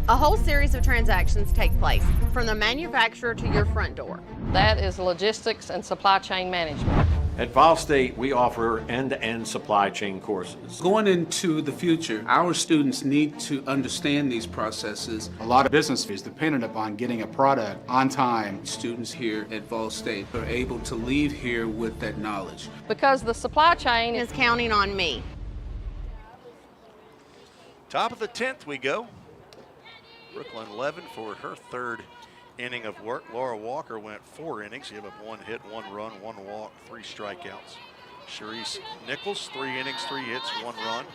A whole series of transactions take place, from the manufacturer to your front door. That is logistics and supply chain management. At Vol State, we offer end-to-end supply chain courses. Going into the future, our students need to understand these processes. A lot of business is dependent upon getting a product on time. Students here at Vol State are able to leave here with that knowledge. Because the supply chain is counting on me. Top of the 10th we go. Brooklyn 11 for her third inning of work. Laura Walker went 4 innings. Gave up 1 hit, 1 run, 1 walk, 3 strikeouts. Sharice Nichols, 3 innings, 3 hits, 1 run.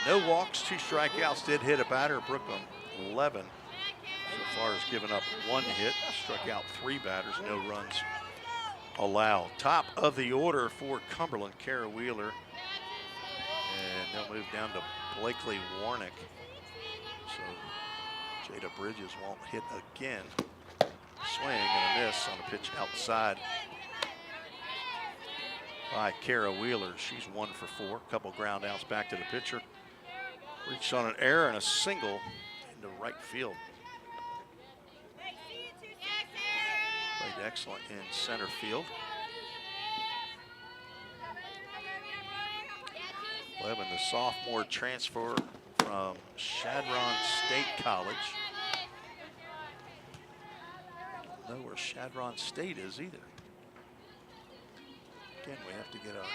No walks, 2 strikeouts. Did hit a batter. Brooklyn 11 so far has given up 1 hit, struck out 3 batters, no runs allowed. Top of the order for Cumberland, Kara Wheeler. And they'll move down to Blakely Warnick. So Jada Bridges won't hit again. swing and a miss on a pitch outside by Kara Wheeler. She's 1 for 4. Couple ground outs back to the pitcher. Reached on an error and a single into right field. Played excellent in center field. 11, the sophomore transfer from Chadron State College. I don't know where Chadron State is either. Again, we have to get a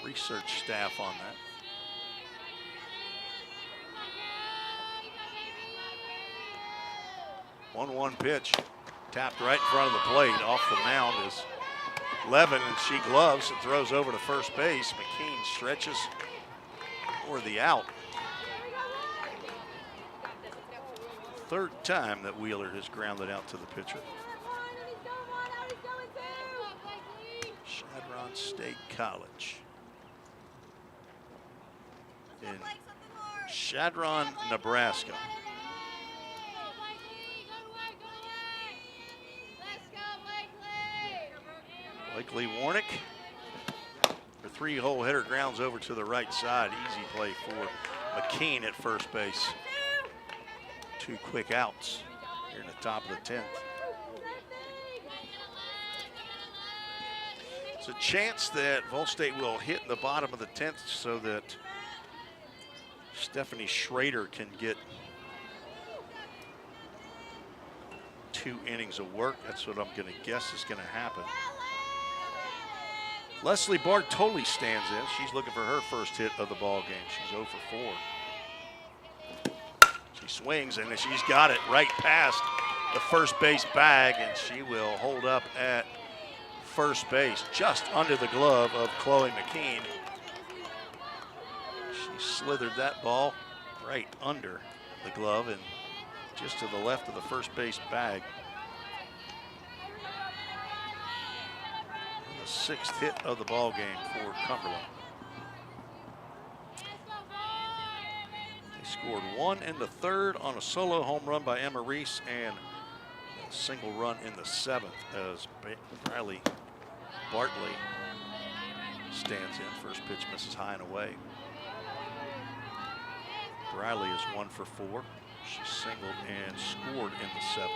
research staff on that. One pitch, tapped right in front of the plate. Off the mound is Levin, and she gloves and throws over to first base. McKean stretches for the out. Third time that Wheeler has grounded out to the pitcher. Chadron State College in Chadron, Nebraska. Blakely Warnick. Her 3-hole hitter grounds over to the right side. Easy play for McKean at first base. 2 quick outs here in the top of the 10th. It's a chance that Vol State will hit the bottom of the 10th so that Stephanie Schrader can get 2 innings of work. That's what I'm going to guess is going to happen. Leslie Bartoli stands in. She's looking for her first hit of the ball game. She's 0 for 4. She swings and she's got it right past the first base bag, and she will hold up at first base just under the glove of Chloe McKean. She slithered that ball right under the glove and just to the left of the first base bag. The 6th hit of the ball game for Cumberland. They scored 1 in the 3rd on a solo home run by Emma Reese and a single run in the 7th as Riley Bartley stands in. First pitch misses high and away. Riley is 1 for 4. She singled and scored in the 7th.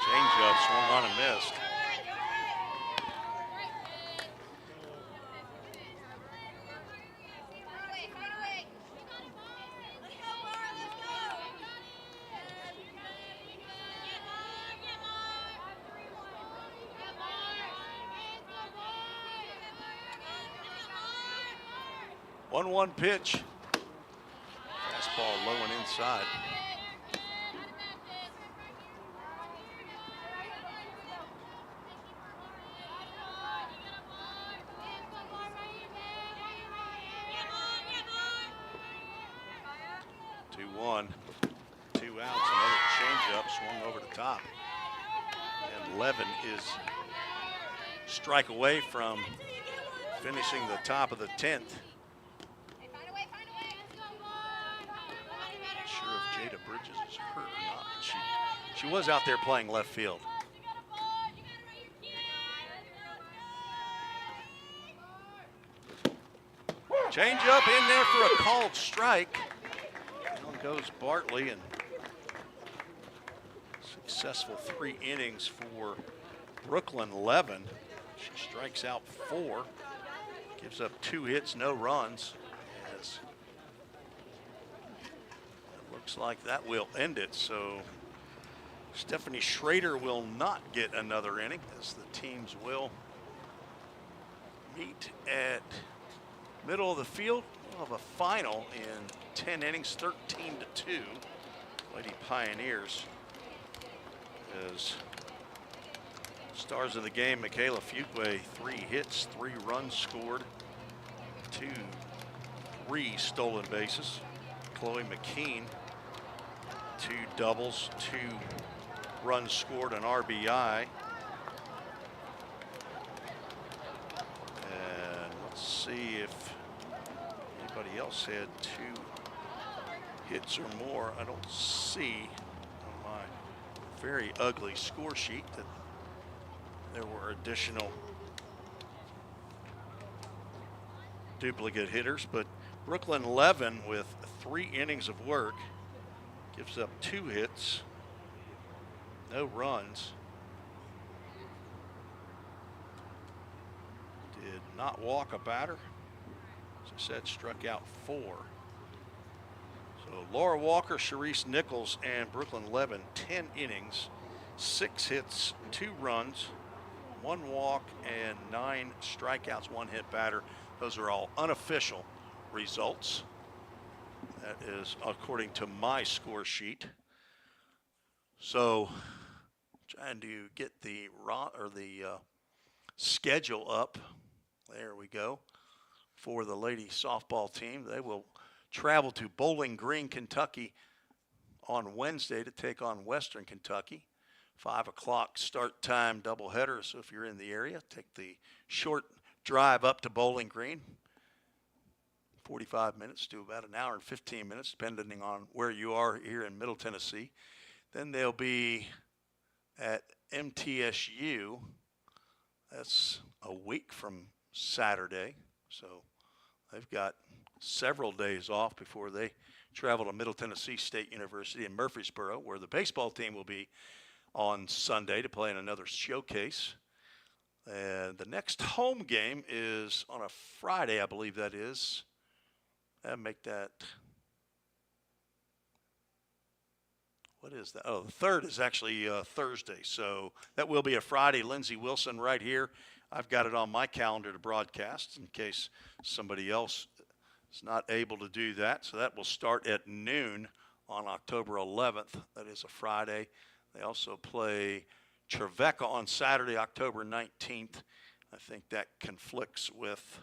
Changeup swung on and missed. One pitch. Fastball low and inside. Two one, 2 outs. Another changeup swung over the top, and Levin is strike away from finishing the top of the 10th. Bridges is hurt or not. She was out there playing left field. Change up in there for a called strike. Down goes Bartley, and successful 3 innings for Brooklyn Levin. She strikes out 4, gives up 2 hits, no runs. As looks like that will end it. So Stephanie Schrader will not get another inning, as the teams will meet at middle of the field. We'll have a final in 10 innings, 13-2. Lady Pioneers, as stars of the game, Michaela Fuqua, 3 hits, 3 runs scored, 3 stolen bases. Chloe McKean, 2 doubles, 2 runs scored, an RBI. And let's see if anybody else had 2 hits or more. I don't see on my very ugly score sheet that there were additional duplicate hitters, but Brooklyn 11 with 3 innings of work gives up 2 hits, no runs. Did not walk a batter. As I said, struck out 4. So Laura Walker, Sharice Nichols, and Brooklyn 11, 10 innings, 6 hits, 2 runs, 1 walk, and 9 strikeouts, 1 hit batter. Those are all unofficial results. That is according to my score sheet. So trying to get the schedule up. There we go. For the lady softball team, they will travel to Bowling Green, Kentucky on Wednesday to take on Western Kentucky. 5 o'clock start time doubleheader. So if you're in the area, take the short drive up to Bowling Green. 45 minutes to about an hour and 15 minutes, depending on where you are here in Middle Tennessee. Then they'll be at MTSU. That's a week from Saturday. So they've got several days off before they travel to Middle Tennessee State University in Murfreesboro, where the baseball team will be on Sunday to play in another showcase. And the next home game is on a Friday, I believe that is. Make that, what is that? Oh, the 3rd is actually Thursday. So that will be a Friday. Lindsey Wilson right here. I've got it on my calendar to broadcast in case somebody else is not able to do that. So that will start at noon on October 11th. That is a Friday. They also play Trevecca on Saturday, October 19th. I think that conflicts with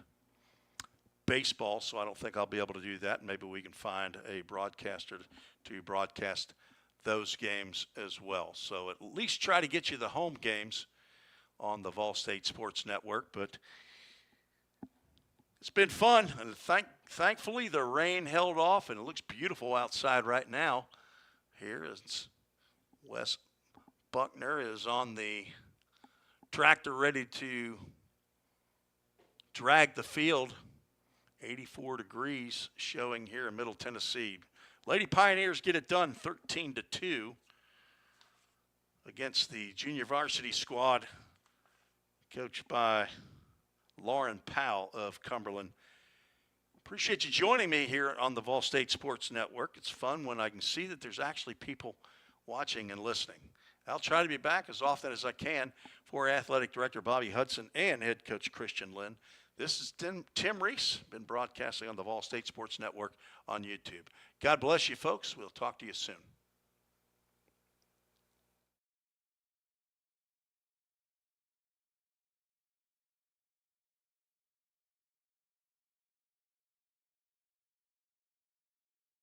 baseball, so I don't think I'll be able to do that. Maybe we can find a broadcaster to broadcast those games as well. So at least try to get you the home games on the Vol State Sports Network. But it's been fun, and thankfully the rain held off, and it looks beautiful outside right now. Here is Wes Buckner is on the tractor ready to drag the field. 84 degrees showing here in Middle Tennessee. Lady Pioneers get it done 13-2 against the junior varsity squad coached by Lauren Powell of Cumberland. Appreciate you joining me here on the Vol State Sports Network. It's fun when I can see that there's actually people watching and listening. I'll try to be back as often as I can for Athletic Director Bobby Hudson and Head Coach Christian Lynn. This is Tim Reese, been broadcasting on the Vol State Sports Network on YouTube. God bless you, folks. We'll talk to you soon.